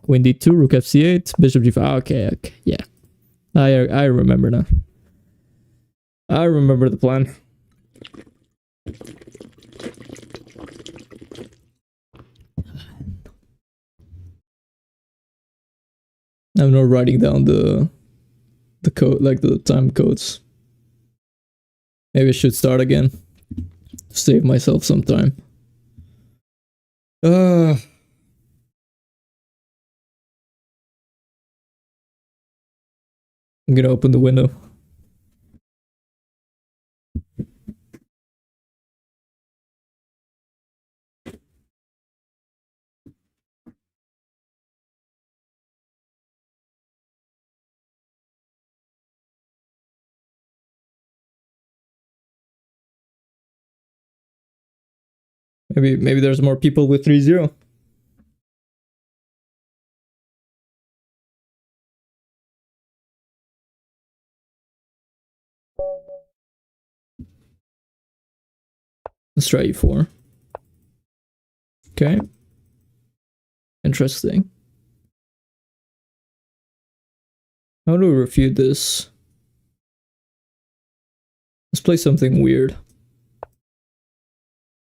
Queen d2, rook fc8, bishop g5. Okay, yeah. I remember now. I remember the plan. I'm not writing down the code, like the time codes. Maybe I should start again. Save myself some time. I'm gonna open the window. Maybe there's more people with 3-0. Let's try e4. Okay. Interesting. How do we refute this? Let's play something weird.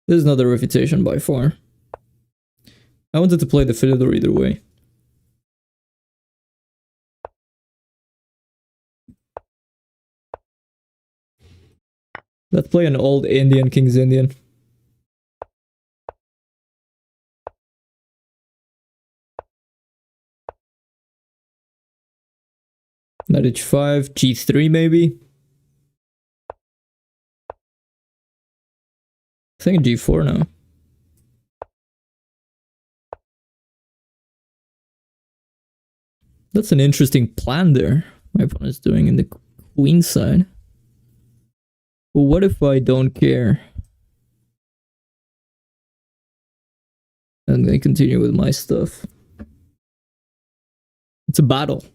This is not a refutation by far. I wanted to play the fiddler either way. Let's play an old Indian, King's Indian. Knight h5, g3 maybe? I think g4 now. That's an interesting plan there. My opponent's doing in the queen side. But what if I don't care? I'm gonna continue with my stuff. It's a battle.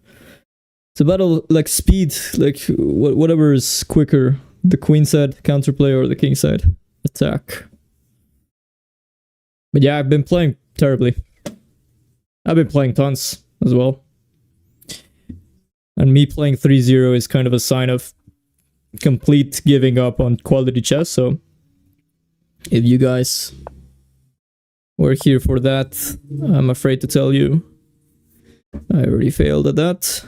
It's a battle like speed, like whatever is quicker. The queen side counterplay or the king side attack. But yeah, I've been playing terribly. I've been playing tons as well. And me playing 3-0 is kind of a sign of complete giving up on quality chess. So if you guys were here for that, I'm afraid to tell you I already failed at that.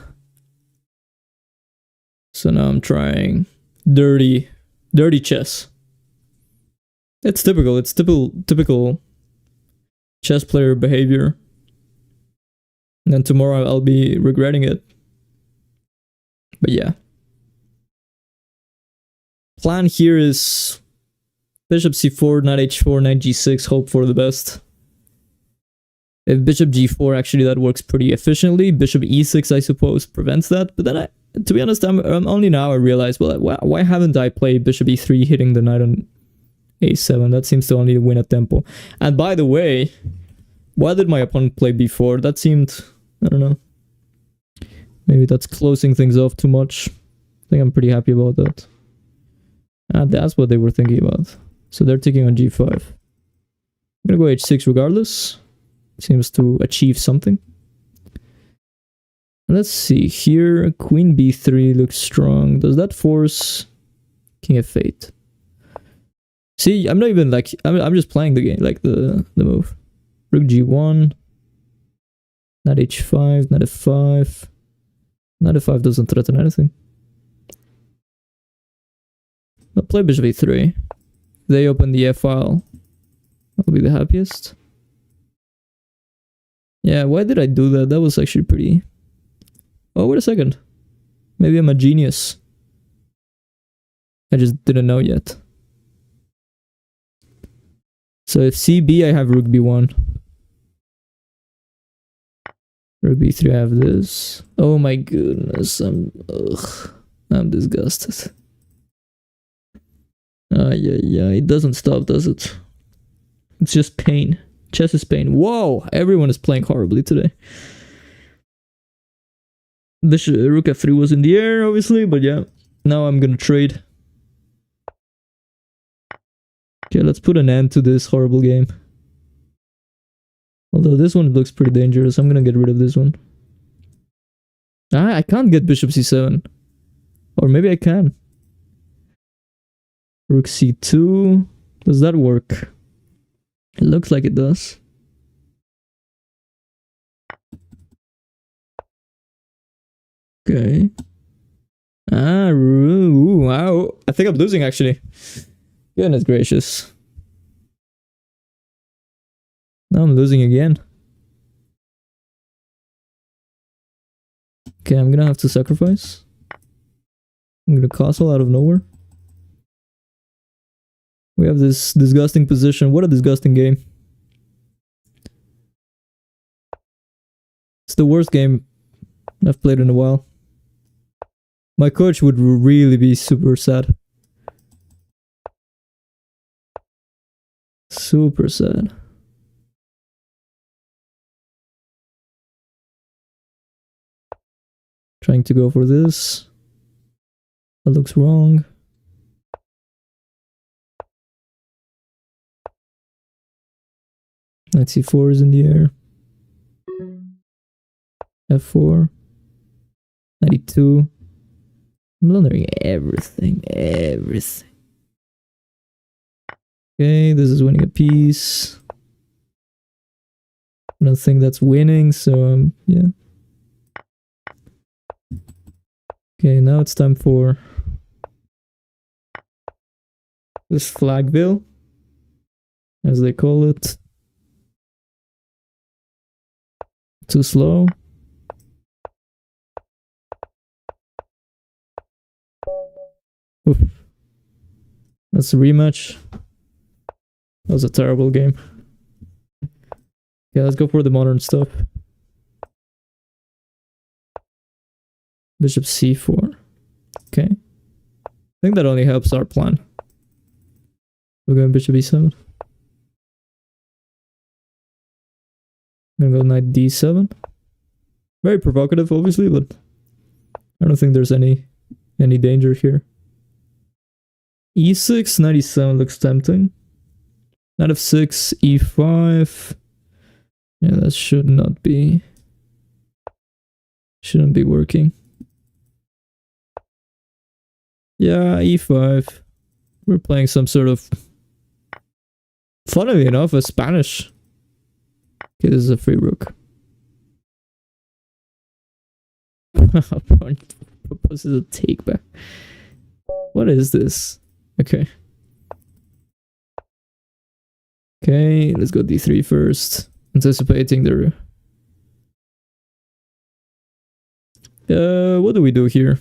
So now I'm trying dirty chess. It's typical. It's typical chess player behavior. And then tomorrow I'll be regretting it. But yeah. Plan here is bishop c4, knight h4, knight g6, hope for the best. If bishop g4, actually that works pretty efficiently. Bishop e6, I suppose, prevents that. But then, to be honest, I'm only now I realize, well, why haven't I played bishop e3 hitting the knight on a7? That seems to only win at tempo. And by the way, why did my opponent play b4? That seemed, I don't know. Maybe that's closing things off too much. I think I'm pretty happy about that. And that's what they were thinking about. So they're taking on g5. I'm gonna go h6 regardless. Seems to achieve something. Let's see here. Queen b3 looks strong. Does that force king f8? See, I'm not even like I'm just playing the game, like the move. Rook g1. Knight h5. Knight f5. Knight f5 doesn't threaten anything. I'll play bishop e3. They open the f-file. I'll be the happiest. Yeah, why did I do that? That was actually pretty... Oh, wait a second. Maybe I'm a genius. I just didn't know yet. So if cb, I have rook b1. Rook b3, I have this. Oh my goodness, I'm disgusted. Yeah, it doesn't stop, does it? It's just pain. Chess is pain. Whoa, everyone is playing horribly today. Bishop rook f3 was in the air, obviously, but yeah. Now I'm gonna trade. Okay, let's put an end to this horrible game. Although this one looks pretty dangerous. I'm gonna get rid of this one. I can't get bishop c7. Or maybe I can. Rook c2. Does that work? It looks like it does. Okay. Wow. I think I'm losing actually. Goodness gracious. Now I'm losing again. Okay, I'm gonna have to sacrifice. I'm gonna castle out of nowhere. We have this disgusting position. What a disgusting game. It's the worst game I've played in a while. My coach would really be super sad. Super sad. Trying to go for this. That looks wrong. Knight c4 is in the air. f4. Knight e2. I'm blundering everything. Okay, this is winning a piece. I don't think that's winning, so yeah. Okay, now it's time for this flagville, as they call it. Too slow. Oof. That's a rematch. That was a terrible game. Yeah, let's go for the modern stuff. Bishop c4. Okay. I think that only helps our plan. We're going bishop e7. I'm gonna go knight d7. Very provocative, obviously, but I don't think there's any danger here. e6, knight e7 looks tempting. Knight f6, e5. Yeah, that shouldn't be working. Yeah, e5. We're playing some sort of, funnily enough, a Spanish. Okay, this is a free rook. Proposes a take back. What is this? Okay. Okay, let's go d3 first. Anticipating the... what do we do here?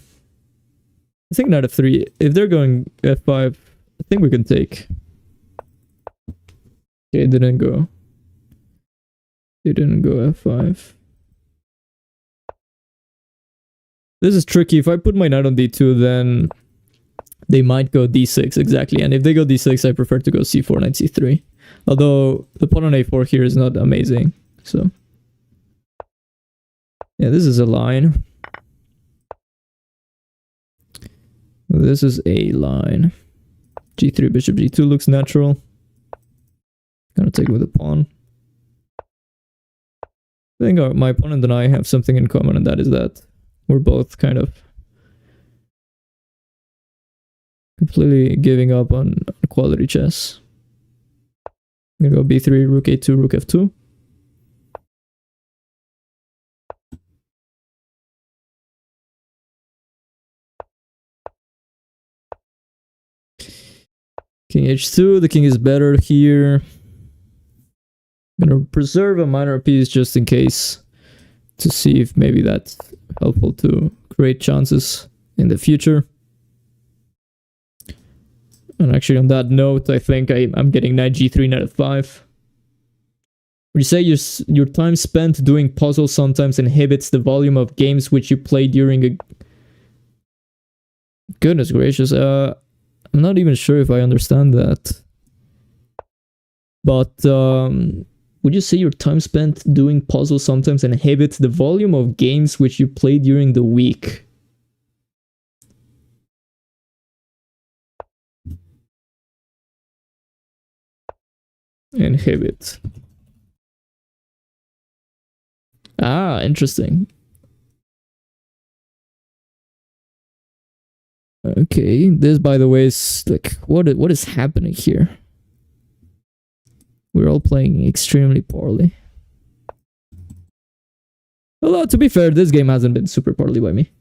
I think knight f3. If they're going f5, I think we can take. Okay, it didn't go. It didn't go f5. This is tricky. If I put my knight on d2, then they might go d6, exactly. And if they go d6, I prefer to go c4, knight c3. Although the pawn on a4 here is not amazing. So, yeah, this is a line. This is a line. g3, bishop g2 looks natural. Gonna take with the pawn. I think my opponent and I have something in common, and that is that we're both kind of completely giving up on quality chess. I'm gonna go b3, rook a2, rook f2. King h2, the king is better here. I'm gonna preserve a minor piece just in case, to see if maybe that's helpful to create chances in the future. And actually on that note, I think I'm getting knight g3, knight f5. Would you say your time spent doing puzzles sometimes inhibits the volume of games which you play during a... Goodness gracious, I'm not even sure if I understand that. But would you say your time spent doing puzzles sometimes inhibits the volume of games which you play during the week? Inhibit. Ah, interesting. Okay, this, by the way, is like, what is happening here? We're all playing extremely poorly. Although, to be fair, this game hasn't been super poorly by me.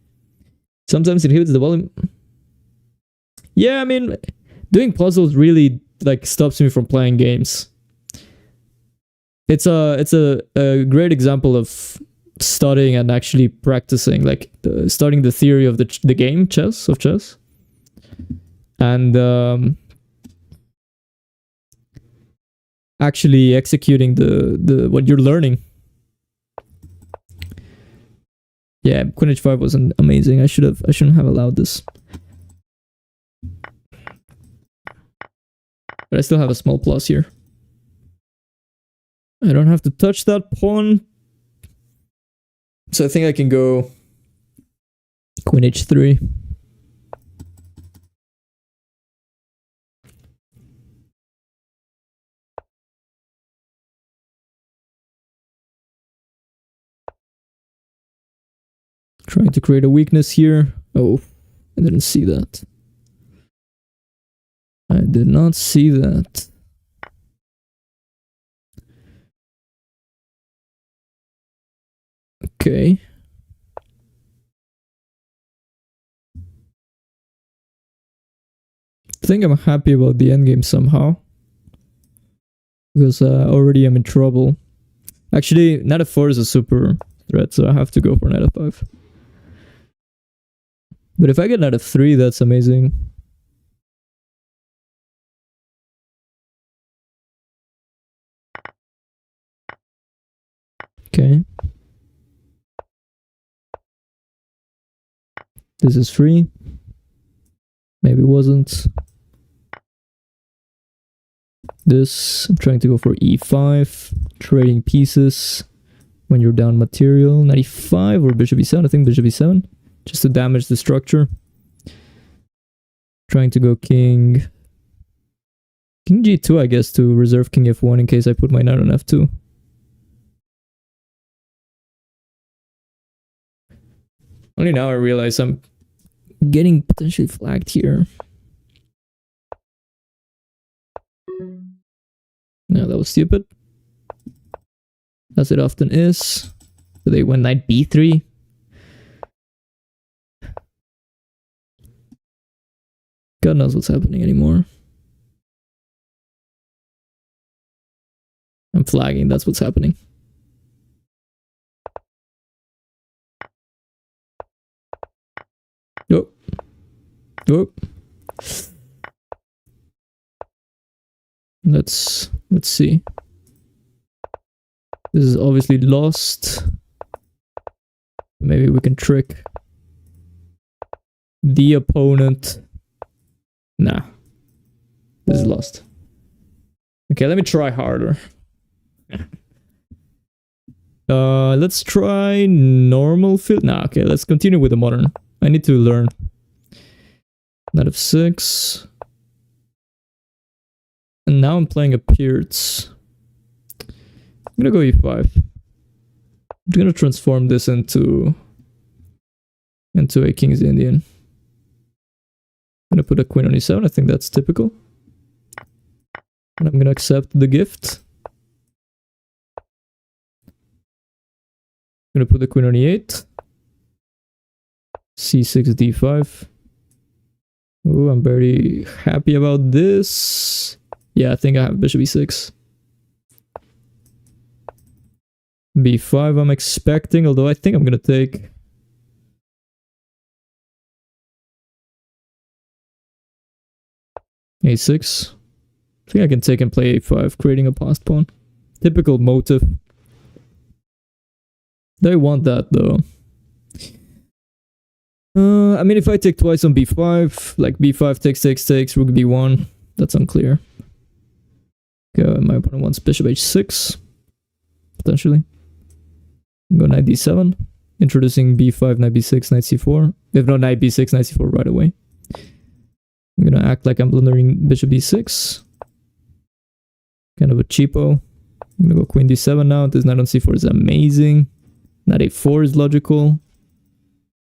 Sometimes it hits the volume. Yeah, I mean, doing puzzles really like stops me from playing games. It's a great example of studying and actually practicing, like studying the theory of the game chess, and actually executing the what you're learning. Yeah, Queen h5 wasn't amazing. I shouldn't have allowed this. But I still have a small plus here. I don't have to touch that pawn. So I think I can go Queen h3. Trying to create a weakness here. Oh, I didn't see that. I did not see that. Okay. I think I'm happy about the endgame somehow. Because already I'm in trouble. Actually, knight f4 is a super threat, so I have to go for knight f5. But if I get knight f3, that's amazing. Okay. This is free. Maybe it wasn't. This, I'm trying to go for e5. Trading pieces when you're down material. 95 or bishop e7. I think bishop e7. Just to damage the structure. Trying to go king g2, I guess, to reserve king f1 in case I put my knight on f2. Only now I realize I'm getting potentially flagged here. No, that was stupid. As it often is. So they went knight b3. God knows what's happening anymore. I'm flagging, that's what's happening. Oh. Oh. Let's see. This is obviously lost. Maybe we can trick the opponent. Nah. This is lost. Okay, let me try harder. Let's try normal field. Nah, okay, let's continue with the modern. I need to learn. Knight of 6. And now I'm playing a Peerts. I'm gonna go e5. I'm gonna transform this into a King's Indian. I'm gonna put a queen on e7. I think that's typical. And I'm gonna accept the gift. I'm gonna put the queen on e8. c6, d5. Oh, I'm very happy about this. Yeah, I think I have bishop e6. b5 I'm expecting, although I think I'm gonna take. a6. I think I can take and play a5, creating a passed pawn. Typical motive. They want that though. I mean, if I take twice on b5, like b5 takes, rook b1, that's unclear. Okay, my opponent wants bishop h6, potentially. Go knight d7, introducing b5, knight b6, knight c4. If not knight b6, knight c4 right away. I'm gonna act like I'm blundering bishop d6. Kind of a cheapo. I'm gonna go queen d7 now. This knight on c4 is amazing. Knight a4 is logical.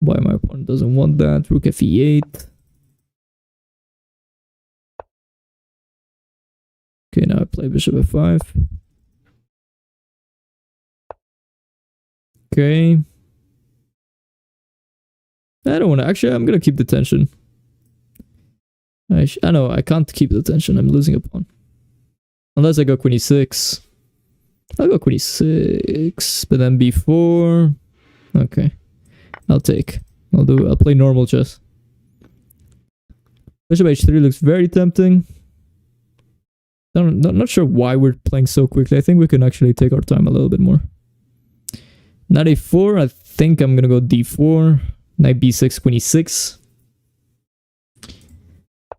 Why my opponent doesn't want that? Rook fe8. Okay, now I play bishop f5. Okay. I don't want to. Actually, I'm gonna keep the tension. I know I can't keep the tension. I'm losing a pawn. Unless I go queen e6. I'll go queen e6, but then b4. Okay. I'll play normal chess. Bishop h3 looks very tempting. Not sure why we're playing so quickly. I think we can actually take our time a little bit more. Knight a4, I think I'm gonna go d4. Knight b6, queen e6.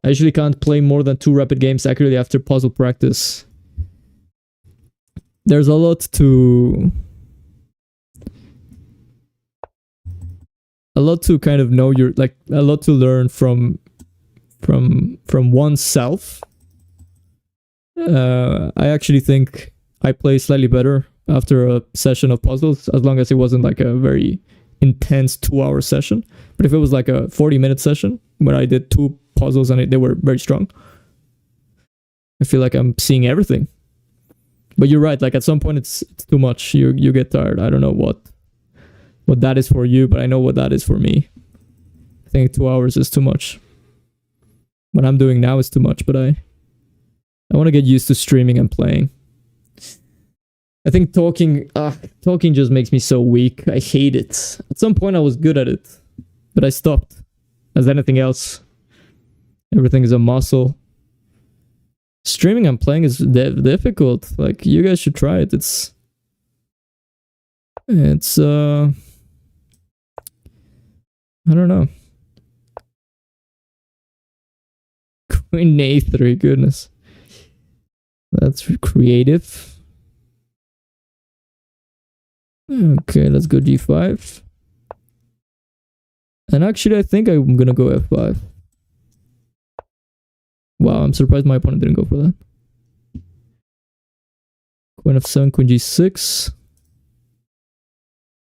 I usually can't play more than 2 rapid games accurately after puzzle practice. There's a lot to kind of know your, like, a lot to learn from oneself. I actually think I play slightly better after a session of puzzles, as long as it wasn't like a very intense 2-hour session. But if it was like a 40-minute session where I did 2 puzzles and they were very strong, I feel like I'm seeing everything. But you're right, like at some point it's too much. You get tired. I don't know what that is for you, but I know what that is for me. I think 2 hours is too much. What I'm doing now is too much, but I want to get used to streaming and playing. I think talking just makes me so weak. I hate it. At some point I was good at it, but I stopped. As anything else, everything is a muscle. Streaming and playing is difficult. Like, you guys should try it. It's I don't know. Queen a3, goodness. That's creative. Okay, let's go g5. And actually, I think I'm gonna go f5. Wow, I'm surprised my opponent didn't go for that. Queen f7, queen g6.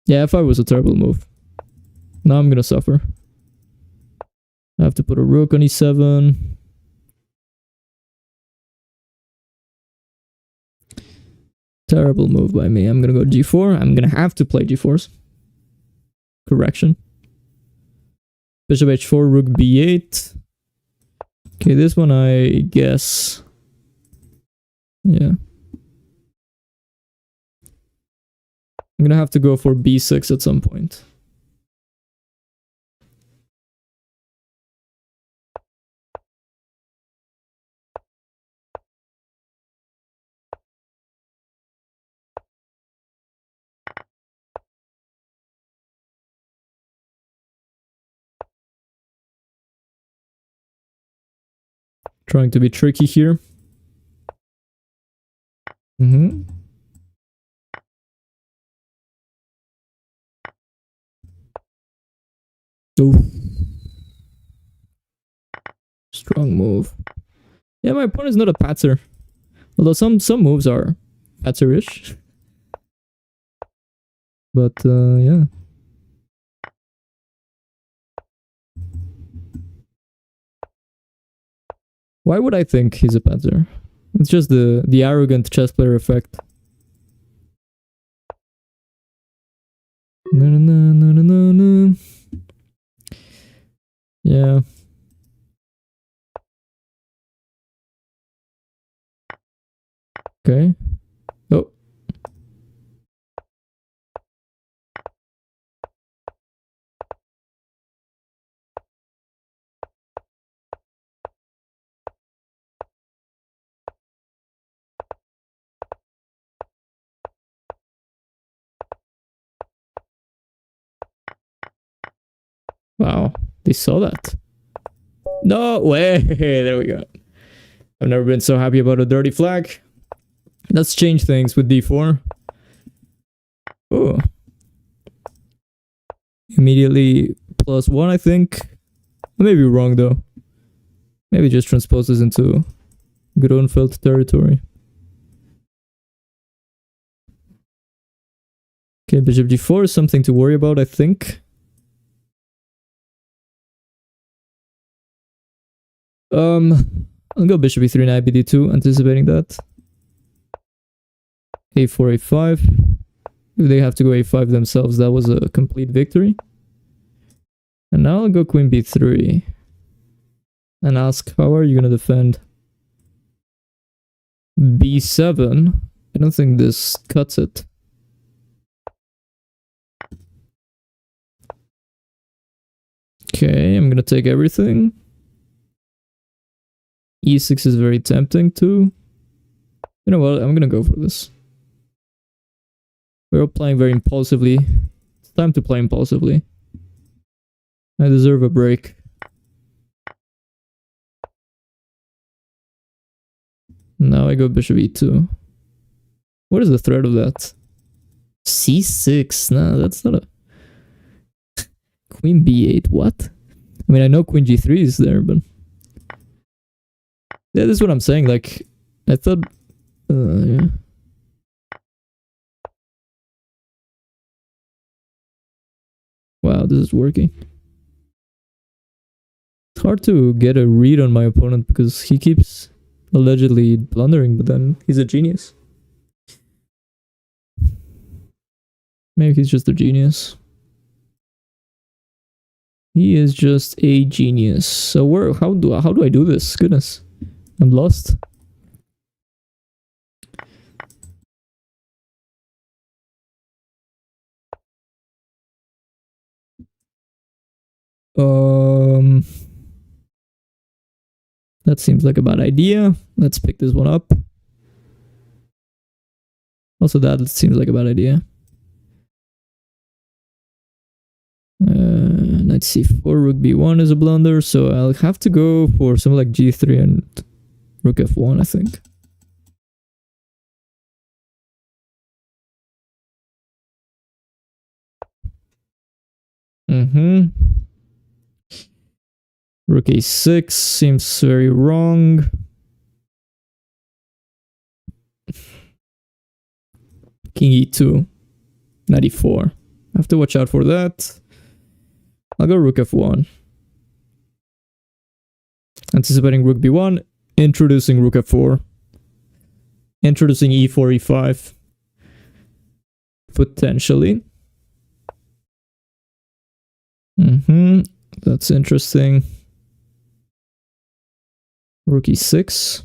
Yeah, f5 was a terrible move. Now I'm gonna suffer. I have to put a rook on e7. Terrible move by me. I'm gonna go g4. I'm gonna have to play g4s. Correction. Bishop h4, rook b8. Okay, this one I guess. Yeah. I'm gonna have to go for b6 at some point. Trying to be tricky here. Oof. Strong move. Yeah, my opponent's not a patzer. Although some moves are patzer-ish. But yeah. Why would I think he's a patzer? It's just the arrogant chess player effect. No. Yeah. Okay. Oh. Wow. They saw that. No way. There we go. I've never been so happy about a dirty flag. Let's change things with d4. Oh. Immediately +1, I think. I may be wrong though. Maybe just transpose this into Grunfeld territory. Okay, bishop g4 is something to worry about, I think. I'll go bishop e3 knight bd2, anticipating that. a4, a5. If they have to go a5 themselves, that was a complete victory. And now I'll go queen b3 and ask, how are you gonna defend b7? I don't think this cuts it. Okay, I'm gonna take everything. e6 is very tempting too. You know what? I'm gonna go for this. We're all playing very impulsively. It's time to play impulsively. I deserve a break. Now I go bishop e2. What is the threat of that? c6. No, that's not a... Queen b8. What? I mean, I know queen g3 is there, but... Yeah, this is what I'm saying. Like, I thought... yeah. Wow, this is working. It's hard to get a read on my opponent because he keeps allegedly blundering, but then he's a genius. Maybe he's just a genius. He is just a genius. So how do I do this? Goodness, I'm lost. That seems like a bad idea. Let's pick this one up. Also, that seems like a bad idea. knight c4, rook b1 is a blunder, so I'll have to go for something like g3 and rook f1, I think. Rook a6 seems very wrong. King e2, knight e4. I have to watch out for that. I'll go rook f1. Anticipating rook b1, introducing rook f4. Introducing e4, e5. Potentially. That's interesting. Rook e6.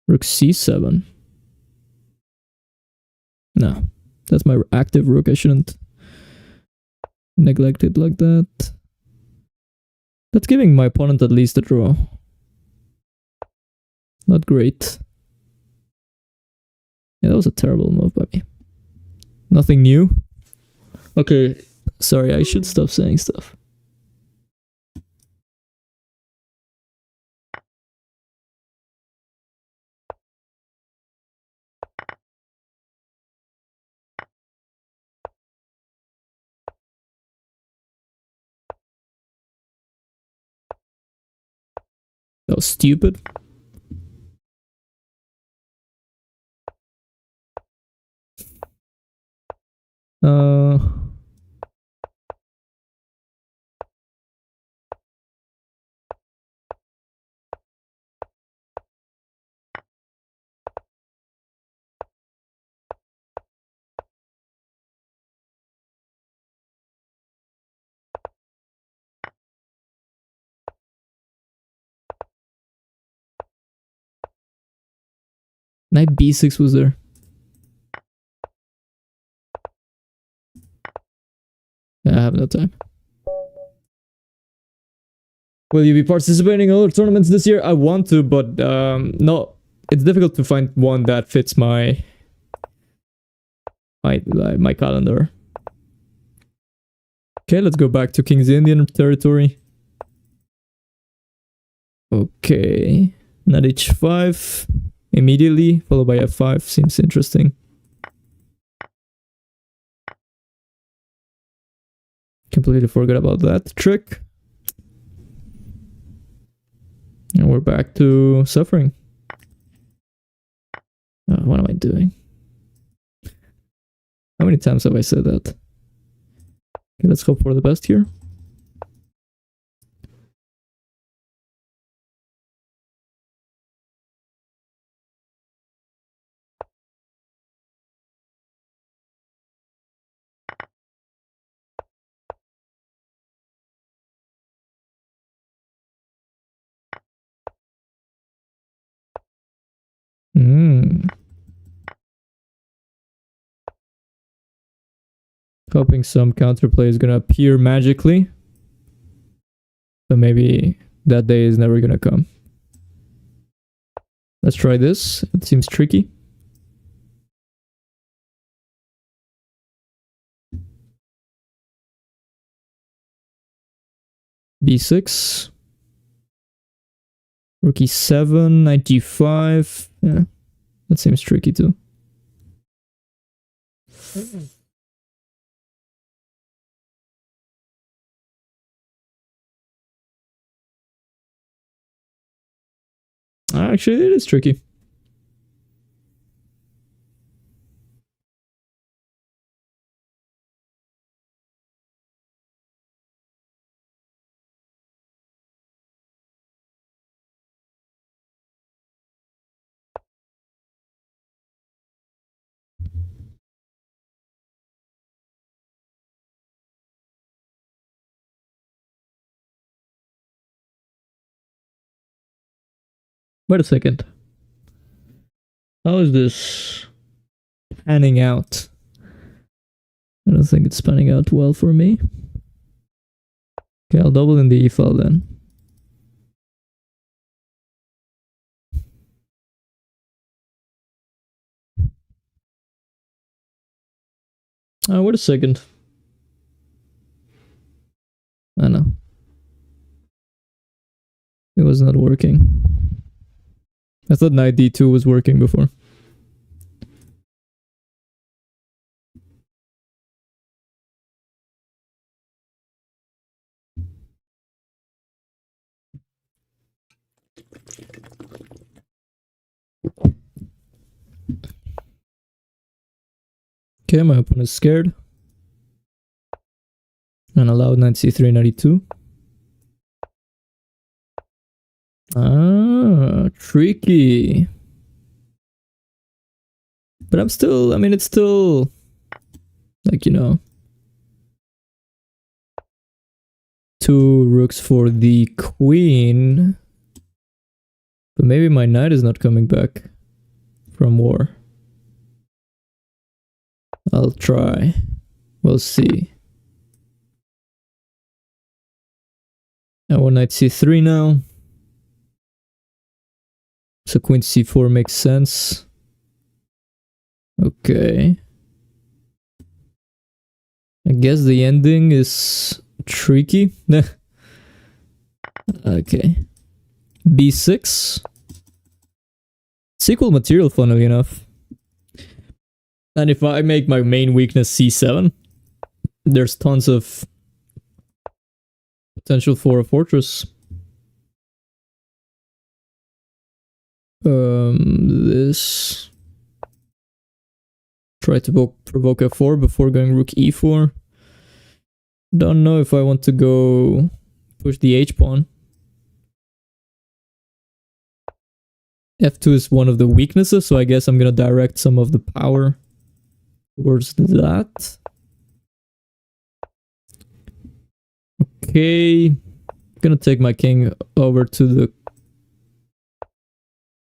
Rook c7. No, that's my active rook. I shouldn't neglect it like that. That's giving my opponent at least a draw. Not great. Yeah, that was a terrible move by me. Nothing new. Okay, sorry, I should stop saying stuff. That was stupid. Knight b6 was there. Yeah, I have no time. Will you be participating in other tournaments this year? I want to, but no, it's difficult to find one that fits my calendar. Okay, let's go back to King's Indian territory. Okay, knight h5 immediately, followed by f5. Seems interesting. Completely forgot about that trick. And we're back to suffering. What am I doing? How many times have I said that? Okay, let's hope for the best here. Hoping some counterplay is gonna appear magically. But maybe that day is never gonna come. Let's try this. It seems tricky. b6. Rook e7, knight g5. Yeah, that seems tricky too. Actually, it is tricky. Wait a second. How is this panning out? I don't think it's panning out well for me. Okay, I'll double in the e file then. Wait a second. I know. It was not working. I thought knight d2 was working before. Okay, my opponent is scared. And allowed knight c3, knight e2. Ah, tricky. But I'm still, I mean, it's still, like, you know, 2 rooks for the queen. But maybe my knight is not coming back from war. I'll try. We'll see. I want knight c3 now. So queen c4 makes sense. Okay. I guess the ending is tricky. Okay. b6. Sequel material, funnily enough. And if I make my main weakness c7, there's tons of potential for a fortress. This. Try to provoke f4 before going rook e4. Don't know if I want to go push the h-pawn. f2 is one of the weaknesses, so I guess I'm gonna direct some of the power towards that. Okay, I'm gonna take my king over to the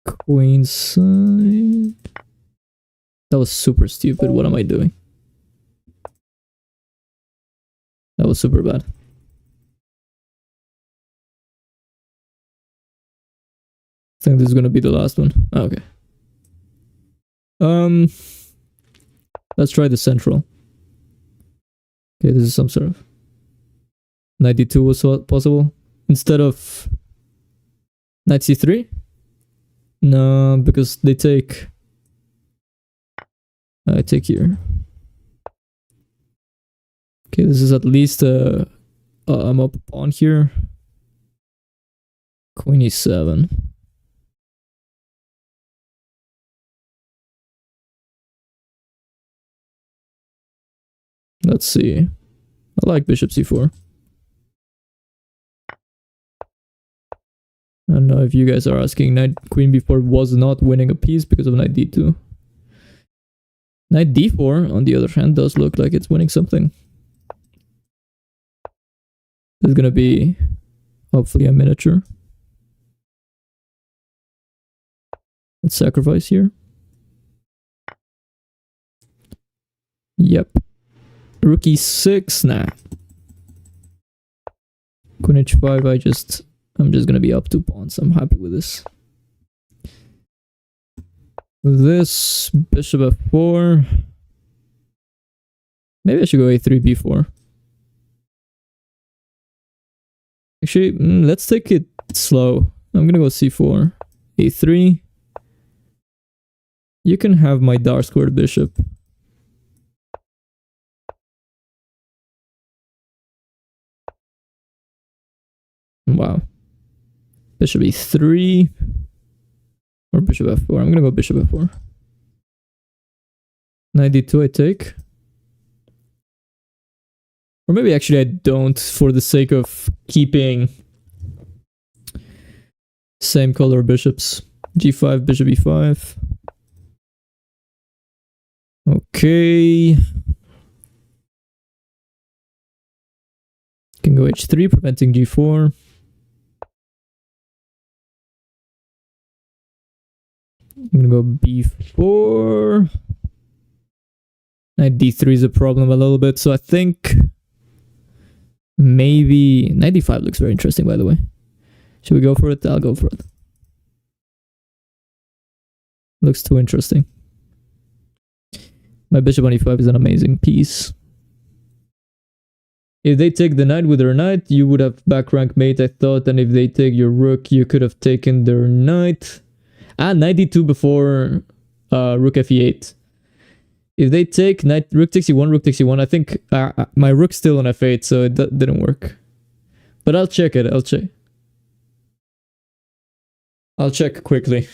queen's side. That was super stupid. What am I doing? That was super bad. I think this is gonna be the last one. Oh, okay. Let's try the central. Okay, this is some sort of knight d2 was possible instead of knight c3. No, because they take. I take here. Okay, this is at least I'm up a pawn here. Queen e7. Let's see. I like bishop c4. I don't know if you guys are asking. Knight queen b4 was not winning a piece because of knight d2. Knight d4, on the other hand, does look like it's winning something. There's gonna be hopefully a miniature. Let's sacrifice here. Yep. Rook e6, nah. Queen h5, I'm just gonna be up 2 pawns. I'm happy with this. This bishop f4. Maybe I should go a3 b4. Actually, let's take it slow. I'm gonna go c4, a3. You can have my dark squared bishop. Wow. Bishop e3. Or bishop f4. I'm gonna go bishop f4. Knight d2 I take. Or maybe actually I don't, for the sake of keeping same color bishops. g5, bishop e5. Okay. Can go h3, preventing g4. I'm gonna go b4. Knight d3 is a problem a little bit, so I think maybe knight d5 looks very interesting, by the way. Should we go for it? I'll go for it. Looks too interesting. My bishop on e5 is an amazing piece. If they take the knight with their knight, you would have back rank mate, I thought. And if they take your rook, you could have taken their knight. Ah, 92 before rook fe8. If they take knight, rook takes e1, rook takes e1, I think my rook's still on f8, so it didn't work. But I'll check it, I'll check quickly.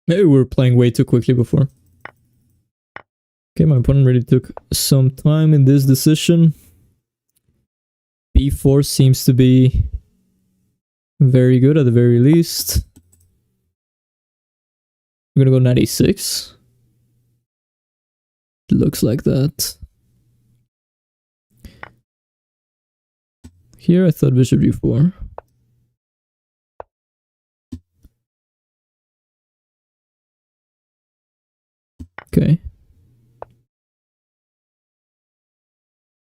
Maybe we were playing way too quickly before. Okay, my opponent really took some time in this decision. b4 seems to be very good at the very least. I'm gonna go knight a6. It looks like that. Here I thought bishop g4. Okay.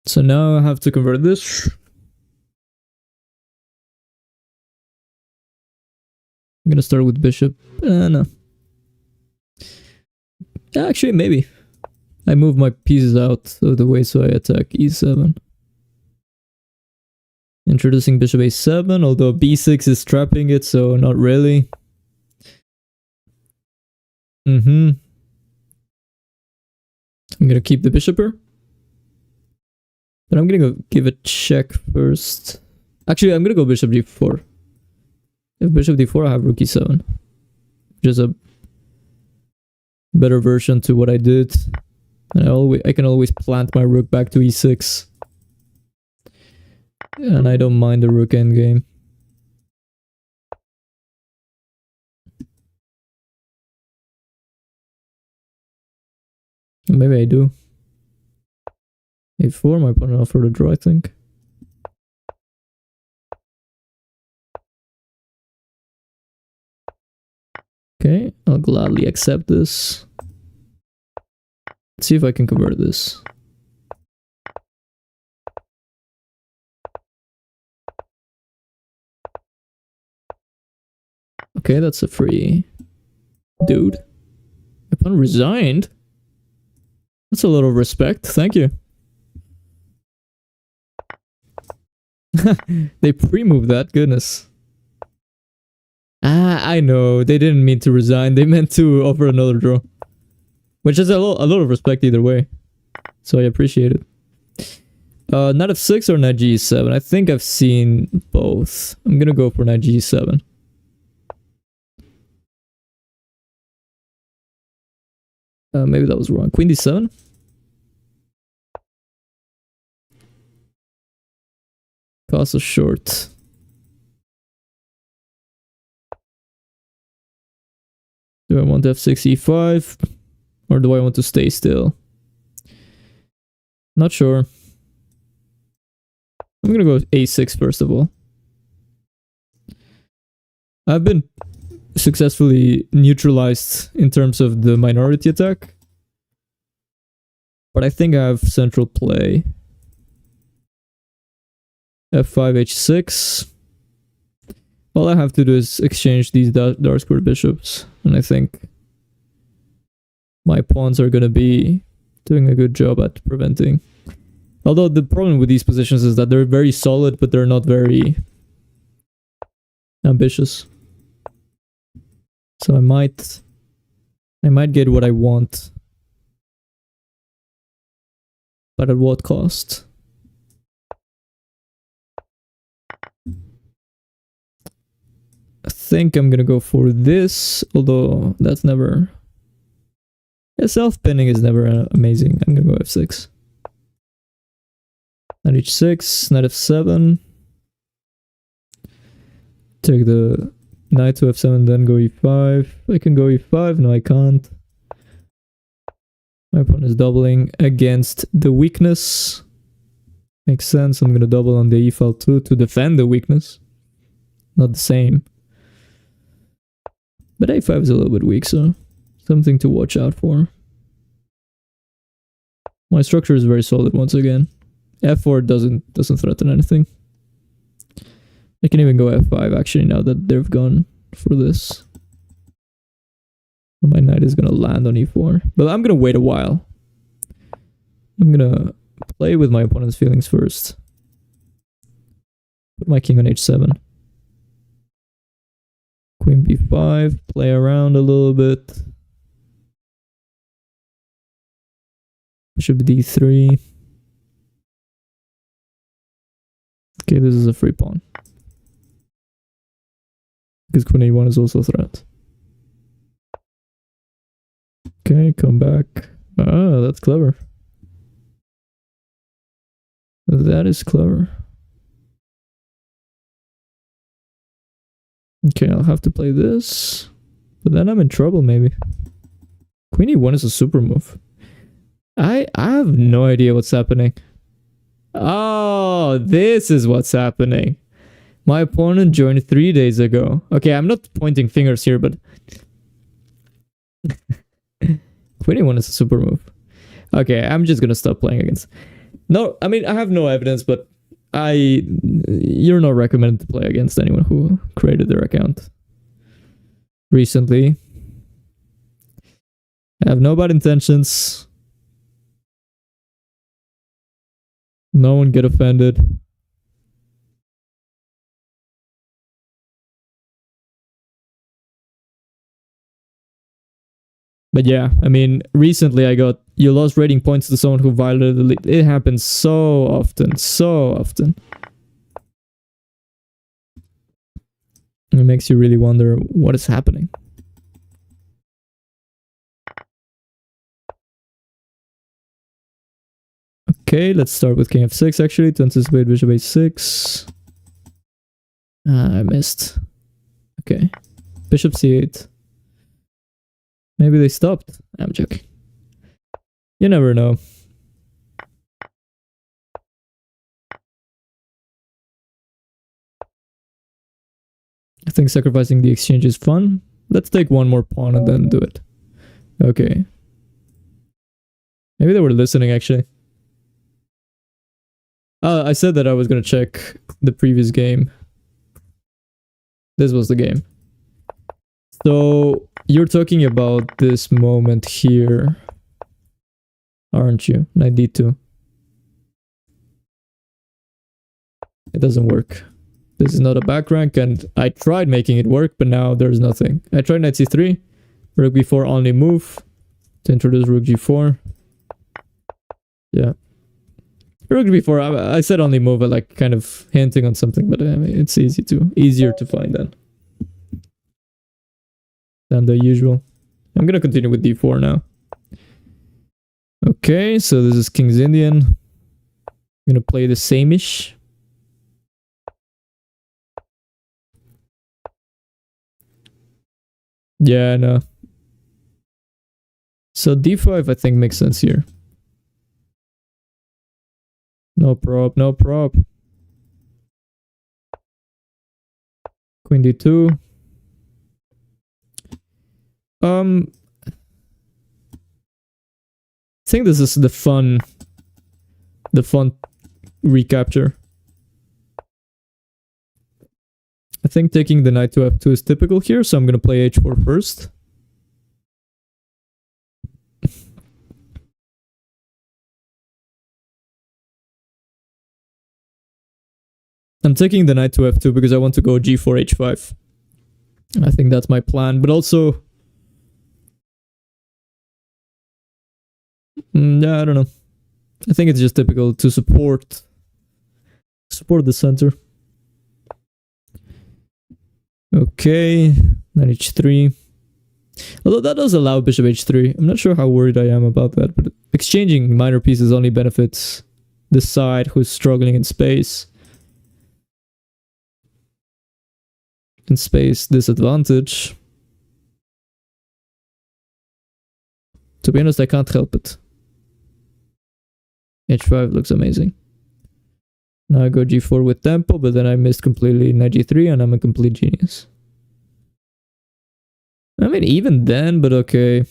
So now I have to convert this. I'm gonna start with bishop. No. Actually, maybe. I move my pieces out of the way so I attack e7. Introducing bishop a7, although b6 is trapping it, so not really. I'm gonna keep the bishop here. But I'm gonna go give a check first. Actually, I'm gonna go bishop d4. If bishop d4, I have rook e7. Which is a better version to what I did. And I can always plant my rook back to e6. And I don't mind the rook endgame. Maybe I do. a4, my opponent offered a draw, I think. Okay, I'll gladly accept this. Let's see if I can convert this. Okay, that's a free dude. My opponent resigned. That's a lot of respect, thank you. They pre-moved that, goodness. Ah, I know, they didn't mean to resign, they meant to offer another draw. Which is a lot of respect either way. So I appreciate it. Knight f6 or knight g7? I think I've seen both. I'm gonna go for knight g7. Maybe that was wrong. Queen d7? Castle short. Do I want f6 e5? Or do I want to stay still? Not sure. I'm gonna go a6 first of all. I've been successfully neutralized in terms of the minority attack. But I think I have central play. f5, h6. All I have to do is exchange these dark square bishops. And I think my pawns are going to be doing a good job at preventing. Although the problem with these positions is that they're very solid, but they're not very ambitious. So I might get what I want. But at what cost? I think I'm gonna go for this, although that's never... Yeah, self-pinning is never amazing. I'm gonna go f6. Knight h6, knight f7. Take the knight to f7, then go e5. I can go e5, no I can't. My opponent is doubling against the weakness. Makes sense. I'm gonna double on the e file too to defend the weakness. Not the same. But a5 is a little bit weak, so something to watch out for. My structure is very solid once again. f4 doesn't threaten anything. I can even go f5 actually now that they've gone for this. My knight is gonna land on e4. But I'm gonna wait a while. I'm gonna play with my opponent's feelings first. Put my king on h7. Queen b5, play around a little bit. Bishop d3. Okay, this is a free pawn. Because queen a1 is also a threat. Okay, come back. Ah, that's clever. That is clever. Okay, I'll have to play this. But then I'm in trouble, maybe. Queen e1 is a super move. I have no idea what's happening. Oh, this is what's happening. My opponent joined 3 days ago. Okay, I'm not pointing fingers here, but... Queen e1 is a super move. Okay, I'm just gonna stop playing against... No, I mean, I have no evidence, but you're not recommended to play against anyone who created their account recently. I have no bad intentions. No one get offended. But yeah, I mean, recently you lost rating points to someone who violated the league. It happens so often, so often. It makes you really wonder what is happening. Okay, let's start with king f6 actually to anticipate bishop h6. I missed. Okay. Bishop c8. Maybe they stopped. I'm joking. You never know. I think sacrificing the exchange is fun. Let's take one more pawn and then do it. Okay. Maybe they were listening actually. I said that I was gonna check the previous game. This was the game. So you're talking about this moment here, aren't you? Knight d2. It doesn't work. This is not a back rank, and I tried making it work, but now there's nothing. I tried knight c3, rook b4 only move to introduce rook g4. Yeah. Rook b4, I said only move, I like kind of hinting on something, but I mean, it's easier to find than the usual. I'm gonna continue with d4 now. Okay, so this is King's Indian. I'm gonna play the same-ish. Yeah, no. So d5 I think makes sense here. No prop, no prop. Queen d2. I think this is the fun recapture. I think taking the knight to f2 is typical here, so I'm gonna play h4 first. I'm taking the knight to f2 because I want to go g4 h5. I think that's my plan, but also... yeah, I don't know. I think it's just typical to support the center. Okay, knight h3. Although that does allow bishop h3. I'm not sure how worried I am about that, but exchanging minor pieces only benefits the side who's struggling in space. In space disadvantage. To be honest, I can't help it. h5 looks amazing. Now I go g4 with tempo, but then I missed completely knight g3 and I'm a complete genius. I mean, even then, but okay.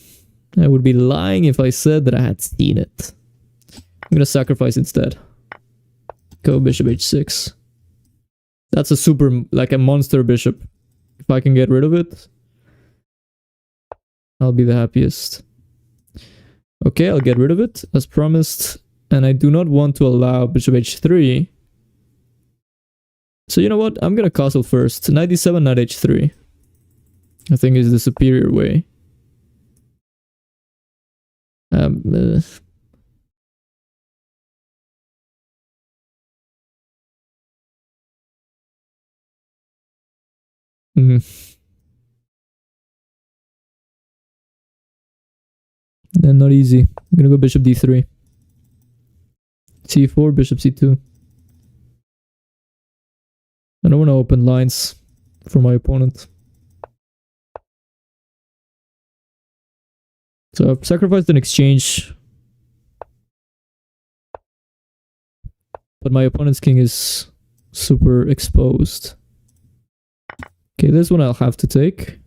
I would be lying if I said that I had seen it. I'm gonna sacrifice instead. Go bishop h6. That's a super, like a monster bishop. If I can get rid of it, I'll be the happiest. Okay, I'll get rid of it as promised. And I do not want to allow bishop h3. So you know what? I'm gonna castle first. Knight d7, knight h3. I think is the superior way. Then not easy. I'm gonna go bishop d3. c4, bishop c2. I don't want to open lines for my opponent. So I've sacrificed an exchange. But my opponent's king is super exposed. Okay, this one I'll have to take.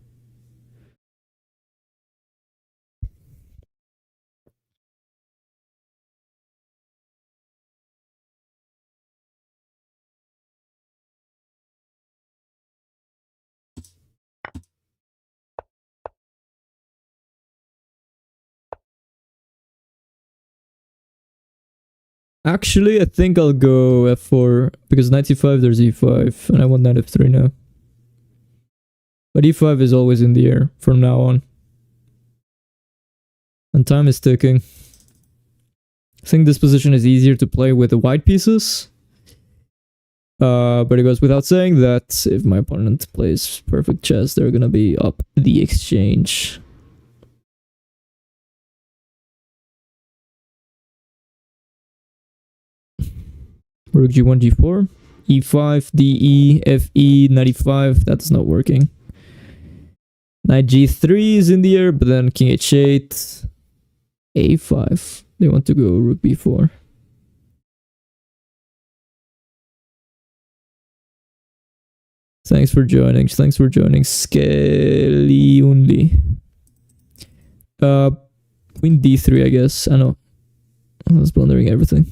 Actually, I think I'll go f4 because knight c5 there's e5 and I want knight f3 now. But e5 is always in the air from now on. And time is ticking. I think this position is easier to play with the white pieces. But it goes without saying that if my opponent plays perfect chess, they're gonna be up the exchange. Rook g1, g4, e5, de, fe, knight e5. That's not working. Knight g3 is in the air, but then king h8, a5. They want to go rook b4. Thanks for joining. Thanks for joining. Skelly only. Queen d3, I guess. I know. I was blundering everything.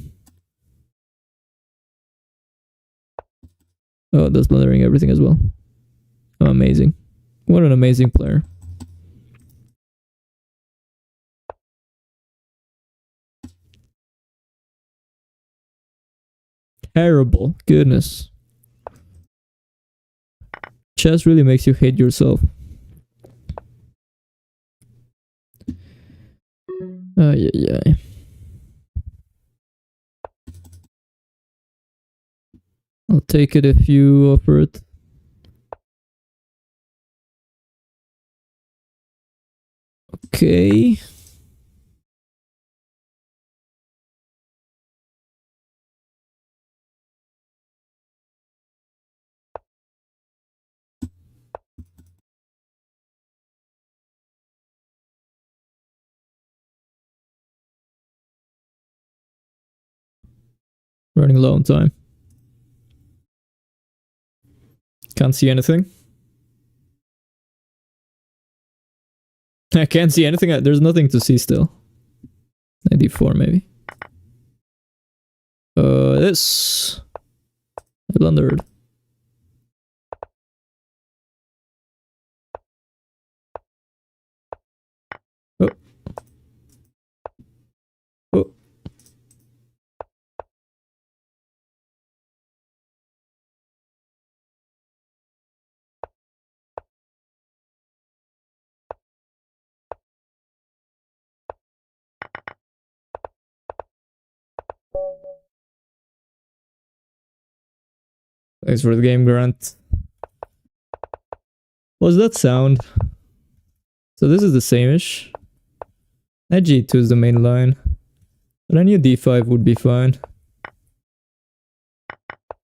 Oh, that's blundering everything as well. Oh, amazing. What an amazing player. Terrible. Goodness. Chess really makes you hate yourself. Yeah. I'll take it if you offer it. Okay. Running low on time. Can't see anything. I can't see anything. There's nothing to see still. Knight d4 maybe. This. I blundered. Oh. Oh. Thanks for the game, Grant. What was that sound? So this is the same-ish. Knight g2 is the main line. But I knew d5 would be fine.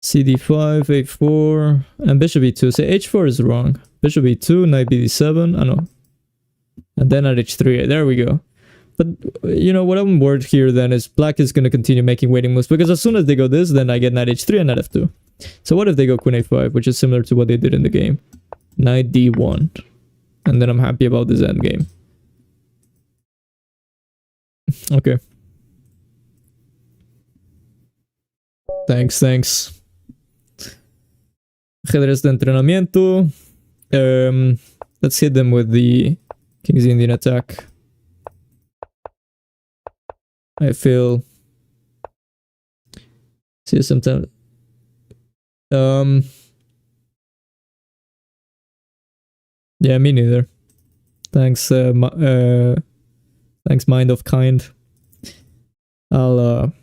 cd5, a4, and bishop e2. So h4 is wrong. Bishop e2, knight bd7, I know. And then at h3, there we go. But you know what I'm worried here then is black is going to continue making waiting moves, because as soon as they go this, then I get knight h3 and knight f2. So what if they go queen a5, which is similar to what they did in the game? Knight d1. And then I'm happy about this endgame. Okay. Thanks. Ajedrez de entrenamiento. Let's hit them with the King's Indian attack. I feel... See sometimes... Yeah, me neither. Thanks, thanks, Mind of Kind. I'll,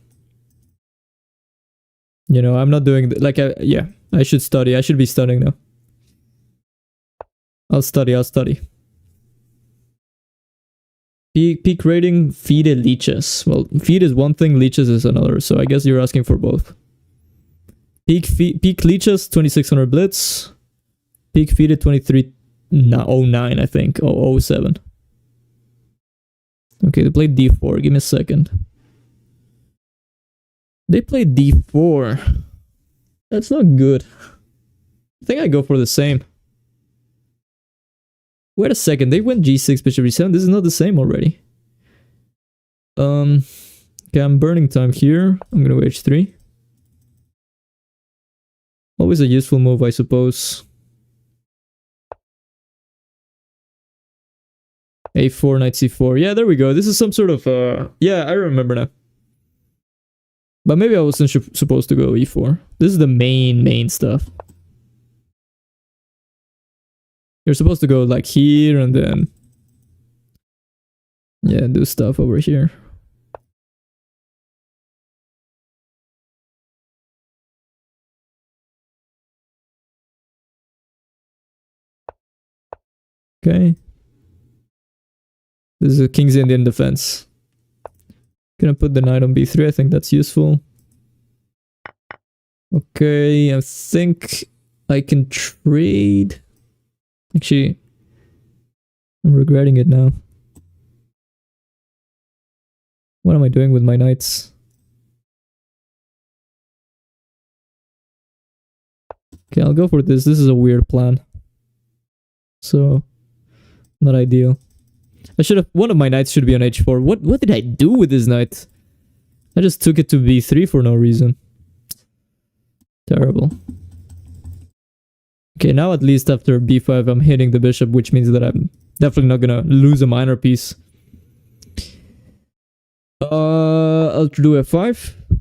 you know, I'm not doing... Like, yeah, I should study. I should be studying now. I'll study. Peak rating, FIDE leeches. Well, FIDE is one thing, leeches is another, so I guess you're asking for both. Peak leeches, 2600 blitz. Peak FIDE, 2309, I think. 07. Okay, they played d4. Give me a second. They played d4. That's not good. I think I go for the same. Wait a second, they went g6, bishop g7. This is not the same already. Okay, I'm burning time here. I'm gonna go h3. Always a useful move, I suppose. a4, knight c4. Yeah, there we go. This is some sort of... yeah, I remember now. But maybe I wasn't supposed to go e4. This is the main stuff. You're supposed to go like here and then... yeah, do stuff over here. Okay. This is a King's Indian defense. Gonna put the knight on b3. I think that's useful. Okay, I think I can trade. Actually, I'm regretting it now. What am I doing with my knights? Okay, I'll go for this. This is a weird plan. So, not ideal. I should have... one of my knights should be on h4. What did I do with this knight? I just took it to b3 for no reason. Terrible. Okay, now at least after b5 I'm hitting the bishop, which means that I'm definitely not gonna lose a minor piece. I'll do f5. I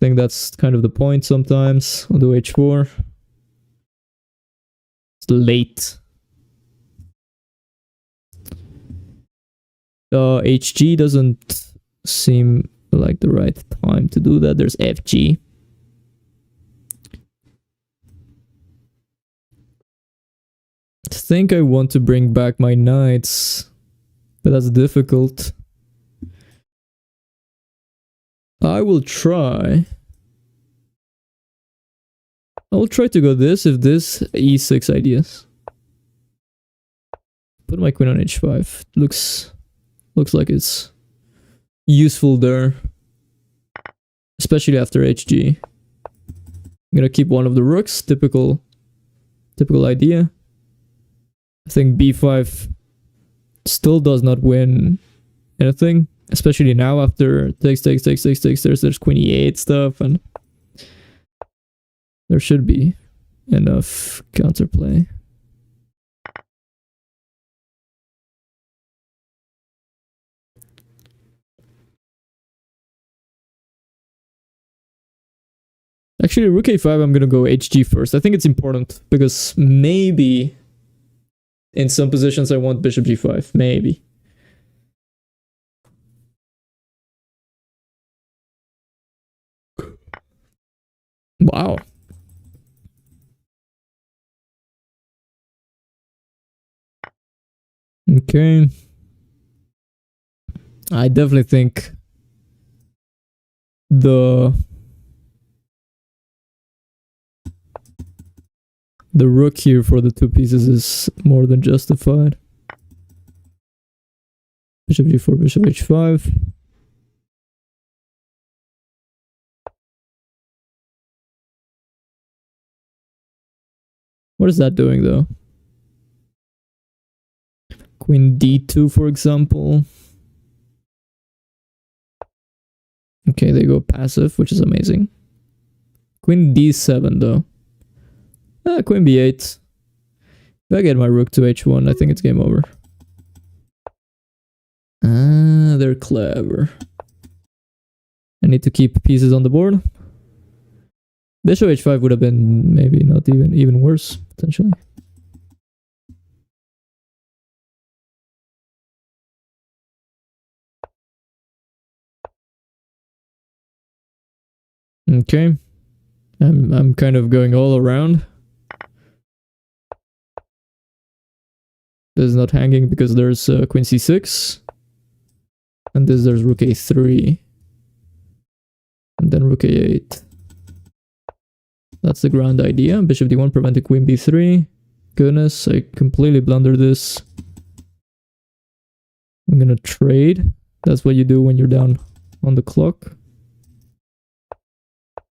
think that's kind of the point sometimes. I'll do h4. It's late. HG doesn't seem like the right time to do that. There's FG. I think I want to bring back my knights, but that's difficult. I will try. I will try to go this if this e6 ideas. Put my queen on h5. Looks like it's useful there. Especially after HG. I'm gonna keep one of the rooks. Typical idea. I think b5 still does not win anything. Especially now after takes. There's queen e8 stuff, and there should be enough counterplay. Actually, rook a5, I'm gonna go HG first. I think it's important because maybe in some positions I want bishop g5. Maybe. Wow. Okay. I definitely think the rook here for the two pieces is more than justified. Bishop g4, bishop h5. What is that doing though? Queen d2, for example. Okay, they go passive, which is amazing. Queen d7 though. Queen b8. If I get my rook to h1, I think it's game over. Ah, they're clever. I need to keep pieces on the board. Bishop h5 would have been maybe not even worse, potentially. Okay. I'm kind of going all around. This is not hanging because there's queen c6. And there's rook a3. And then rook a8. That's the grand idea. Bishop d1 preventing queen b3. Goodness, I completely blundered this. I'm gonna trade. That's what you do when you're down on the clock.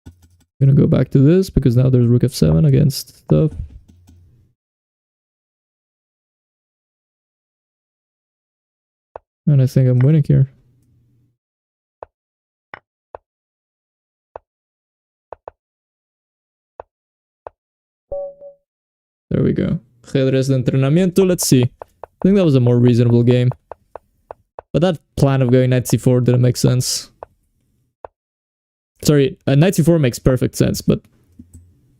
I'm gonna go back to this because now there's rook f7 against stuff. And I think I'm winning here. There we go. Ajedrez de entrenamiento. Let's see. I think that was a more reasonable game. But that plan of going knight c4 didn't make sense. Sorry, knight c4 makes perfect sense, but...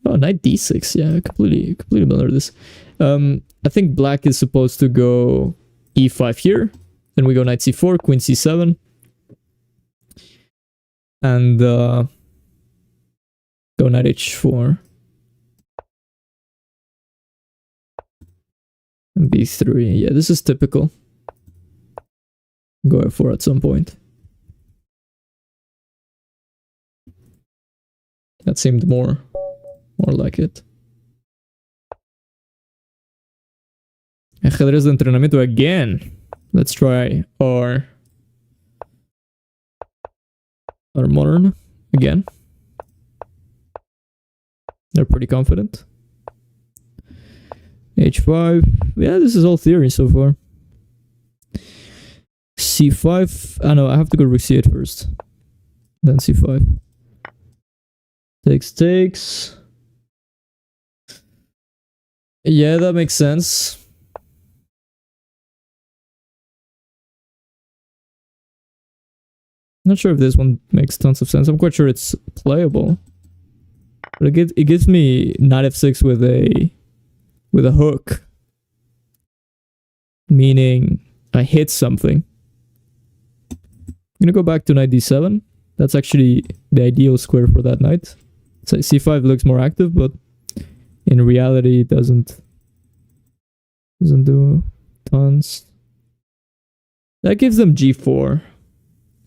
Oh, knight d6. Yeah, I completely blundered this. I think black is supposed to go e5 here. Then we go knight c4, queen c7. And go knight h4. And b3. Yeah, this is typical. Go f4 at some point. That seemed more like it. Ajedrez de entrenamiento again. Let's try our modern again. They're pretty confident. h5. Yeah, this is all theory so far. c5. I know I have to go rook c8 first. Then c5. Takes. Yeah, that makes sense. Not sure if this one makes tons of sense. I'm quite sure it's playable. But it gives me knight f6 with a hook. Meaning I hit something. I'm gonna go back to knight d7. That's actually the ideal square for that knight. So c5 looks more active, but in reality it doesn't do tons. That gives them g4.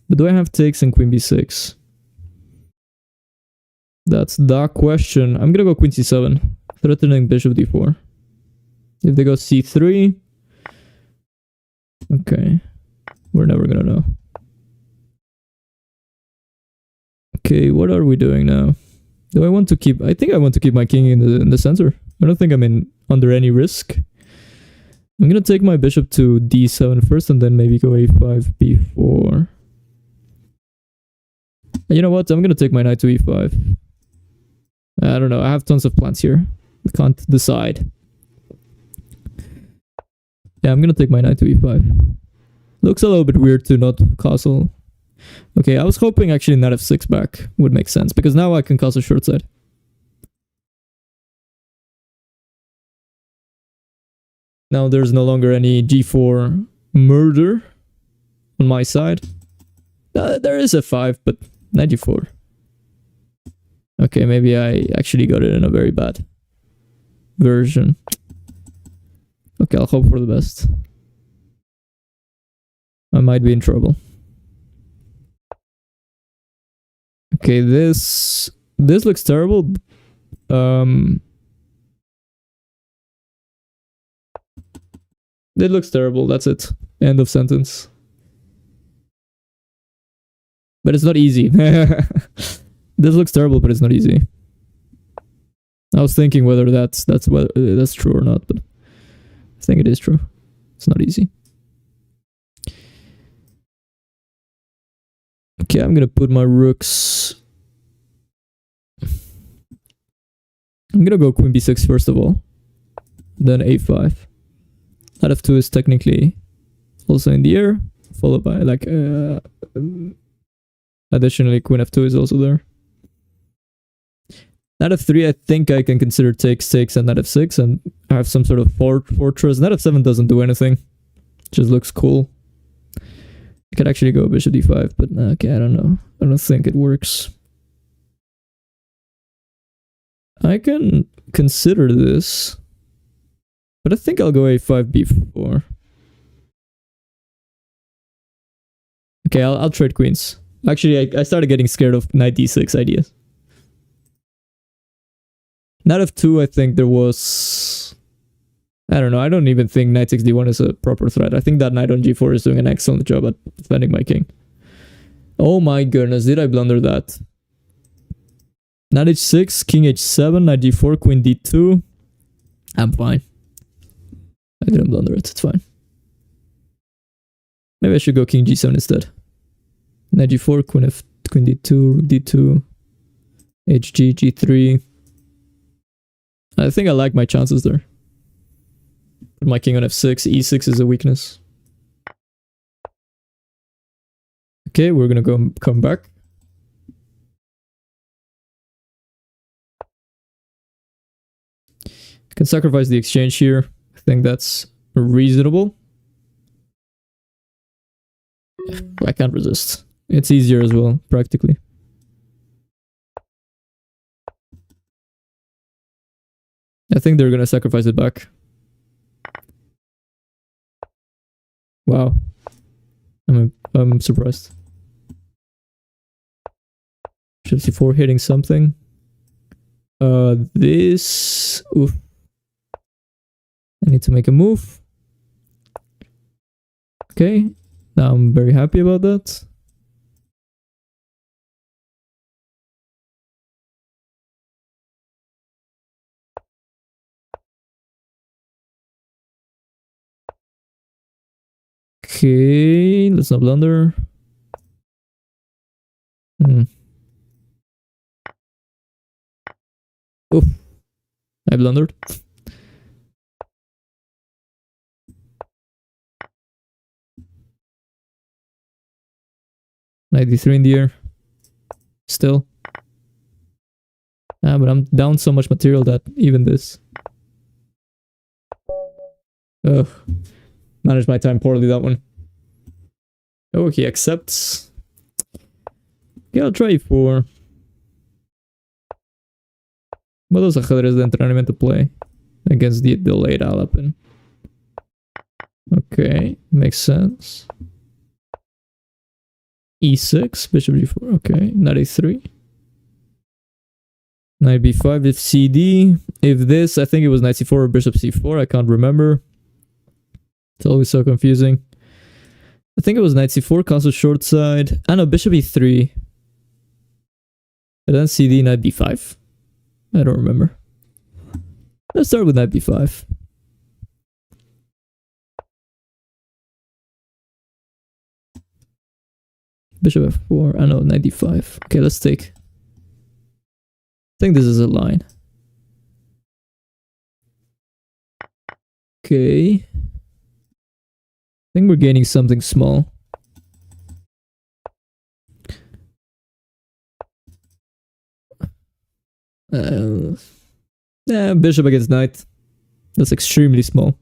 But do I have takes in queen b6? That's the question. I'm gonna go queen c7, threatening bishop d4. If they go c3, okay, we're never gonna know. Okay, what are we doing now? Do I want to keep? I think I want to keep my king in the center. I don't think I'm under any risk. I'm gonna take my bishop to d7 first, and then maybe go a5, b4. You know what? I'm gonna take my knight to e5. I don't know. I have tons of plans here. I can't decide. Yeah, I'm gonna take my knight to e5. Looks a little bit weird to not castle. Okay, I was hoping actually knight f6 back would make sense, because now I can castle short side. Now there's no longer any g4 murder on my side. There is f5, but knight g4. Okay, maybe I actually got it in a very bad version. Okay, I'll hope for the best. I might be in trouble. Okay, this looks terrible. It looks terrible. That's it. End of sentence. But it's not easy. This looks terrible, but it's not easy. I was thinking whether that's true or not, but I think it is true. It's not easy. Okay, I'm gonna put my rooks. I'm gonna go queen b6 first of all, then a5. Knight f2 is technically also in the air, followed by like additionally queen f2 is also there. Knight f3, I think I can consider takes, and knight f6, and I have some sort of fortress. Knight f7 doesn't do anything, just looks cool. I could actually go bishop d5, but okay, I don't know. I don't think it works. I can consider this, but I think I'll go a5, b4. Okay, I'll trade queens. Actually, I started getting scared of knight d6 ideas. Knight f2, I think there was... I don't know, I don't even think knight 6d1 is a proper threat. I think that knight on g4 is doing an excellent job at defending my king. Oh my goodness, did I blunder that? Knight h6, king h7, knight d4, queen d2. I'm fine. I didn't blunder it, it's fine. Maybe I should go king g7 instead. Knight g4, queen d2, rook d2, hg, g3. I think I like my chances there. Put my king on f6, e6 is a weakness. Okay, we're gonna come back. I can sacrifice the exchange here. I think that's reasonable. I can't resist. It's easier as well, practically. I think they're gonna sacrifice it back. Wow. I'm surprised. Bishop c4 hitting something. This... Oof. I need to make a move. Okay. Now I'm very happy about that. Okay, let's not blunder. Oof. I blundered. Knight d3 in the air. Still. But I'm down so much material that even this. Ugh. Managed my time poorly, that one. Oh, he accepts. Okay, I'll try e4. What dos ajedrez de entrenamiento play against the delayed Alapin? Okay, makes sense. e6, bishop g4, okay, knight a3. Knight b5 if cd. If this, I think it was knight c4 or bishop c4, I can't remember. It's always so confusing. I think it was knight c4, castle short side. I know, bishop e3. And then cd, knight b5. I don't remember. Let's start with knight b5. Bishop f4. I know, knight d5. Okay, let's take. I think this is a line. Okay. I think we're gaining something small. Bishop against knight. That's extremely small.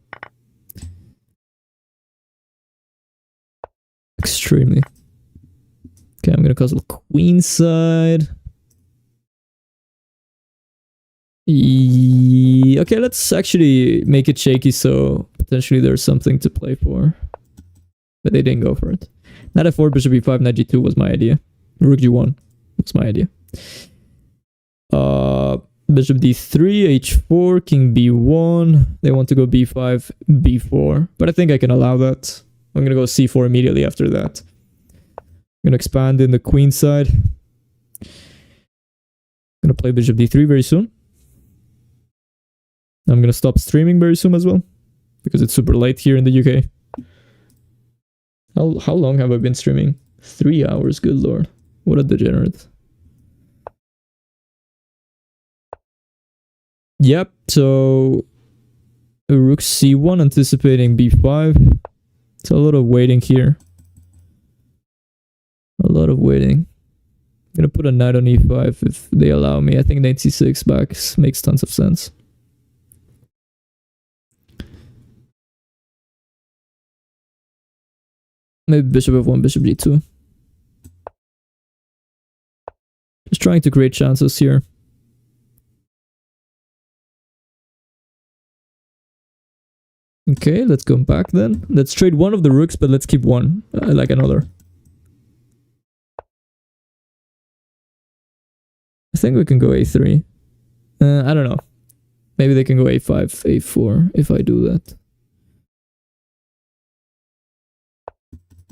Extremely. Okay, I'm gonna castle queen side. Okay, let's actually make it shaky so potentially there's something to play for. But they didn't go for it. Knight f4, bishop e5, knight g2 was my idea. Rook g1 was my idea. Bishop d3, h4, king b1. They want to go b5, b4. But I think I can allow that. I'm gonna go c4 immediately after that. Gonna expand in the queen side. Gonna play bishop d3 very soon. I'm gonna stop streaming very soon as well, because it's super late here in the UK. How long have I been streaming? 3 hours, good lord. What a degenerate. Yep, so rook c1 anticipating b5. It's a lot of waiting here. A lot of waiting. I'm gonna put a knight on e5 if they allow me. I think knight c6 back makes tons of sense. Maybe bishop f1, bishop g2. Just trying to create chances here. Okay, let's go back then. Let's trade one of the rooks, but let's keep one. I like another. I think we can go a3. I don't know. Maybe they can go a5, a4 if I do that.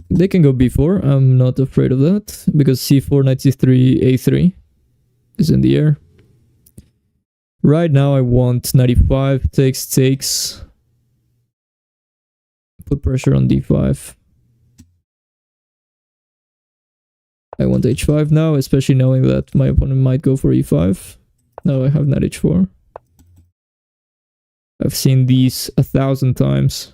They can go b4. I'm not afraid of that because c4, knight c3, a3 is in the air. Right now I want knight e5, takes. Put pressure on d5. I want h5 now, especially knowing that my opponent might go for e5. Now I have knight h4. I've seen these 1,000 times.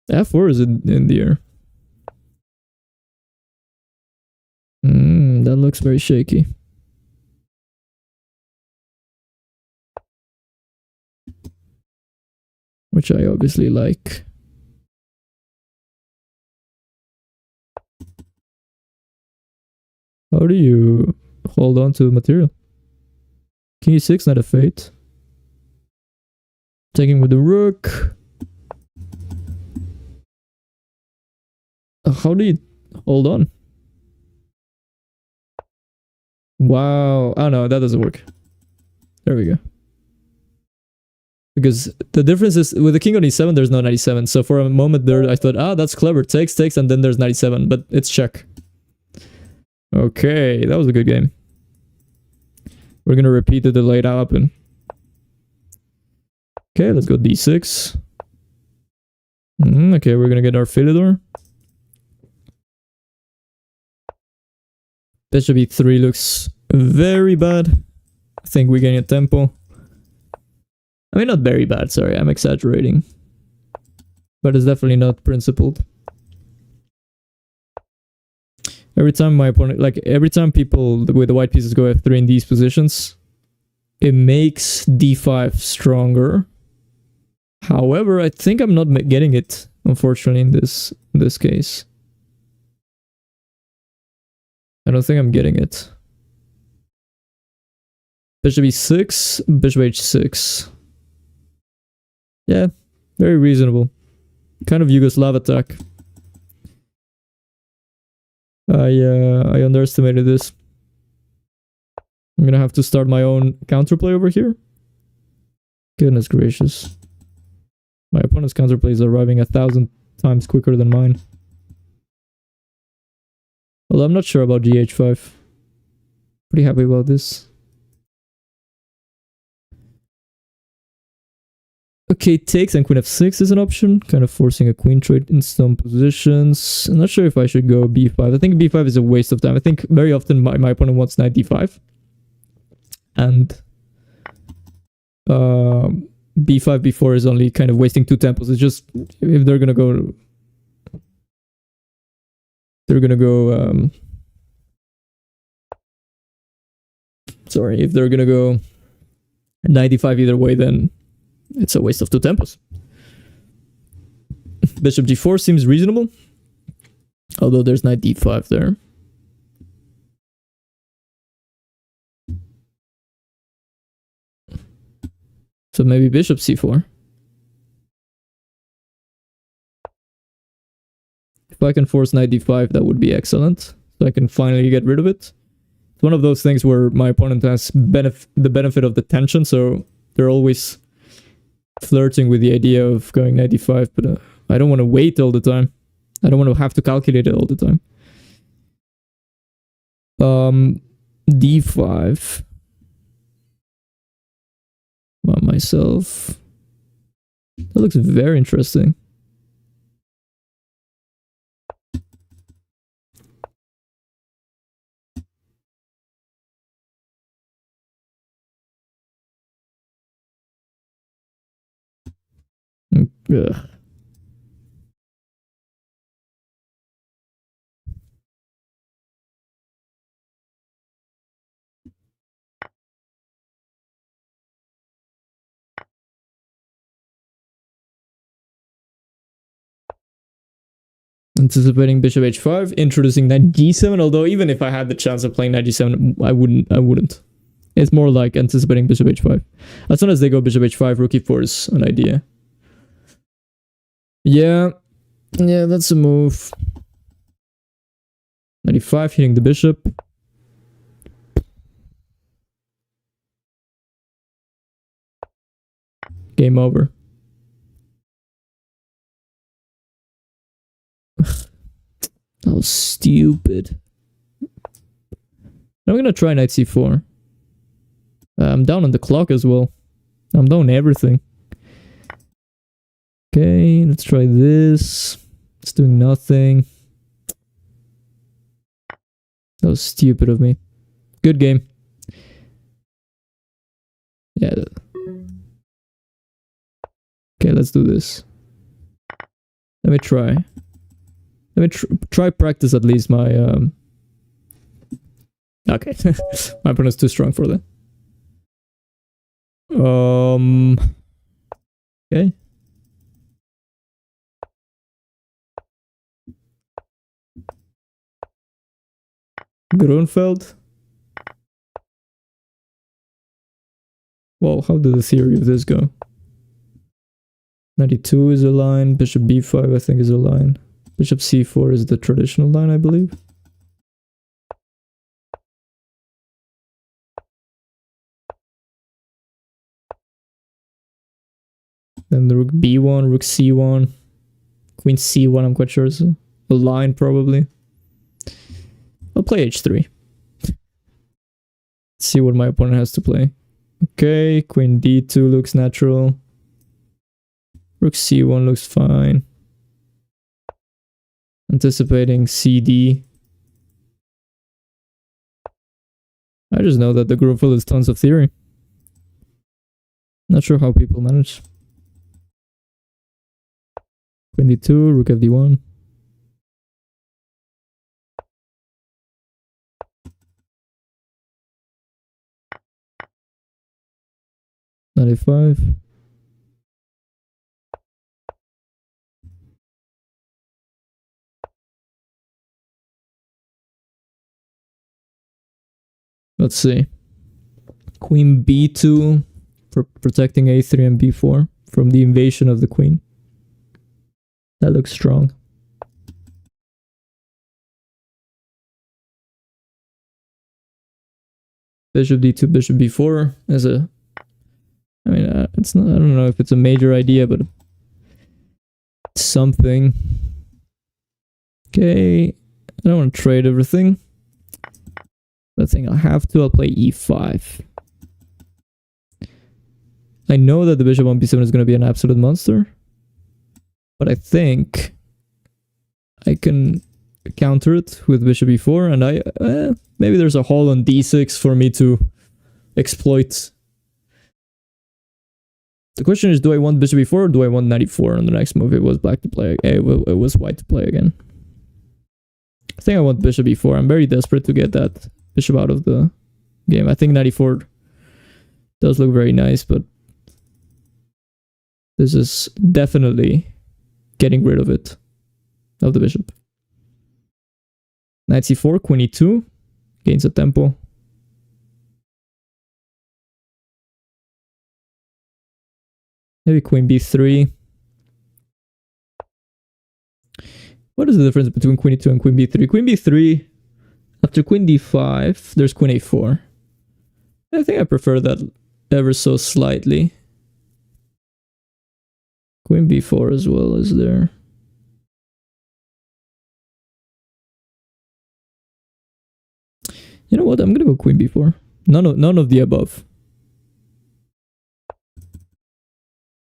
f4 is in the air. That looks very shaky. Which I obviously like. How do you hold on to material? King e6, not a fate. Taking with the rook. How do you hold on? Wow. Oh no, that doesn't work. There we go. Because the difference is with the king on e7, there's no knight e7. So for a moment there, I thought, that's clever. Takes, and then there's knight e7, but it's check. Okay, that was a good game. We're gonna repeat the delayed happen. Okay, let's go d6. Okay, we're gonna get our Philidor. Bishop e3 looks very bad. I think we're getting a tempo. I mean, not very bad, sorry, I'm exaggerating. But it's definitely not principled. Every time my opponent, like every time people with the white pieces go f3 in these positions, it makes d5 stronger. However, I think I'm not getting it, unfortunately, in this case. I don't think I'm getting it. Bishop e6, bishop h6. Yeah, very reasonable. Kind of Yugoslav attack. I underestimated this. I'm gonna have to start my own counterplay over here. Goodness gracious. My opponent's counterplay is arriving 1,000 times quicker than mine. Although I'm not sure about gh5. Pretty happy about this. Okay, takes and queen f6 is an option, kind of forcing a queen trade in some positions. I'm not sure if I should go b5. I think b5 is a waste of time. I think very often my opponent wants knight d5. And b5, b4 is only kind of wasting 2 tempos. It's just, if they're gonna go... sorry, if they're gonna go knight d5 either way, then it's a waste of 2 tempos. Bishop g4 seems reasonable, although there's knight d5 there. So maybe bishop c4. If I can force knight d5, that would be excellent. So I can finally get rid of it. It's one of those things where my opponent has the benefit of the tension, so they're always flirting with the idea of going knight d5, but I don't want to wait all the time. I don't want to have to calculate it all the time. D5. About myself. That looks very interesting. Ugh. Anticipating bishop h5, introducing knight g7, although even if I had the chance of playing knight g7, I wouldn't. It's more like anticipating bishop h5. As soon as they go bishop h5, rook e4 is an idea. Yeah, that's a move. Knight e5, hitting the bishop. Game over. That was stupid. I'm gonna try knight c4. I'm down on the clock as well. I'm down everything. Okay, let's try this. It's doing nothing. That was stupid of me. Good game. Yeah. Okay, let's do this. Let me try. Let me try practice at least my... Okay. My opponent's too strong for that. Okay. Grunfeld. Well, how did the theory of this go? 92 is a line. Bishop b5 I think is a line. Bishop c4 is the traditional line, I believe. Then the rook b1, rook c1, queen c1, I'm quite sure is a line probably. I'll play h3. See what my opponent has to play. Okay, queen d2 looks natural. Rook c1 looks fine. Anticipating cd. I just know that the Grunfeld is tons of theory. Not sure how people manage. Queen d2, rook fd1. Knight a5. Let's see. Queen b2 for protecting a3 and b4 from the invasion of the queen. That looks strong. Bishop d2, bishop b4 as a... I mean, it's not, I don't know if it's a major idea, but it's something. Okay, I don't want to trade everything. I think I have to. I'll play e5. I know that the bishop on b7 is going to be an absolute monster, but I think I can counter it with bishop e4, and maybe there's a hole on d6 for me to exploit. The question is, do I want bishop e4 or do I want knight e4 on the next move? It was black to play. It was white to play again. I think I want bishop e4. I'm very desperate to get that bishop out of the game. I think knight e4 does look very nice, but this is definitely getting rid of it, of the bishop. Knight c4, queen e2, gains a tempo. Maybe queen b3. What is the difference between queen e2 and queen b3? Queen b3, after queen d5, there's queen a4. I think I prefer that ever so slightly. Queen b4 as well is there. You know what? I'm gonna go queen b4. None of the above.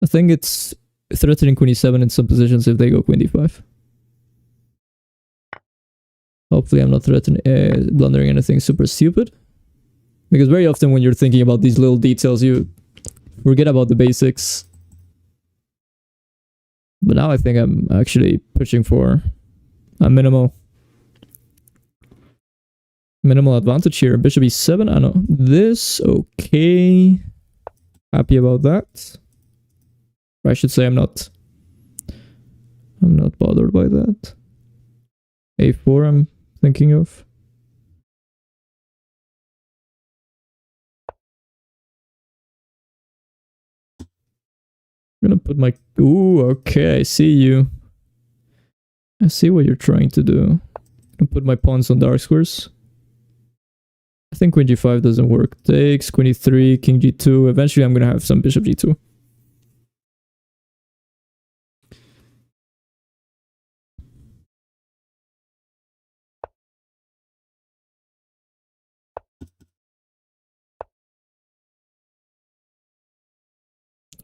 I think it's threatening queen e7 in some positions if they go queen d5. Hopefully I'm not blundering anything super stupid. Because very often when you're thinking about these little details, you forget about the basics. But now I think I'm actually pushing for a minimal advantage here. Bishop e7, I know this, okay. Happy about that. Or I should say I'm not bothered by that. a4 I'm thinking of. I'm gonna put my... Ooh, okay, I see you. I see what you're trying to do. I'm gonna put my pawns on dark squares. I think queen g5 doesn't work. Takes, queen e3, king g2. Eventually I'm gonna have some bishop g2.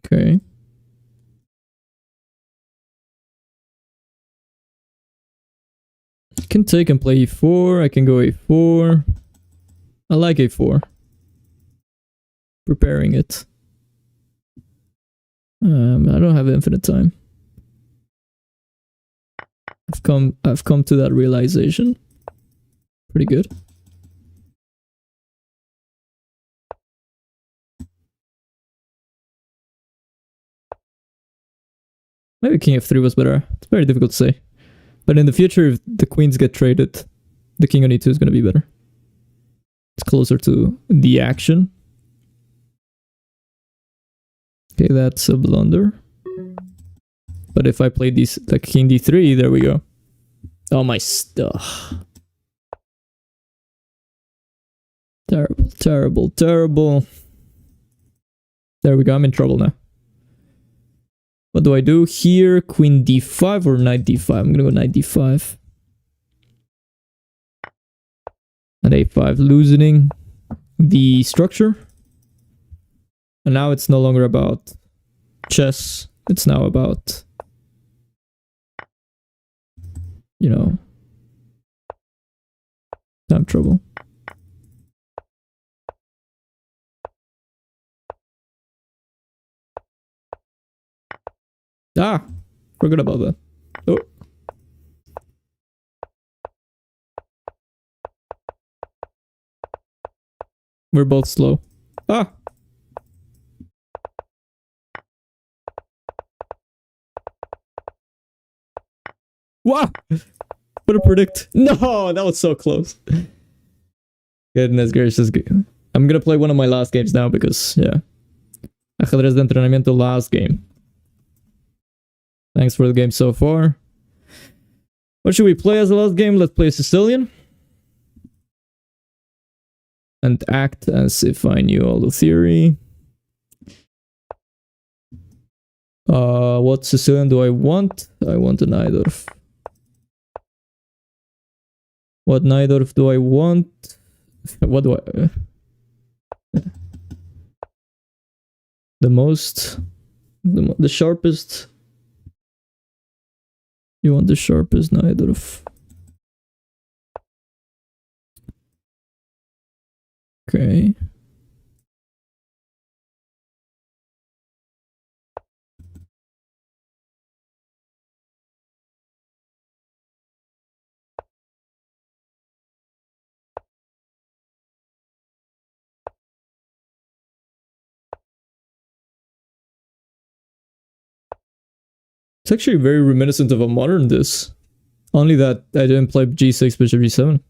Okay. I can take and play e4. I can go a4. I like a4. Preparing it. I don't have infinite time. I've come to that realization. Pretty good. Maybe king f3 was better. It's very difficult to say. But in the future, if the queens get traded, the king on e2 is going to be better. It's closer to the action. Okay, that's a blunder. But if I play these, like king d3, there we go. Oh, my stuff. Terrible, terrible, terrible. There we go, I'm in trouble now. What do I do here? Queen d5 or knight d5? I'm gonna go knight d5. And a5, loosening the structure. And now it's no longer about chess. It's now about, you know, time trouble. Ah, forgot about that. Oh. We're both slow. Ah. Wow. What a predict. No, that was so close. Goodness gracious. I'm gonna play one of my last games now because, yeah. Ajedrez de entrenamiento last game. Thanks for the game so far. What should we play as the last game? Let's play Sicilian. And act as if I knew all the theory. What Sicilian do I want? I want a Najdorf. What Najdorf do I want? What do I... the most... the sharpest... You want the sharpest Najdorf. Okay. It's actually very reminiscent of a modern this. Only that I didn't play g6, bishop g7.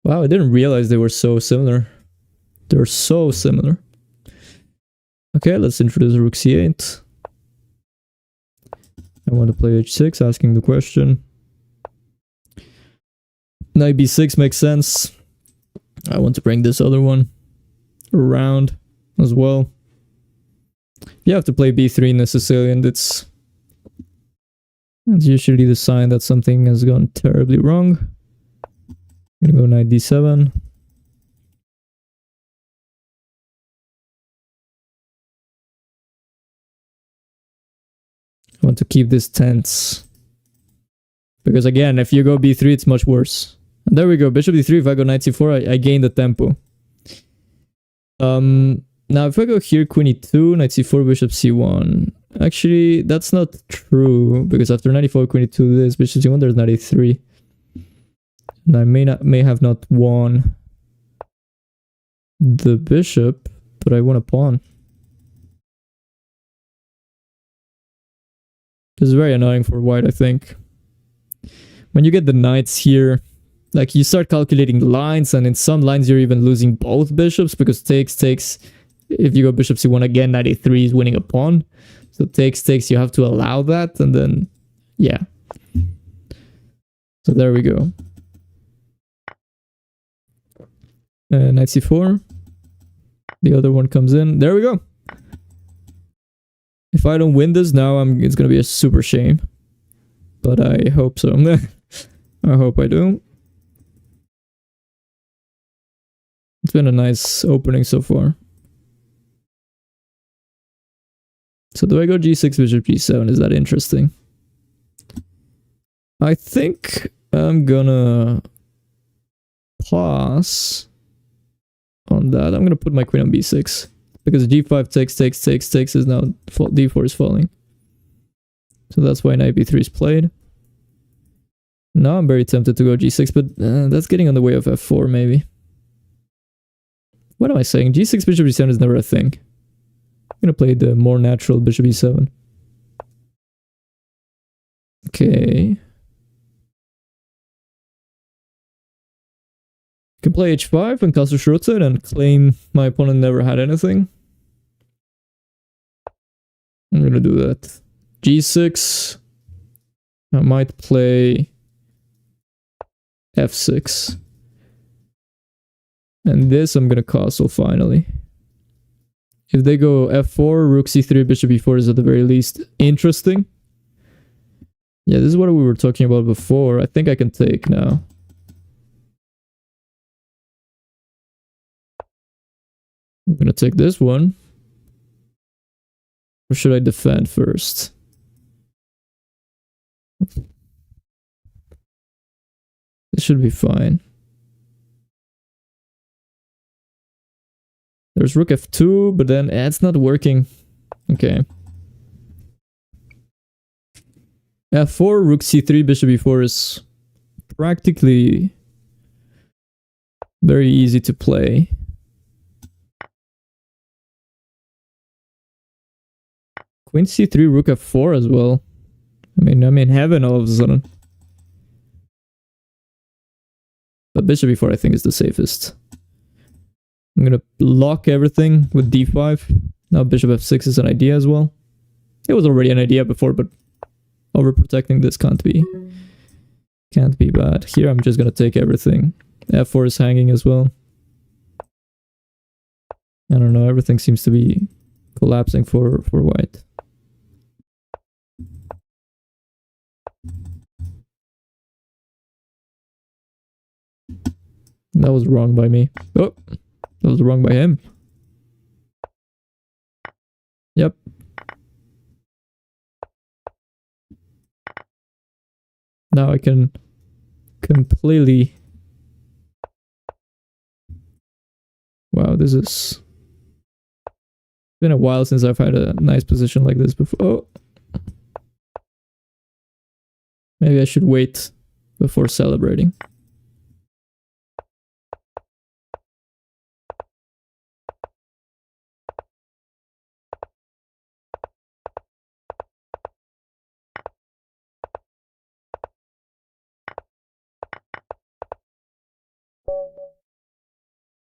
Wow, I didn't realize they were so similar. They're so similar. Okay, let's introduce rook c8. I want to play h6, asking the question. Knight b6 makes sense. I want to bring this other one around. as well. You have to play b3 in the Sicilian. That's usually the sign that something has gone terribly wrong. I'm gonna go knight d7. I want to keep this tense. Because again, if you go b3, it's much worse. And there we go, bishop d3. If I go knight c4, I gain the tempo. Now if I go here, queen e2, knight c4, bishop c1. Actually, that's not true, because after knight e4, queen e2, this bishop c1, there's knight e3. And I may have not won the bishop, but I won a pawn. This is very annoying for white, I think. When you get the knights here, like you start calculating lines, and in some lines you're even losing both bishops, because takes. If you go bishop c1 again, knight a3 is winning a pawn. So takes, you have to allow that, and then, yeah. So there we go. Knight c4. The other one comes in. There we go. If I don't win this now, it's gonna be a super shame. But I hope so. I hope I do. It's been a nice opening so far. So do I go g6, bishop g7? Is that interesting? I think I'm gonna pause on that. I'm gonna put my queen on b6. Because g5 takes is now d4 is falling. So that's why knight b3 is played. Now I'm very tempted to go g6, but that's getting on the way of f4 maybe. What am I saying? g6 bishop e7 is never a thing. I'm gonna play the more natural bishop e7. Okay. I can play h5 and castle Schroeder and claim my opponent never had anything. I'm gonna do that. g6. I might play f6. And this I'm gonna castle finally. If they go f4, rook c3, bishop e4 is at the very least interesting. Yeah, this is what we were talking about before. I think I can take now. I'm gonna take this one. Or should I defend first? This should be fine. There's rook f2, but then it's not working. Okay. f4, rook c3, bishop e4 is practically very easy to play. Queen c3, rook f4 as well. I'm in heaven all of a sudden. But bishop e4 I think is the safest. I'm gonna lock everything with d5. Now bishop f6 is an idea as well. It was already an idea before, but overprotecting this can't be bad. Here I'm just gonna take everything. f4 is hanging as well. I don't know, everything seems to be collapsing for white. That was wrong by me. Oh, that was wrong by him. Yep. Now I can completely... Wow, this is... been a while since I've had a nice position like this before. Oh. Maybe I should wait before celebrating.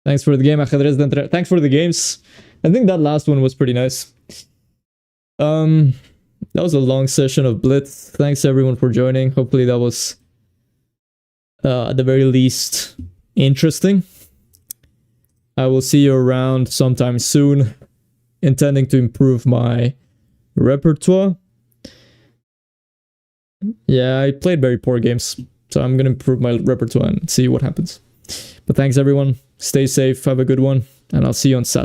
Thanks for the game, Ajedrez Dentre. Thanks for the games. I think that last one was pretty nice. That was a long session of Blitz. Thanks everyone for joining. Hopefully that was at the very least interesting. I will see you around sometime soon, intending to improve my repertoire. Yeah, I played very poor games, so I'm gonna improve my repertoire and see what happens. But thanks everyone, stay safe, have a good one, and I'll see you on Sat.